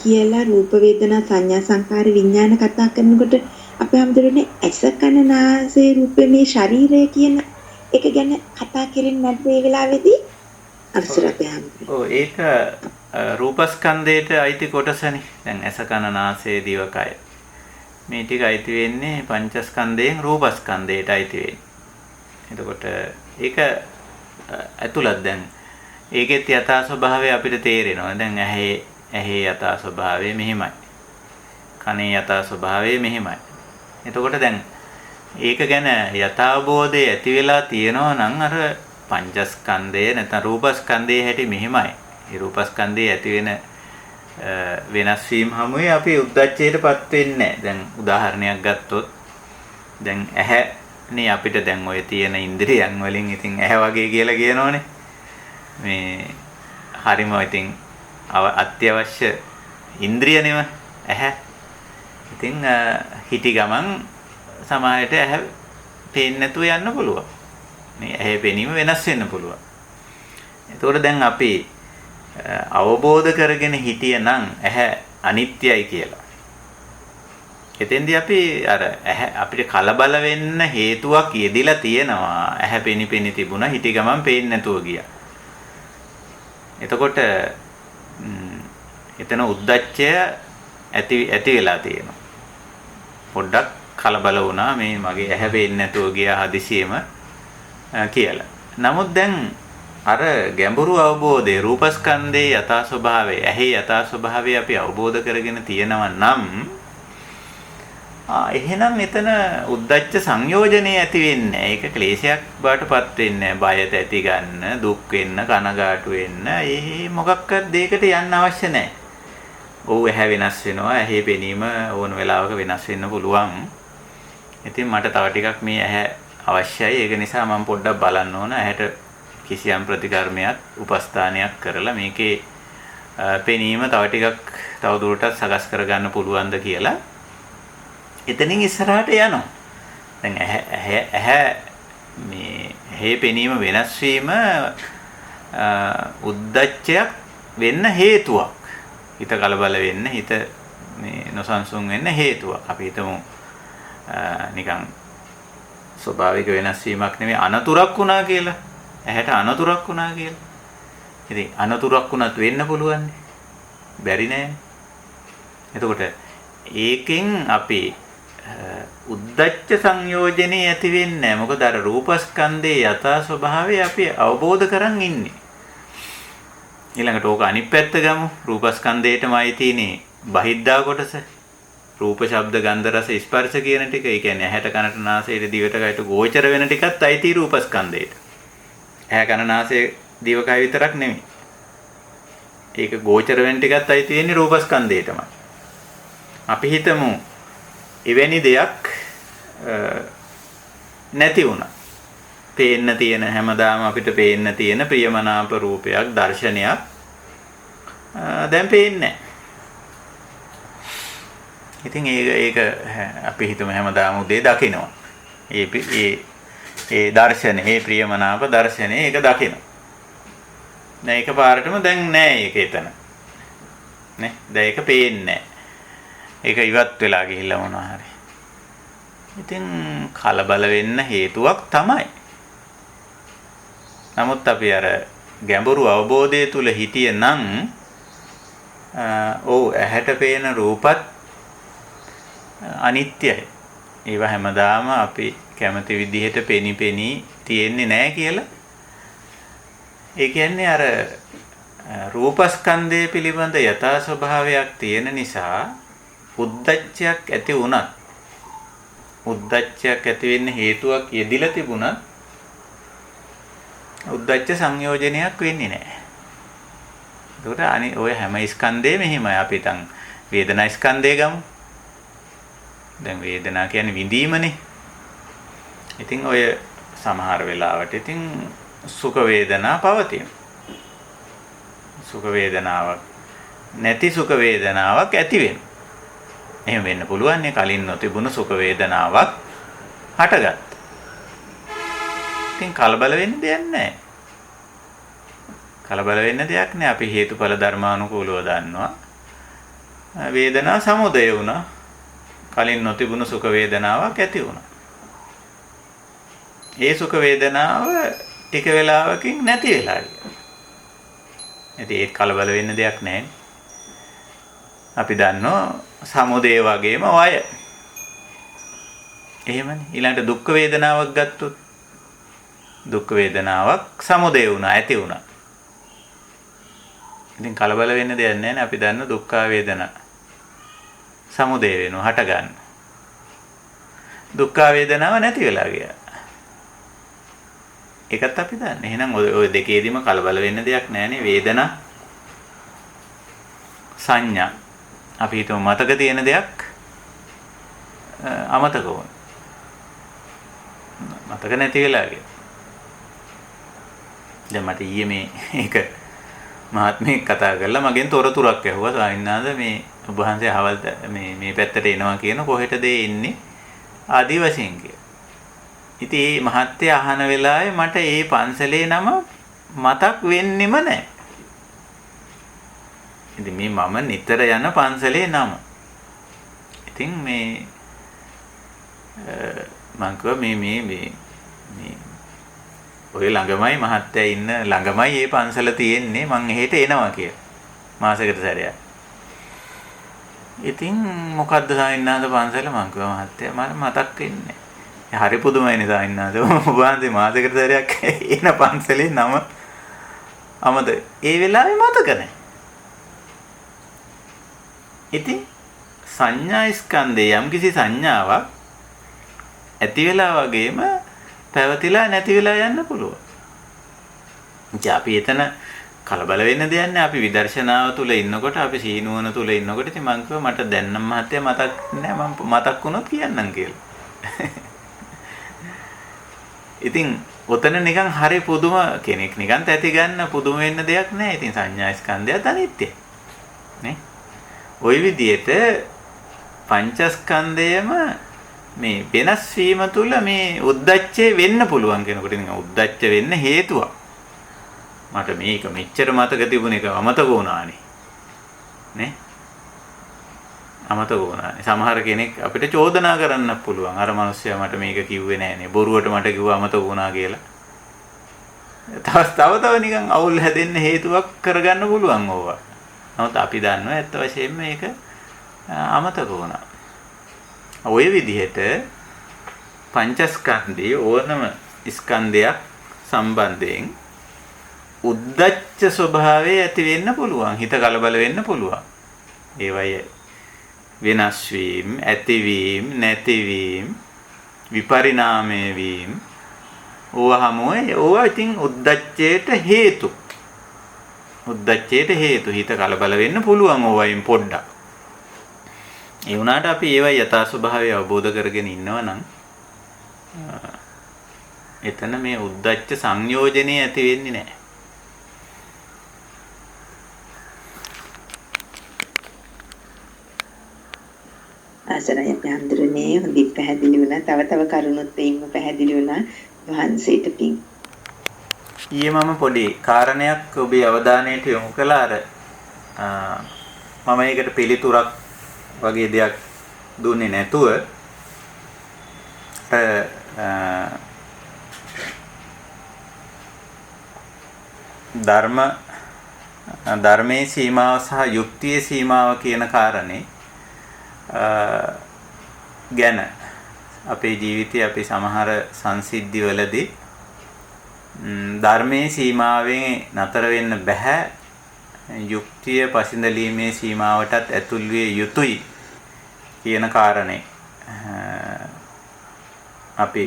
කියලා රූප වේදනා සංඥා සංකාර විඥාන කතා කරනකොට අපි හැමදෙරෝනේ ඇස කන නාසය රූපේ මේ ශරීරය කියන එක ගැන කතා කරන්නේ නැද්ද මේ වෙලාවේදී? ඔව් ඒක රූපස්කන්ධයට අයිති කොටසනේ. දැන් ඇස කන නාසය දිව කය. මේ ටික අයිති වෙන්නේ පංචස්කන්ධයෙන් රූපස්කන්ධයට අයිති වෙන්නේ. එතකොට ඒක ඇතුළත් දැන් ඒකෙත් යථා ස්වභාවය අපිට තේරෙනවා. දැන් ඇහි යථා ස්වභාවය මෙහිමයි. කනේ යථා ස්වභාවය මෙහිමයි. එතකොට දැන් ඒක ගැන යථාබෝධය ඇති වෙලා තියෙනවා නම් අර පංචස්කන්ධය නැත්නම් රූපස්කන්ධයේ හැටි මෙහිමයි. ඒ රූපස්කන්ධයේ ඇති වෙන වෙනස් වීම හැමුවේ අපි උද්දච්චයටපත් වෙන්නේ නැහැ. දැන් උදාහරණයක් ගත්තොත් දැන් ඇහැනේ අපිට දැන් ඔය තියෙන ඉන්ද්‍රියන් වලින් ඉතින් ඇහැ වගේ කියලා කියනෝනේ. මේ හරිම ඉතින් අත්‍යවශ්‍ය ඉන්ද්‍රියනෙම ඇහැ. ඉතින් හිටි ගමන් සමාහයට ඇහැ පේන්නේ නැතුව යන්න පුළුවන්. මේ ඇහැ පෙනීම වෙනස් වෙන්න පුළුවන්. ඒතකොට දැන් අපි අවබෝධ කරගෙන හිටියනම් ඇහැ අනිත්‍යයි කියලා. එතෙන්දී අපි අර ඇහැ අපිට කලබල වෙන්න හේතුවක් යෙදිලා තියෙනවා. ඇහැ පෙනි තිබුණා හිටි ගමන් පේන්නේ නැතුව ගියා. එතකොට එතන උද්දච්චය ඇති වෙලා තියෙනවා. පොඩ්ඩක් කලබල වුණා මේ මගේ ඇහැ පේන්නේ නැතුව ගියා හදිසියෙම කියලා. නමුත් දැන් අර ගැඹුරු අවබෝධයේ රූපස්කන්ධයේ යථා ස්වභාවය, ඇහි යථා ස්වභාවය අපි අවබෝධ කරගෙන තියෙනවා නම් එහෙනම් එතන උද්දච්ච සංයෝජනේ ඇති වෙන්නේ නැහැ. ඒක ක්ලේශයක් බාටපත් වෙන්නේ නැහැ. බයත ඇති ගන්න, දුක් වෙන්න, කනගාටු වෙන්න, ඒ මොකක්වත් දෙයකට යන්න අවශ්‍ය නැහැ. ඔව් ඇහැ වෙනස් වෙනවා. ඇහි පෙනීම ඕන වෙලාවක වෙනස් වෙන්න පුළුවන්. ඉතින් මට තව ටිකක් මේ ඇහැ අවශ්‍යයි. ඒක නිසා මම පොඩ්ඩක් බලන්න ඕන ඇහැට කිසියම් ප්‍රතිකර්මයක්, උපස්ථානයක් කරලා මේකේ පෙනීම තව ටිකක් තව දුරටත් සකස් කරගන්න පුළුවන්ද කියලා එතනින් ඉස්සරහට යනවා. දැන් ඇහැ මේ ඇහි පෙනීම වෙනස් වීම උද්දච්චයක් වෙන්න හේතුවක්. හිත කලබල වෙන්න, හිත මේ නොසන්සුන් වෙන්න හේතුවක්. අපි හිතමු නිකන් ස්වභාවික වෙනස් වීමක් නෙමෙයි අනතුරක් වුණා කියලා. ඇහැට අනතුරක් වුණා කියලා. ඉතින් අනතුරක් වුණත් වෙන්න පුළුවන්. බැරි නෑ. එතකොට ඒකෙන් අපි උද්දච්ච සංයෝජනේ ඇති වෙන්නේ නැහැ. මොකද අර රූපස්කන්ධයේ යථා ස්වභාවය අපි අවබෝධ කරන් ඉන්නේ. ඊළඟට ඕක අනිත් පැත්ත ගමු. රූපස්කන්ධයටමයි තියෙන්නේ බහිද්ධා කොටස. රූප, ශබ්ද, ගන්ධ, රස, ස්පර්ශ කියන ටික. ඒ කියන්නේ ඇහැට, කනට, නාසයට, දිවට, කයට ගෝචර වෙන ටිකත් අයිති රූපස්කන්ධයට. ඇහැ, කන, නාසය, දිව, කය විතරක් නෙමෙයි. ඒක ගෝචර වෙන ටිකත් අයිති වෙන්නේ රූපස්කන්ධයටමයි. අපි හිතමු එවැනි දෙයක් නැති වුණා. පේන්න තියෙන හැමදාම අපිට පේන්න තියෙන ප්‍රියමනාප රූපයක්, දර්ශනයක් දැන් පේන්නේ නැහැ. ඉතින් ඒක අපි හිතමු හැමදාම උදේ දකිනවා. ඒ දර්ශනේ, ඒ ප්‍රියමනාප දර්ශනේ ඒක දකිනවා. දැන් එකපාරටම දැන් නැහැ ඒක එතන. නේ? දැන් ඒක පේන්නේ නැහැ. ඒක ඉවත් වෙලා ගිහිල්ලා මොනවා හරි. ඉතින් කලබල වෙන්න හේතුවක් තමයි. නමුත් අපි අර ගැඹුරු අවබෝධය තුල හිටියනම් ඇහැට පේන රූපත් අනිත්‍යයි. ඒවා හැමදාම අපි කැමති විදිහට පෙනි තියෙන්නේ නැහැ කියලා. ඒ කියන්නේ අර රූපස්කන්ධය පිළිබඳ යථා ස්වභාවයක් තියෙන නිසා උද්දච්චයක් ඇති වුණත්, උද්දච්චයක් ඇති වෙන්න හේතුවක් යෙදිලා තිබුණත් උද්දච්ච සංයෝජනයක් වෙන්නේ නැහැ. ඒකට ඔය හැම ස්කන්ධෙම එහෙමයි. අපි තන් වේදනා ස්කන්ධය ගමු. දැන් වේදනා කියන්නේ විඳීමනේ. ඉතින් ඔය සමහර වෙලාවට ඉතින් සුඛ වේදනා පවතින. සුඛ වේදනාවක් නැති සුඛ වේදනාවක් ඇති වෙනවා. එහෙම වෙන්න පුළුවන් නේ. කලින් නොතිබුණු සුඛ වේදනාවක් හටගත්තා. ඉතින් කලබල වෙන්න දෙයක් නැහැ. කලබල වෙන්න දෙයක් නැහැ. අපි හේතුඵල ධර්මානුකූලව දන්නවා. වේදනා සමුදය වුණා. කලින් නොතිබුණු සුඛ වේදනාවක් ඇති වුණා. ඒ සුඛ වේදනාව ටික වෙලාවකින් නැති වෙලා ගියා. ඉතින් ඒක කලබල වෙන්න දෙයක් නැහැ. අපි දන්නවා සමුදය වගේම වය. එහෙමනේ. ඊළඟට දුක් වේදනාවක් ගත්තොත් දුක් වේදනාවක් සමුදය වුණා, ඇති වුණා. ඉතින් කලබල වෙන්න දෙයක් නැහැ නේ. අපි දන්න දුක්ඛ වේදනා සමුදය වෙනවා, හට ගන්න. දුක්ඛ වේදනාව නැති වෙලා ගියා. ඒකත් අපි දන්නේ. එහෙනම් ඔය දෙකේදීම කලබල වෙන්න දෙයක් නැහැ නේ. වේදනා, සංඥා. අපි හිතමු මතක තියෙන දෙයක් අමතක වුණා. මතක නැති වෙලා ගියා. දැන් මට ඊයේ මේක මහත්මයෙක් කතා කරලා මගෙන් තොරතුරක් ඇහුවා. සාහිණාද මේ ඔබ වහන්සේ හවල් මේ පැත්තට එනවා කියන කොහෙටද එන්නේ ආදි වශයෙන් කියලා. ඉතින් මේ මහත්ය අහන වෙලාවේ මට මේ පන්සලේ නම මතක් වෙන්නෙම නැහැ. ඉතින් මේ මම නිතර යන පන්සලේ නම. ඉතින් මේ මං කිව්වා මේ ඔය ළඟමයි මහත්තයා ඉන්න ළඟමයි මේ පන්සල තියෙන්නේ. මං එහෙට එනවා කියලා. මාසෙකට සැරයක්. ඉතින් මොකද්ද සාහිණාද පන්සල? මං කිව්වා මහත්තයා මට මතක් වෙන්නේ නැහැ. හරි පුදුමයිනේ සාහිණාද. ඔබ වහන්සේ මාසෙකට සැරයක් එන පන්සලේ නම අමතක. ඒ වෙලාවේ මතක නැහැ. ඉතින් සංඥා ස්කන්ධේ යම්කිසි සංඥාවක් ඇති වෙලා වගේම පැවතිලා නැති වෙලා යන්න පුළුවන්. ඉතින් අපි එතන කලබල වෙන්න දෙයක් නැහැ. අපි විදර්ශනාව තුල ඉන්නකොට, අපි සීනුවන තුල ඉන්නකොට ඉතින් මං කිව්වා මට දැන් නම් මහත්තයා මතක් නැහැ. මම මතක් වුණොත් කියන්නම් කියලා. ඉතින් ඔතන නිකන් හරි පුදුම කෙනෙක් නිකන් තැති ගන්න පුදුම වෙන්න දෙයක් නැහැ. ඉතින් සංඥා ස්කන්ධයත් අනිත්‍යයි. නේ? ওই විදිහට පංචස්කන්ධයම මේ වෙනස් වීම තුළ මේ උද්දච්චය වෙන්න පුළුවන් කෙනෙකුට. ඉතින් උද්දච්ච වෙන්න හේතුවක්. මට මේක මෙච්චර මතක තිබුණ එක අමතක වුණානේ. නේ? අමතක වුණානේ. සමහර කෙනෙක් අපිට චෝදනා කරන්නත් පුළුවන්. අර මිනිස්සයා මට මේක කිව්වේ නෑනේ. බොරුවට මට කිව්වා අමතක වුණා කියලා. තව නිකන් අවුල් හැදෙන්න හේතුවක් කරගන්න පුළුවන් ඕවා. නමුත් අපි දන්නවා ඇත්ත වශයෙන්ම මේක අමතක වුණා. ඔය විදිහට පංචස්කන්ධයේ ඕනම ස්කන්ධයක් සම්බන්ධයෙන් උද්දච්ච ස්වභාවය ඇති වෙන්න පුළුවන්. හිත කලබල වෙන්න පුළුවන්. ඒවය වෙනස් වීම, ඇතිවීම, නැතිවීම, විපරිණාමය වීම ඕවා ඉතින් උද්දච්චයට හේතු. උද්දච්චයට හේතු. හිත කලබල වෙන්න පුළුවන් ඕවයින් පොඩ්ඩක්. ඒ වුණාට අපි ඒවා යථා ස්වභාවය අවබෝධ කරගෙන ඉන්නවා නම් එතන මේ උද්දච්ච සංයෝජනේ ඇති වෙන්නේ නැහැ. ආසරය පැහැදිලිනේ හොඳින් පැහැදිලි වුණා. තව කරුණුත් එයින්ම පැහැදිලි වුණා. වහන්සේට පිං. ඊයේ මම පොඩි කාරණයක් ඔබේ අවධානයට යොමු කළා. මම ඒකට පිළිතුරක් වගේ දෙයක් දුන්නේ නැතුව ධර්මයේ සීමාව සහ යුක්තියේ සීමාව කියන කාරණේ ගැන අපේ ජීවිතයේ අපි සමහර සංසිද්ධිවලදී ධර්මයේ සීමාවෙන් නතර වෙන්න බෑ, යුක්තිය පසිඳලීමේ සීමාවටත් ඇතුල් විය යුතුයි කියන කාරණේ අපි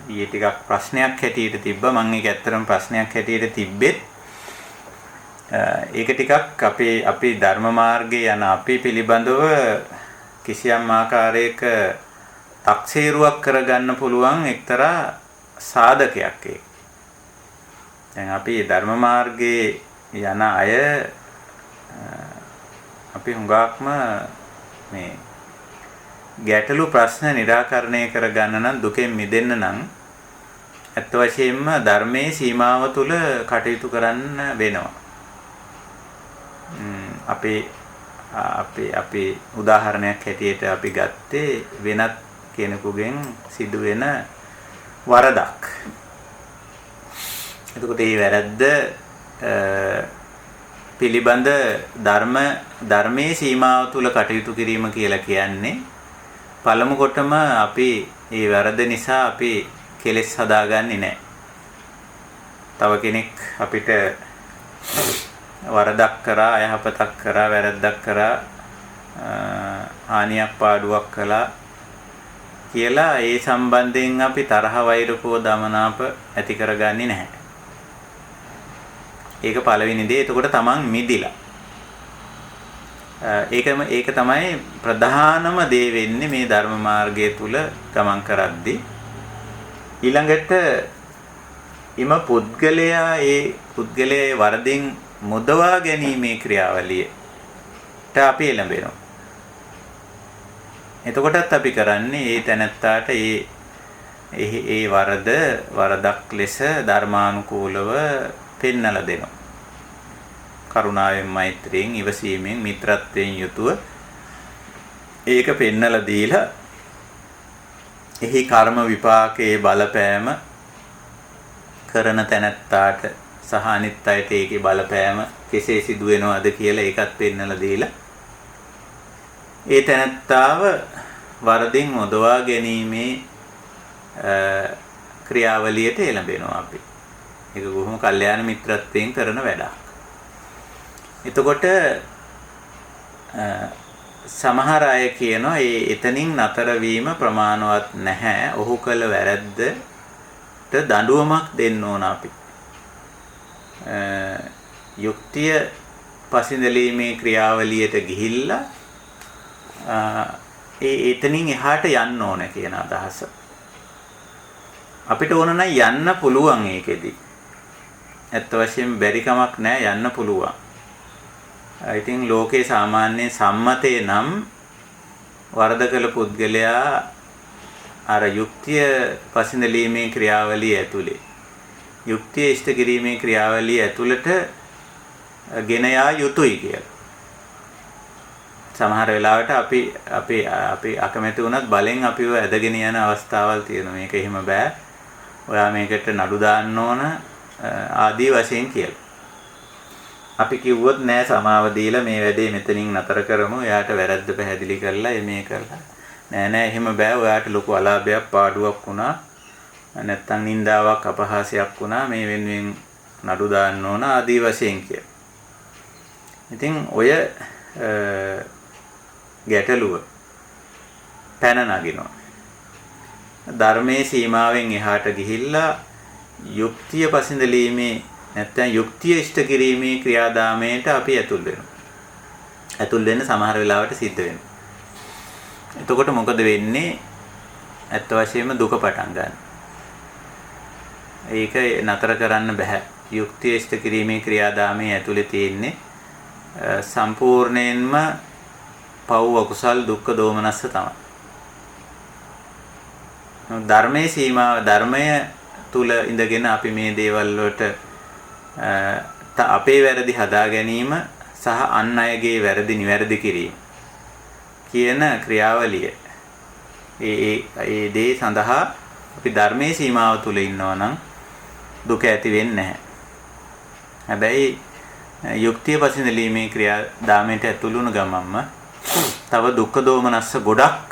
ඊයේ ටිකක් ප්‍රශ්නයක් හැටියට තිබ්බා. මම ඒක ඇත්තටම ප්‍රශ්නයක් හැටියට තිබ්බෙත් ඒක ටිකක් අපේ ධර්ම මාර්ගයේ යන අපි පිළිබඳව කිසියම් ආකාරයක තක්සේරුවක් කරගන්න පුළුවන් එක්තරා සාධකයක් ඒක. දැන් අපි ධර්ම මාර්ගයේ යන අය අපි හුඟක්ම මේ ගැටලු ප්‍රශ්න निराකරණය කරගන්න නම්, දුකෙන් මිදෙන්න නම් ඇත්ත වශයෙන්ම ධර්මයේ සීමාව තුල කටයුතු කරන්න වෙනවා. අපේ උදාහරණයක් හැටියට අපි ගත්තේ වෙනත් කෙනෙකුගෙන් සිදුවෙන වරදක්. එතකොට මේ වැරද්ද පිළිබඳ ධර්මයේ සීමාව තුල කටයුතු කිරීම කියලා කියන්නේ පළමු කොටම අපි මේ වැරද්ද නිසා අපි කෙලෙස් හදාගන්නේ නැහැ. තව කෙනෙක් අපිට වරදක් කරා, අයහපතක් කරා, වැරද්දක් කරා, හානියක් පාඩුවක් කළා කියලා ඒ සම්බන්ධයෙන් අපි තරහ වෛරකෝ දමනාප ඇති කරගන්නේ නැහැ. ඒක පළවෙනි දේ. එතකොට තමන් මිදිලා. ඒක තමයි ප්‍රධානම දේ වෙන්නේ මේ ධර්ම මාර්ගය තුල ගමන් කරද්දී. ඊළඟට පුද්ගලයා වරදින් මුදවා ගැනීමේ ක්‍රියාවලියට අපි එළඹෙනවා. එතකොටත් අපි කරන්නේ ඒ තැනත්තාට ඒ වරදක් ලෙස ධර්මානුකූලව පෙන්නලා දෙනවා. කරුණාවෙන්, මෛත්‍රියෙන්, ඉවසීමෙන්, මිත්‍රත්වයෙන් යුතුව ඒක පෙන්නලා දීලා එහි කර්ම විපාකයේ බලපෑම කරන තැනත්තාට සහ අනිත් අයට ඒකේ බලපෑම කෙසේ සිදු වෙනවද කියලා ඒකත් පෙන්නලා දීලා ඒ තැනත්තාව වරදින් මොදවා ගැනීමේ ක්‍රියාවලියට එළඹෙනවා අපි. ඒක කොහොම කල්යාණ මිත්‍රත්වයෙන් කරන වැඩක්. එතකොට සමහර අය කියනවා එතනින් නතර වීම ප්‍රමාණවත් නැහැ. ඔහු කළ වැරද්දට දඬුවමක් දෙන්න ඕන අපි. යුක්තිය පසිඳලීමේ ක්‍රියාවලියට ගිහිල්ලා එතනින් එහාට යන්න ඕන කියන අදහස. අපිට ඕන නම් යන්න පුළුවන් ඒකෙදි. ඇත්ත වශයෙන්ම බැරි කමක් නැහැ, යන්න පුළුවන්. ඉතින් ලෝකේ සාමාන්‍ය සම්මතේ නම් වරද කළ පුද්ගලයා අර යුක්තිය පසිඳලීමේ ක්‍රියාවලිය ඇතුලේ, යුක්තිය ඉෂ්ට කිරීමේ ක්‍රියාවලිය ඇතුළට ගෙන යා යුතුයි කියලා. සමහර වෙලාවට අපි අකමැති වුණත් බලෙන් අපිව ඇදගෙන යන අවස්ථාවල් තියෙනවා. මේක එහෙම බෑ. ඔයා මේකට නඩු දාන්න ඕන ආදී වශයෙන් කියලා. අපි කිව්වොත් නෑ සමාව දීලා මේ වැඩේ මෙතනින් නතර කරමු. එයාට වැරද්ද පැහැදිලි කරලා මේ කරලා. නෑ එහෙම බෑ. ඔයාට ලොකු අලාභයක් පාඩුවක් වුණා. නැත්තම් නින්දාවක් අපහාසයක් වුණා. මේ වෙනුවෙන් නඩු දාන්න ඕන ආදී වශයෙන් කියලා. ඉතින් ඔය ගැටලුව පැන නගිනවා. ධර්මයේ සීමාවෙන් එහාට ගිහිල්ලා යුක්තිය පසඳලීමේ නැත්නම් යුක්තිය ඉෂ්ට කිරීමේ ක්‍රියාදාමයට අපි ඇතුල් වෙනවා. ඇතුල් වෙන්න සමහර වෙලාවට සිද්ධ වෙනවා. එතකොට මොකද වෙන්නේ? ඇත්ත වශයෙන්ම දුක පටන් ගන්න. ඒක නතර කරන්න බෑ. යුක්තිය ඉෂ්ට කිරීමේ ක්‍රියාදාමයේ ඇතුලේ තියෙන්නේ සම්පූර්ණයෙන්ම පව් අකුසල් දුක්ඛ දෝමනස්ස තමයි. ධර්මයේ සීමාව ධර්මය තුල ඉඳගෙන අපි මේ දේවල් වලට අපේ වැරදි හදා ගැනීම සහ අන් අයගේ වැරදි නිවැරදි කිරීම කියන ක්‍රියාවලිය ඒ දේ සඳහා අපි ධර්මයේ සීමාව තුල ඉන්නවා නම් දුක ඇති වෙන්නේ නැහැ. හැබැයි යුක්තිය පසිනලීමේ ක්‍රියාදාමයට ඇතුළු වුණ ගමන්ම තව දුක්ඛ දෝමනස්ස ගොඩක්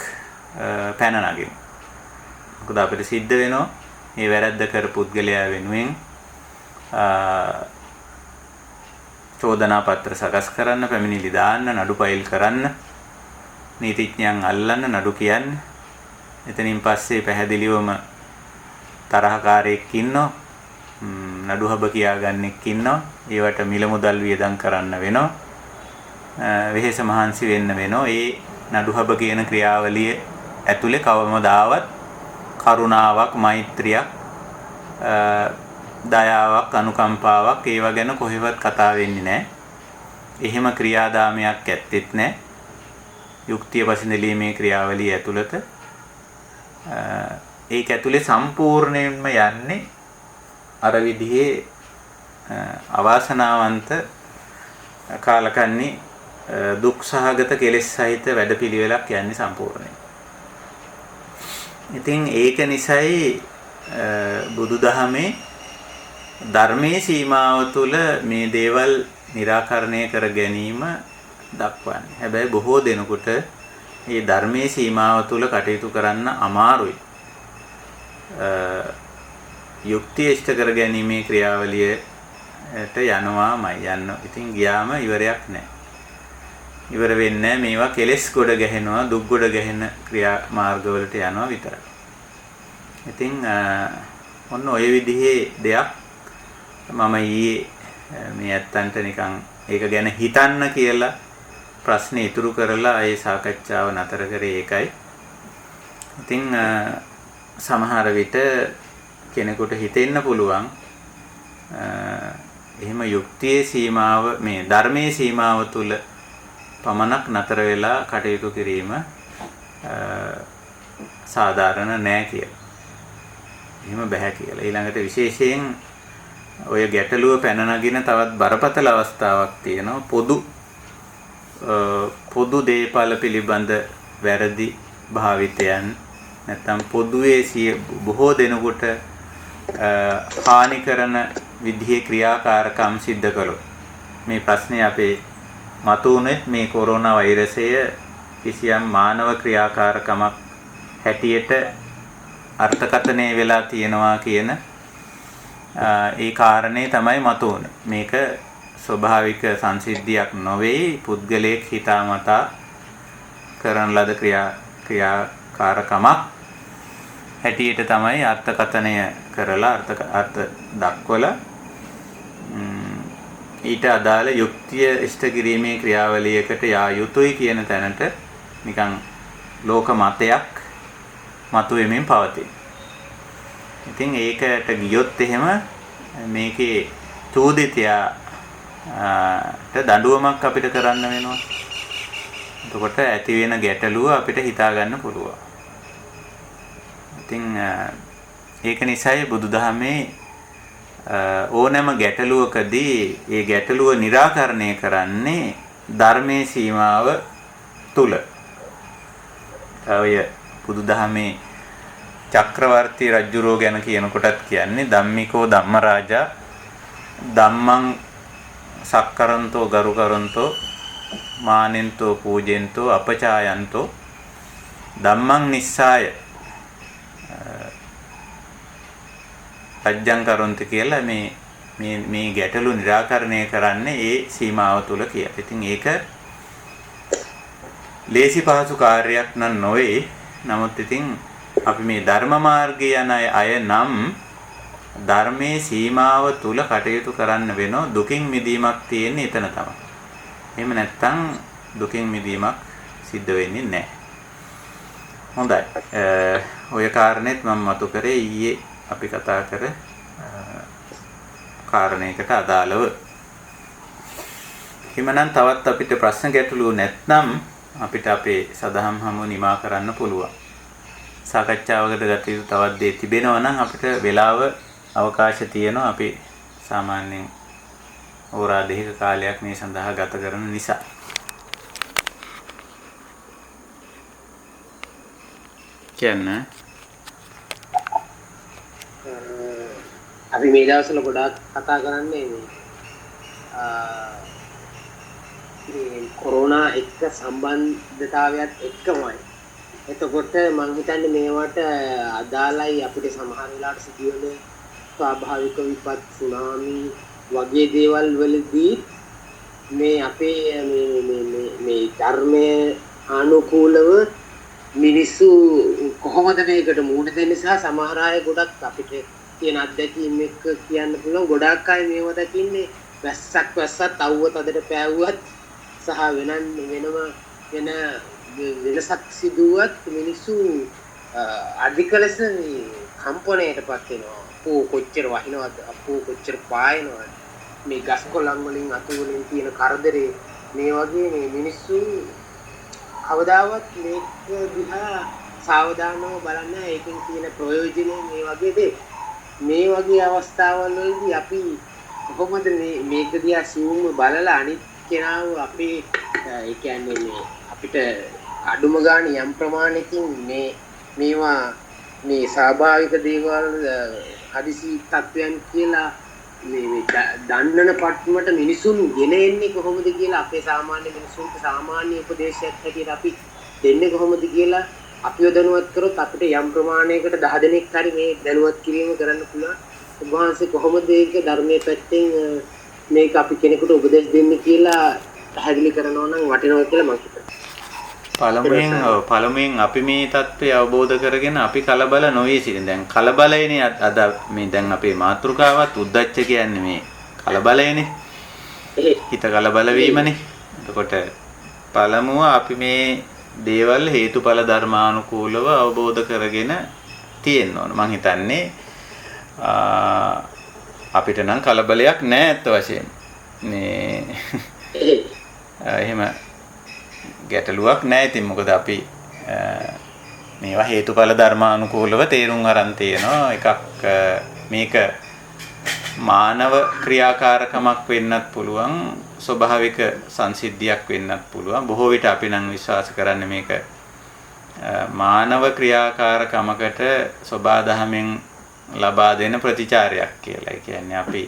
පැන නගිනවා. මොකද අපිට සිද්ධ වෙනවා මේ වැරද්ද කර පුද්ගලයා වෙනුවෙන් චෝදනා පත්‍ර සකස් කරන්න, පැමිණිලි දාන්න, නඩු ෆයිල් කරන්න, නීතිඥයන් අල්ලන්න, නඩු කියන්න. එතනින් පස්සේ පැහැදිලිවම තරහකාරයෙක් ඉන්නවා, නඩු හබ කියාගන්නෙක් ඉන්නවා. ඒවට මිල මුදල් වියදම් කරන්න වෙනවා. වෙහෙස මහන්සි වෙන්න වෙනවා. ඒ නඩු හබ කියන ක්‍රියාවලිය ඇතුලේ කවමදාවත් කරුණාවක්, මෛත්‍රියක්, දයාවක්, අනුකම්පාවක් ඒව ගැන කොහෙවත් කතා වෙන්නේ නැහැ. එහෙම ක්‍රියාදාමයක් ඇත්තෙත් නැහැ. යුක්තිය පසිනලීමේ ක්‍රියාවලිය ඇතුළත ඒක ඇතුලේ සම්පූර්ණයෙන්ම යන්නේ අර විදිහේ අවාසනාවන්ත කාලකන්ණි දුක් සහගත කෙලෙස් සහිත වැඩපිළිවෙලක් යන්නේ සම්පූර්ණයෙන්. ඉතින් ඒක නිසායි බුදුදහමේ ධර්මයේ සීමාව තුළ මේ දේවල් निराකරණය කර ගැනීම දක්වන්නේ. හැබැයි බොහෝ දෙනෙකුට මේ ධර්මයේ සීමාව තුළ කටයුතු කරන්න අමාරුයි. යුක්තිය ඉෂ්ට කර ගැනීමේ ක්‍රියාවලියට යනවාමයි යන්න. ඉතින් ගියාම ඉවරයක් නැහැ. ඉවර වෙන්නේ මේවා කෙලෙස් ගොඩ ගැහෙනවා, දුක් ගොඩ ගැහෙන ක්‍රියා මාර්ගවලට යනවා විතරයි. ඉතින් ඔන්න ඔය විදිහේ දෙයක් මම ඊයේ මේ ඇත්තන්ට නිකන් ඒක ගැන හිතන්න කියලා ප්‍රශ්නේ ඉතුරු කරලා ඒ සාකච්ඡාව නතර කරේ ඒකයි. ඉතින් සමහර විට කෙනෙකුට හිතෙන්න පුළුවන් එහෙම යුක්තියේ සීමාව මේ ධර්මයේ සීමාව තුල පමණක් නතර වෙලා කටයුතු කිරීම සාධාරණ නෑ කියලා. එහෙම බෑ කියලා. ඊළඟට විශේෂයෙන් ඔය ගැටලුව පැන නගින තවත් බරපතල අවස්ථාවක් තියෙනවා. පොදු දේපල පිළිබඳ වැරදි භාවිතයන් නැත්නම් පොදුවේ බොහෝ දෙනෙකුට හානි කරන විදිහේ ක්‍රියාකාරකම් සිද්ධ කළොත් මේ ප්‍රශ්නේ අපේ මතුවුනේ මේ කොරෝනා වෛරසය කිසියම් මානව ක්‍රියාකාරකමක් හැටියට අර්ථකථනය වෙලා තියෙනවා කියන ඒ කාරණේ තමයි මතුවුනේ. මේක ස්වභාවික සංසිද්ධියක් නොවේ. පුද්ගලයෙක් හිතාමතා කරන ලද ක්‍රියාකාරකමක් හැටියට තමයි අර්ථකථනය කරලා අර්ථ දක්වලා ඊට අදාළ යුක්තිය ඉෂ්ට කිරීමේ ක්‍රියාවලියකට යා යුතුයි කියන තැනට නිකන් ලෝක මතයක් මතුවෙමින් පවතී. ඉතින් ඒකට ගියොත් එහෙම මේකේ චෝදිතයාට දඬුවමක් අපිට කරන්න වෙනවා. එතකොට ඇති වෙන ගැටලුව අපිට හිතා ගන්න පුළුවන්. ඉතින් ඒක නිසායි බුදුදහමේ ඕනෑම ගැටලුවකදී ඒ ගැටලුව निराකරණය කරන්නේ ධර්මයේ සීමාව තුල. ඔය බුදුදහමේ චක්‍රවර්ති රජුරෝ ගැන කියනකොටත් කියන්නේ ධම්මිකෝ ධම්මරාජා ධම්මං සක්කරන්තෝ ගරුකරන්තෝ මානෙන්තෝ පූජෙන්තෝ අපචායන්තෝ ධම්මං නිස්සාය රජ්ජං කරොන්ති කියලා මේ ගැටලු निराකරණය කරන්නේ ඒ සීමාව තුල කියලා. ඉතින් ඒක ලේසි පහසු කාර්යයක් නන් නොවේ. නමුත් ඉතින් අපි මේ ධර්ම මාර්ගය යන අය නම් ධර්මයේ සීමාව තුල කටයුතු කරන්න වෙනවා. දුකින් මිදීමක් තියෙන්නේ එතන තමයි. එහෙම නැත්නම් දුකින් මිදීමක් සිද්ධ වෙන්නේ නැහැ. හොඳයි. ඔය කාරණේත් මම මතු කරේ ඊයේ අපි කතා කර කාරණයකට අදාළව. හිමනම් තවත් අපිට ප්‍රශ්න ගැටලු නැත්නම් අපිට අපේ සදහම් හමුව නිමා කරන්න පුළුවන්. සාකච්ඡාවකට ගත යුතු තවත් දේ තිබෙනවා නම් අපිට වෙලාව අවකාශ තියෙනවා. අපි සාමාන්‍යයෙන් ඕරා දෙකක කාලයක් මේ සඳහා ගත කරන නිසා. කියන්නේ අපි මේ දවස්වල ගොඩාක් කතා කරන්නේ මේ කොරෝනා එක්ක සම්බන්ධතාවයත් එක්කමයි. එතකොට මම හිතන්නේ මේවට අදාළයි අපිට සමහර වෙලාවට සිදුවෙන ස්වාභාවික විපත් සුනාමි වගේ දේවල් වලදී මේ අපේ මේ ධර්මයේ ආනුකූලව මිනිස්සු කොහොමද මේකට මුහුණ දෙන්නේ සහ සමහර අය ගොඩක් අපිට තියෙන අත්දැකීම් එක්ක කියන්න පුළුවන් ගොඩාක් අය මේව දකින්නේ වැස්සත් අවුව තදට පෑවුවත් සහ වෙන වෙනසක් සිදුවත් මිනිස්සු අධික ලෙස කම්පණයටපත් වෙනවා. අපෝ කොච්චර වහිනවද, අපෝ කොච්චර පායනවද, මේ ගස් කොළන් වලින් අතු වලින් තියෙන කරදරේ මේ වගේ මේ මිනිස්සු කවදාවත් මේක දිහා සාවධානව බලන්න ඒකෙන් තියෙන ප්‍රයෝජනෙ මේ වගේ දේ. මේ වගේ අවස්ථාවල් වලදී අපි කොහොමද මේක දිහා සිවුම්ව බලලා අනිත් කෙනාව අපේ ඒ කියන්නේ මේ අපිට අඩුම ගන්න යම් ප්‍රමාණයකින් මේවා මේ ස්වාභාවික දේවල් හදිසි තත්වයන් කියලා මේ දන්නන පට්ටමට මිනිසුන් ගෙන එන්නේ කොහොමද කියලා අපේ සාමාන්‍ය මිනිසුන්ට සාමාන්‍ය උපදේශයක් හැටියට අපි දෙන්නේ කොහොමද කියලා අපිව දැනුවත් කරොත් අපිට යම් ප්‍රමාණයකට 10 දෙනෙක් හරි මේ දැනුවත් කිරීම කරන්න පුළුවන්. ඔබ වහන්සේ කොහොමද ඒක ධර්මයේ පැත්තෙන් මේක අපි කෙනෙකුට උපදෙස් දෙන්නේ කියලා පැහැදිලි කරනවා නම් වටිනවා කියලා මම හිතනවා. පළමුවෙන් අපි මේ தත්ත්වය අවබෝධ කරගෙන අපි කලබල නොවී සිටින. දැන් කලබලයනේ අද මේ දැන් අපේ මාතෘකාවත් උද්දච්ච කියන්නේ මේ කලබලයනේ. හිත කලබල වීමනේ. එතකොට පළමුව අපි මේ දේවල් හේතුඵල ධර්මානුකූලව අවබෝධ කරගෙන තියෙන්න ඕන. මම හිතන්නේ අපිට නම් කලබලයක් නැහැ අත් වශයෙන්. මේ එහෙම ගැටලුවක් නැහැ. ඉතින් මොකද අපි මේවා හේතුඵල ධර්මානුකූලව තේරුම් අරන් තියෙනවා. එකක් මේක මානව ක්‍රියාකාරකමක් වෙන්නත් පුළුවන්, ස්වභාවික සංසිද්ධියක් වෙන්නත් පුළුවන්. බොහෝ විට අපි නම් විශ්වාස කරන්නේ මේක මානව ක්‍රියාකාරකමකට සබාදහමෙන් ලබා දෙන ප්‍රතිචාරයක් කියලා. ඒ කියන්නේ අපි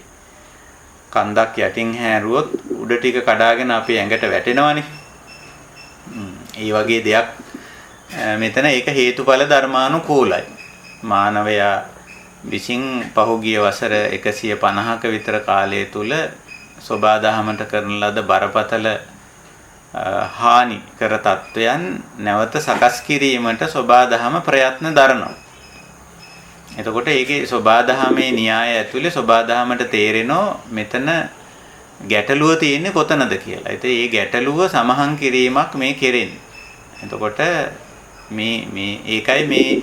කන්දක් යටින් හැරුවොත් උඩ ටික කඩාගෙන අපි ඇඟට වැටෙනවනේ. ඒ වගේ දෙයක් මෙතන ඒක හේතුඵල ධර්මානුකූලයි. මානවයා විසින් පහුගිය වසර 150ක විතර කාලය තුල සබාදහමට කරන ලද බරපතල හානි කර තත්වයන් නැවත සකස් කිරීමට සබාදහම ප්‍රයත්න දරනවා. එතකොට ඒකේ සබාදහමේ න්‍යාය ඇතුලේ සබාදහමට තේරෙනවා මෙතන ගැටලුව තියෙන්නේ කොතනද කියලා. ඉතින් මේ ගැටලුව සමහන් කිරීමක් මේ කෙරෙන්නේ. එතකොට මේ ඒකයි මේ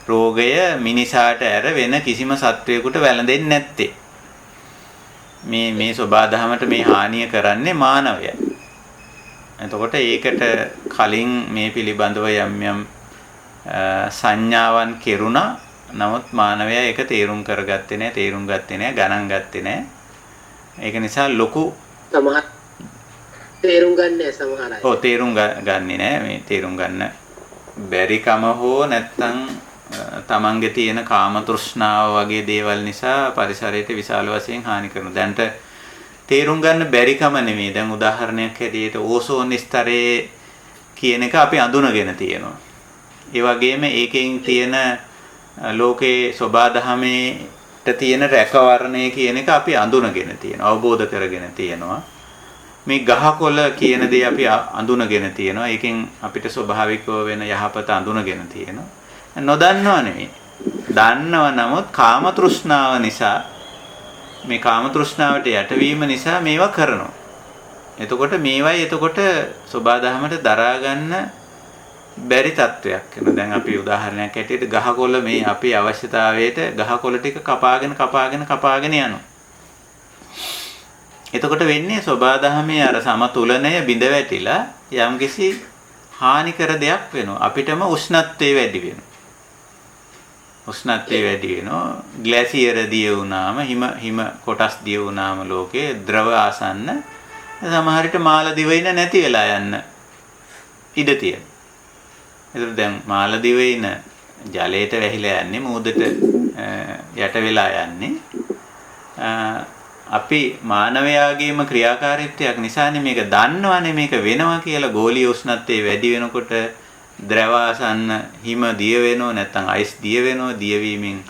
රෝගය මිනිසාට ඇර වෙන කිසිම සත්වයකට වැළඳෙන්නේ නැත්තේ. මේ සබාදහමට මේ හානිය කරන්නේ මානවයයි. එතකොට ඒකට කලින් මේ පිළිබඳව යම් සංඥාවන් කෙරුණා. නමුත් මානවයා ඒක තේරුම් කරගත්තේ නැහැ, තේරුම් ගත්තේ නැහැ, ගණන් ගත්තේ නැහැ. ඒක නිසා ලොකු සමහර තේරුම් ගන්නෑ සමහර අය. ඔව් තේරුම් ගන්නේ නැහැ. මේ තේරුම් ගන්න බැරිකම හෝ නැත්තම් තමන්ගේ තියෙන කාම තෘෂ්ණාව වගේ දේවල් නිසා පරිසරයට විශාල වශයෙන් හානි කරනවා. දැන්ට තේරුම් ගන්න බැරිකම නෙමෙයි. දැන් උදාහරණයක් හැටියට ඕසෝන් ස්තරයේ කියන එක අපි අඳුනගෙන තියෙනවා. ඒ වගේම ඒකෙන් තියෙන ලෝකේ සබාධමේට තියෙන රැකවරණය කියන එක අපි අඳුනගෙන තියෙනවා. අවබෝධ කරගෙන තියෙනවා. මේ ගහකොළ කියන දේ අපි අඳුනගෙන තියෙනවා. ඒකෙන් අපිට ස්වභාවිකව වෙන යහපත අඳුනගෙන තියෙනවා. නොදන්නව නෙමෙයි. දන්නව නමුත් කාම තෘෂ්ණාව නිසා මේ කාම තෘෂ්ණාවට යටවීම නිසා මේවා කරනවා. එතකොට මේවයි සබාධමයට දරා ගන්න බැරි තත්වයක් වෙනවා. දැන් අපි උදාහරණයක් ඇටියට ගහකොළ මේ අපේ අවශ්‍යතාවයට ගහකොළ ටික කපාගෙන යනවා. එතකොට වෙන්නේ සබාධමයේ අර සමතුලනය බිඳ වැටිලා යම්කිසි හානිකර දෙයක් වෙනවා. අපිටම උෂ්ණත්වය වැඩි වෙනවා. උෂ්ණත්වය වැඩි වෙනවා. ග්ලැසියර් දිය වුණාම හිම කොටස් දිය වුණාම ලෝකේ ද්‍රව ආසන්න සමහර විට මාලදිවයින නැති වෙලා යන්න ඉඩ තියෙනවා. ඒතර දැන් මාලදිවයින ජලයට වැහිලා යන්නේ මූදට යට වෙලා යන්නේ. අපි මානවයාගේම ක්‍රියාකාරීත්වයක් නිසානේ මේක දන්නවනේ මේක වෙනවා කියලා. ගෝලීය උෂ්ණත්වය වැඩි වෙනකොට ද්‍රවාසන්න හිම දිය වෙනව නැත්නම් අයිස් දිය වෙනව. දිය වීමෙන්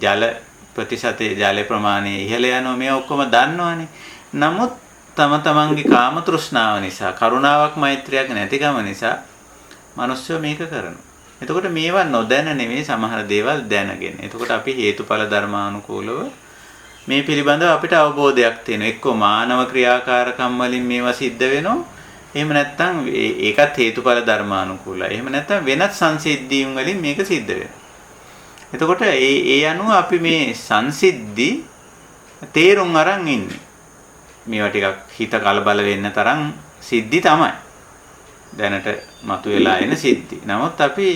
ජල ප්‍රතිශතයේ ජල ප්‍රමාණය ඉහළ යනවා. මේ ඔක්කොම දන්නවනේ. නමුත් තමන්ගේ කාම තෘෂ්ණාව නිසා කරුණාවක් මෛත්‍රියක් නැතිකම නිසා මිනිස්සු මේක කරනවා. එතකොට මේවා නොදැන නෙමෙයි සමහර දේවල් දැනගෙන. එතකොට අපි හේතුඵල ධර්මානුකූලව මේ පිළිබඳව අපිට අවබෝධයක් තියෙනවා. එක්කෝ මානව ක්‍රියාකාරකම් වලින් මේවා සිද්ධ වෙනවා. එහෙම නැත්නම් ඒකත් හේතුඵල ධර්මානුකූලයි. එහෙම නැත්නම් වෙනත් සංසිද්ධීන් වලින් මේක සිද්ධ වෙනවා. එතකොට ඒ අනුව අපි මේ සංසිද්ධි තේරුම් අරන් ඉන්නේ. මේවා ටිකක් හිත කලබල වෙන්න තරම් සිද්ධි තමයි. දැනට මතුවලා එන සිද්ධි. නමුත් අපි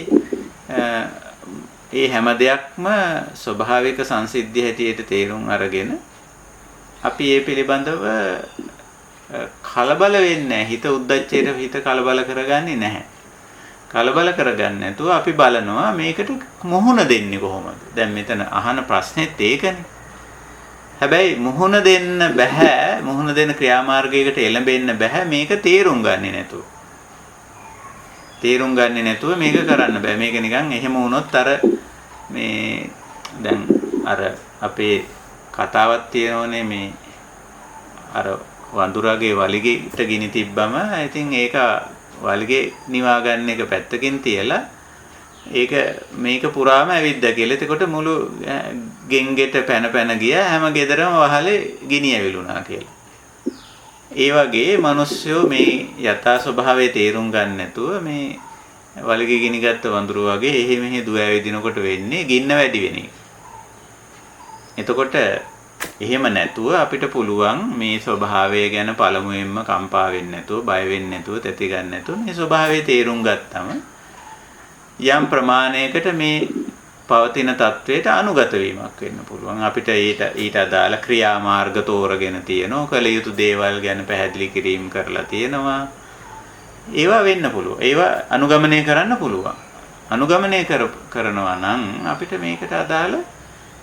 ඒ හැම දෙයක්ම ස්වභාවික සංසිද්ධි හැටියට තේරුම් අරගෙන අපි ඒ පිළිබඳව කලබල වෙන්නේ නැහැ. හිත උද්දච්චයට හිත කලබල කරගන්නේ නැහැ. කලබල කරගන්නේ නැතුව අපි බලනවා මේකට මුහුණ දෙන්නේ කොහොමද? දැන් මෙතන අහන ප්‍රශ්නේත් ඒකනේ. හැබැයි මුහුණ දෙන්න බෑ. මුහුණ දෙන ක්‍රියාමාර්ගයකට එළඹෙන්න බෑ මේක තේරුම් ගන්නේ නැතුව. තේරුම් ගන්නේ නැතුව මේක කරන්න බෑ. මේක නිකන් එහෙම වුණොත් අර මේ දැන් අර අපේ කතාවක් තියෙනෝනේ මේ අර වඳුරාගේ වලිගෙට ගිනි තිබ්බම ඉතින් ඒක වලිගේ නිවා ගන්න එක පැත්තකින් තියලා ඒක මේක පුරාම ඇවිද්දා කියලා. එතකොට මුළු ගෙන්ගෙට පැන ගියා. හැම ගෙදරම වහලේ ගිනි ඇවිලුණා කියලා. ඒ වගේ මිනිස්සු මේ යථා ස්වභාවය තේරුම් ගන්න නැතුව මේ වලිගේ ගිනි ගත්ත වඳුරු වගේ එහෙ මෙහෙ දුව ඇවිදිනකොට වෙන්නේ ගින්න වැඩි වෙන එක. එතකොට එහෙම නැතුව අපිට පුළුවන් මේ ස්වභාවය ගැන පළමුවෙන්ම කම්පා වෙන්නේ නැතුව, බය වෙන්නේ නැතුව, තැති ගන්න නැතුව මේ ස්වභාවය තේරුම් ගත්තම යම් ප්‍රමාණයකට මේ පවතින තත්වයට අනුගත වීමක් වෙන්න පුළුවන්. අපිට ඊට අදාළ ක්‍රියාමාර්ග තෝරගෙන තියෙනවා. කළ යුතු දේවල් ගැන පැහැදිලි කිරීම කරලා තියෙනවා. ඒවා වෙන්න පුළුවන්. ඒවා අනුගමනය කරන්න පුළුවන්. අනුගමනය කරනවා නම් අපිට මේකට අදාළ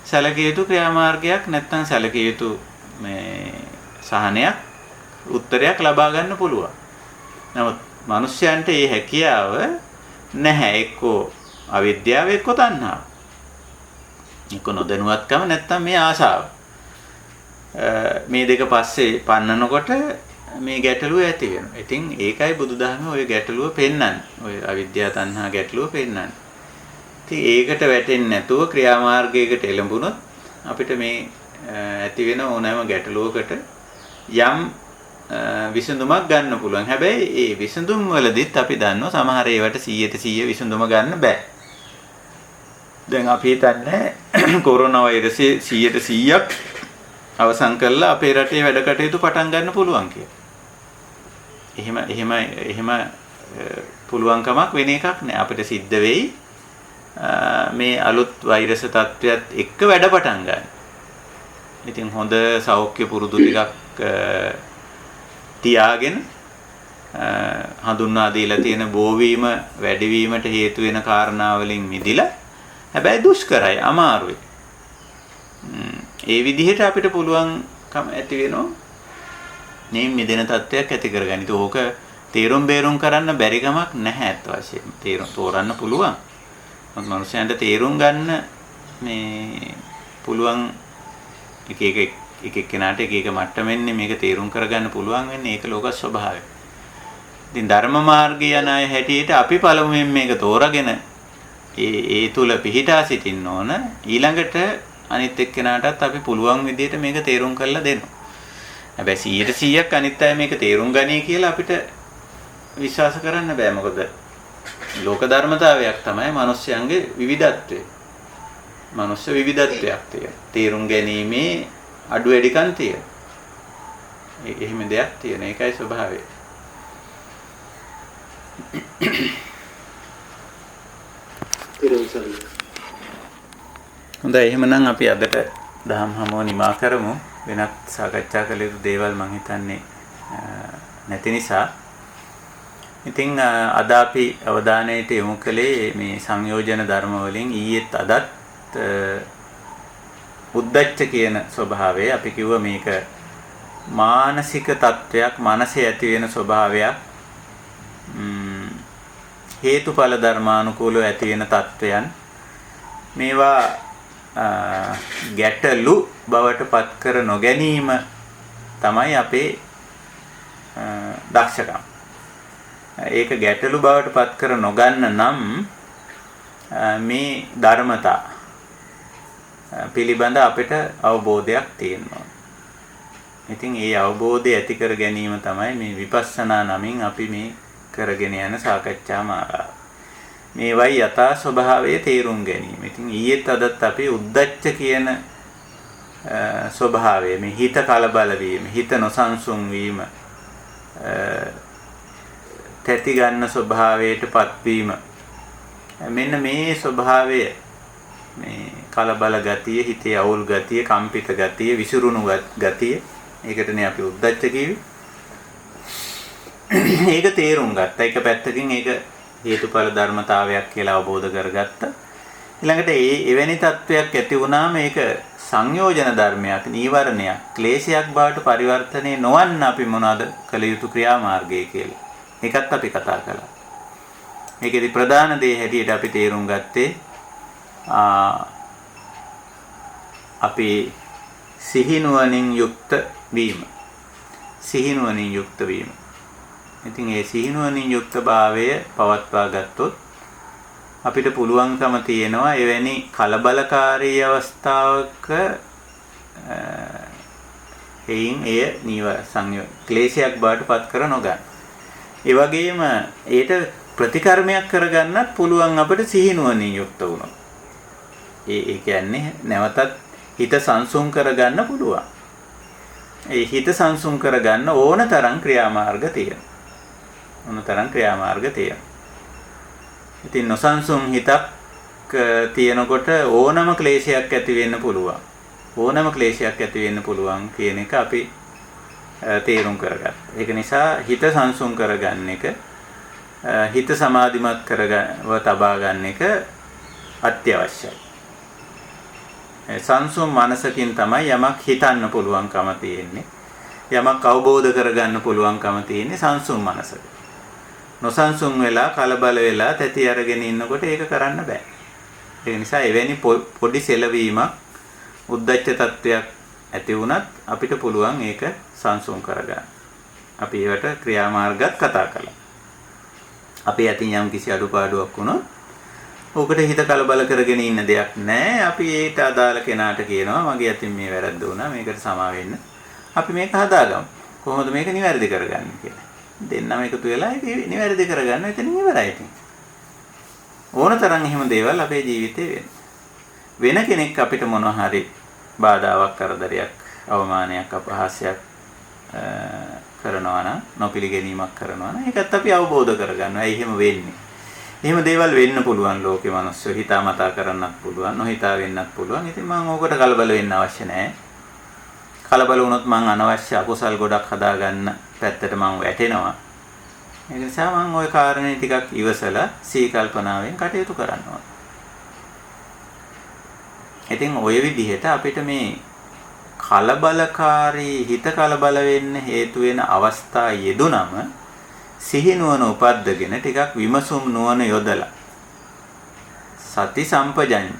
සැලකිය යුතු ක්‍රියාමාර්ගයක් නැත්නම් සැලකිය යුතු මේ සහනයක් උත්තරයක් ලබා ගන්න පුළුවන්. නමුත් මිනිස්යන්ට මේ හැකියාව නැහැ. එක්කෝ අවිද්‍යාව එක්කෝ තණ්හාව. එක්ක නොදැනුවත්කම නැත්නම් මේ ආශාව. මේ දෙක පස්සේ පන්නනකොට මේ ගැටලුව ඇති වෙනවා. ඉතින් ඒකයි බුදුදහමේ ওই ගැටලුව පෙන්වන්නේ. ওই අවිද්‍යාව තණ්හා ගැටලුව පෙන්වන්නේ. ඉතින් ඒකට වැටෙන්නේ නැතුව ක්‍රියාමාර්ගයකට එළඹුණොත් අපිට මේ ඇති වෙන ඕනෑම ගැටලුවකට යම් විසඳුමක් ගන්න පුළුවන්. හැබැයි ඒ විසඳුම් වලදීත් අපි දන්නවා සමහර ඒවාට 100% විසඳුම ගන්න බෑ. දැන් අපි හිතන්නේ කොරෝනා වෛරසය 100%ක් අවසන් කරලා අපේ රටේ වැඩ කටයුතු පටන් ගන්න පුළුවන් කියලා. එහෙම පුළුවන් කමක් වෙන එකක් නෑ. අපිට සිද්ධ වෙයි මේ අලුත් වෛරස තත්ත්වයක් එක්ක වැඩ පටන් ගන්න. ඉතින් හොඳ සෞඛ්‍ය පුරුදු ටිකක් තියාගෙන හඳුන්වා දීලා තියෙන බෝවීම වැඩිවීමට හේතු වෙන කාරණා වලින් මිදිලා හැබැයි දුෂ්කරයි, අමාරුයි. ඒ විදිහට අපිට පුළුවන්කම ඇති වෙනවා මේ මිදෙන තත්වයක් ඇති කරගන්න. ඒක ඕක තීරුම් බේරුම් කරන්න බැරි කමක් නැහැ අත් වශයෙන්. තීරුම් තෝරන්න පුළුවන්. මොකද මනුස්සයන්ට තීරුම් ගන්න මේ පුළුවන් එක කෙනාට එක මට්ටමෙන්නේ මේක තීරුම් කරගන්න පුළුවන් වෙන්නේ. ඒක ලෝක ස්වභාවය. ඉතින් ධර්ම මාර්ගය යන අය හැටියට අපි පළමුවෙන් මේක තෝරාගෙන ඒ තුල පිහිටා සිටින්න ඕන. ඊළඟට අනිත් එක්කෙනාටත් අපි පුළුවන් විදිහට මේක තේරුම් කරලා දෙනවා. හැබැයි 100%ක් අනිත් අය මේක තේරුම් ගනී කියලා අපිට විශ්වාස කරන්න බෑ. මොකද ලෝක ධර්මතාවයක් තමයි මිනිස්යන්ගේ විවිධත්වය. මනුෂ්‍ය විවිධත්වයක් තියෙනවා. තේරුම් ගැනීමේ අඩු වැඩිකම් තියෙනවා. එහෙම දෙයක් තියෙන. ඒකයි ස්වභාවය. හොඳයි, එහෙමනම් අපි අදට දහම් හමුව නිමා කරමු. වෙනත් සාකච්ඡා කළ යුතු දේවල් මම හිතන්නේ නැති නිසා. ඉතින් අද අපි අවධානයට යොමු කළේ මේ සංයෝජන ධර්ම වලින් ඊයේත් අදත් උද්දච්ච කියන ස්වභාවය. අපි කිව්ව මේක මානසික තත්වයක්, මනසේ ඇති වෙන ස්වභාවයක්, හේතුඵල ධර්මානුකූලව ඇති වෙන තත්වයන්. මේවා ගැටලු බවට පත් කර නොගැනීම තමයි අපේ දක්ෂකම. ඒක ගැටලු බවට පත් කර නොගන්න නම් මේ ධර්මතා පිළිබඳ අපිට අවබෝධයක් තියෙනවා. ඉතින් ඒ අවබෝධය ඇති කර ගැනීම තමයි මේ විපස්සනා නමින් අපි මේ කරගෙන යන සාකච්ඡා මාලාව. මේවයි යථා ස්වභාවය තේරුම් ගැනීම. ඉතින් ඊයේත් අදත් අපි උද්දච්ච කියන ස්වභාවය, මේ හිත කලබල වීම, හිත නොසන්සුන් වීම, තැති ගන්න ස්වභාවයටපත් වීම, මෙන්න මේ ස්වභාවය, මේ කලබල ගතිය, හිතේ අවුල් ගතිය, කම්පිත ගතිය, විසිරුණු ගතිය, ඒකටනේ අපි උද්දච්ච කිව්වේ. ඒක තේරුම් ගත්තා. එක පැත්තකින් ඒක හේතුඵල ධර්මතාවයක් කියලා අවබෝධ කරගත්තා. ඊළඟට එවැනි තත්වයක් ඇති වුණාම ඒක සංයෝජන ධර්මයක්, නීවරණයක්, ක්ලේශයක් බවට පරිවර්තනය නොවන්න අපි මොනවද කළ යුතු ක්‍රියාමාර්ගය කියලා. ඒකත් අපි කතා කළා. මේකේදී ප්‍රධාන දේ හැටියට අපි තේරුම් ගත්තේ අපි සිහිනුවණින් යුක්ත වීම. සිහිනුවණින් යුක්ත වීම. ඉතින් ඒ සිහිනුවණින් යුක්ත භාවය පවත්වා ගත්තොත් අපිට පුළුවන්කම තියෙනවා එවැනි කලබලකාරී අවස්ථාවක එයින් එය ක්ලේශයක් බවට පත් කර නොගන්න. ඒ වගේම ඒට ප්‍රතිකර්මයක් කරගන්නත් පුළුවන් අපිට සිහිනුවණින් යුක්ත වුණොත්. ඒ කියන්නේ නැවතත් හිත සංසුන් කරගන්න පුළුවන්. ඒ හිත සංසුන් කරගන්න ඕන තරම් ක්‍රියාමාර්ග තියෙනවා. ඕනතරම් ක්‍රියාමාර්ග තියෙනවා. ඉතින් නොසන්සුන් හිතක් තියෙනකොට ඕනම ක්ලේශයක් ඇති වෙන්න පුළුවන්. ඕනම ක්ලේශයක් ඇති වෙන්න පුළුවන් කියන එක අපි තේරුම් කරගත්තා. ඒක නිසා හිත සංසුන් කරගන්න එක, හිත සමාධිමත් කරගව තබා ගන්න එක අත්‍යවශ්‍යයි. සංසුන් මනසකින් තමයි යමක් හිතන්න පුළුවන්කම තියෙන්නේ. යමක් අවබෝධ කරගන්න පුළුවන්කම තියෙන්නේ සංසුන් මනසක. නොසන්සුන් වෙලා කලබල වෙලා තැති අරගෙන ඉන්නකොට ඒක කරන්න බෑ. ඒ නිසා එවැනි පොඩි සෙලවීමක්, උද්දච්ච තත්වයක් ඇති වුණත් අපිට පුළුවන් ඒක සංසුන් කරගන්න. අපි ඒවට ක්‍රියාමාර්ගත් කතා කළා. අපි යටින් යම් කිසි අඩුපාඩුවක් වුණොත් ඕකට හිත කලබල කරගෙන ඉන්න දෙයක් නෑ. අපි ඒට අදාළ කෙනාට කියනවා මගේ අතින් මේ වැරද්ද වුණා, මේකට සමා වෙන්න. අපි මේක හදාගමු. කොහොමද මේක නිවැරදි කරගන්නේ කියලා. දෙන්නම එකතු වෙලා ඒක නිවැරදි කරගන්න එතනින් ඉවරයි ඉතින්. ඕන තරම් එහෙම දේවල් අපේ ජීවිතේ වෙන කෙනෙක් අපිට මොනවා හරි බාධාවක්, කරදරයක්, අවමානයක්, අපහාසයක් කරනවා නම්, නොපිළිගැනීමක් කරනවා නම් ඒකත් අපි අවබෝධ කරගන්නවා. ඇයි එහෙම වෙන්නේ? එහෙම දේවල් වෙන්න පුළුවන් ලෝකේ මිනිස්සු හිතාමතා කරන්නත් පුළුවන්, නොහිතා වෙන්නත් පුළුවන්. ඉතින් මම ඕකට කලබල වෙන්න අවශ්‍ය නැහැ. කලබල වුණොත් මං අනවශ්‍ය අකුසල් ගොඩක් හදාගන්න පැත්තට මං වැටෙනවා. ඒ නිසා මං ওই කාරණේ ටිකක් ඉවසලා සීකල්පනාවෙන් කටයුතු කරනවා. ඉතින් ওই විදිහට අපිට මේ කලබලකාරී හිත කලබල වෙන්න හේතු වෙන අවස්ථා යෙදුනම සිහි නුවණ උපද්දගෙන ටිකක් විමසුම් නුවණ යොදලා සති සම්පජඤ්ඤ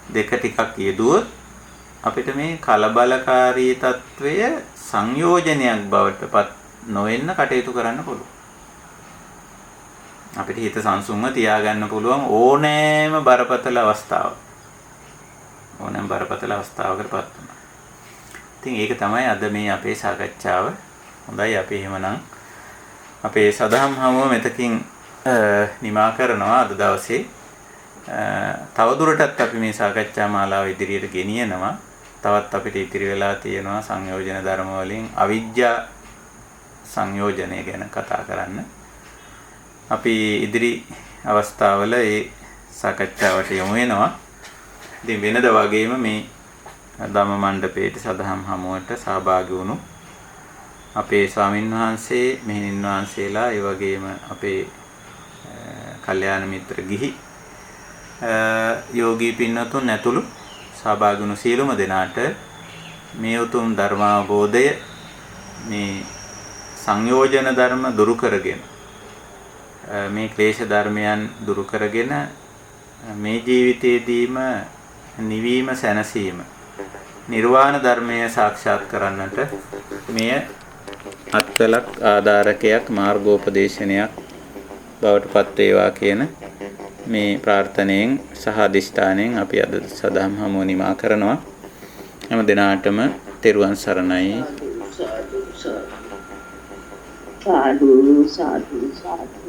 දෙක ටිකක් යෙදුවොත් අපිට මේ කලබලකාරී తත්වය සංයෝජනයක් බවට පත් නොවෙන්න කටයුතු කරන්න පුළුවන්. අපිට හිත සංසුන්ව තියාගන්න පුළුවන් ඕනෑම බරපතල අවස්ථාවක. ඕනෑම බරපතල අවස්ථාවකටපත් වෙනවා. ඉතින් ඒක තමයි අද මේ අපේ සාකච්ඡාව. හොඳයි අපි එහෙමනම් අපේ සදහම් හමුව මෙතකින් නිමා කරනවා අද දවසේ. තවදුරටත් අපි මේ සාකච්ඡා මාලාව ඉදිරියට ගෙනියනවා. තවත් අපිට ඉතිරි වෙලා තියෙනවා සංයෝජන ධර්ම වලින් අවිජ්ජා සංයෝජනය ගැන කතා කරන්න. අපි ඉදිරි අවස්ථාවල ඒ සාකච්ඡාවට යොමු වෙනවා. ඉතින් වෙනද වගේම මේ ධම්ම මණ්ඩපයේට සදහම් හමුවට සහභාගී වුණු අපේ ස්වාමින්වහන්සේ මෙහෙණින් වහන්සේලා ඒ වගේම අපේ කල්යාණ මිත්‍ර ගිහි යෝගී පින්වතුන් ඇතුළු සහභාගී වුණු සියලුම දෙනාට මේ උතුම් ධර්මාවබෝධය මේ සංයෝජන ධර්ම දුරු කරගෙන මේ ක්ලේශ ධර්මයන් දුරු කරගෙන මේ ජීවිතයේදීම නිවීම සැනසීම නිර්වාණ ධර්මය සාක්ෂාත් කරන්නට මෙය අත්කලක් ආධාරකයක් මාර්ගෝපදේශනයක් බවට පත් වේවා කියන මේ ප්‍රාර්ථනාවෙන් සහ අධිෂ්ඨානයෙන් අපි අද සදහම් හමුව නිමා කරනවා. හැම දිනාටම තෙරුවන් සරණයි. සාදු සාදු සාදු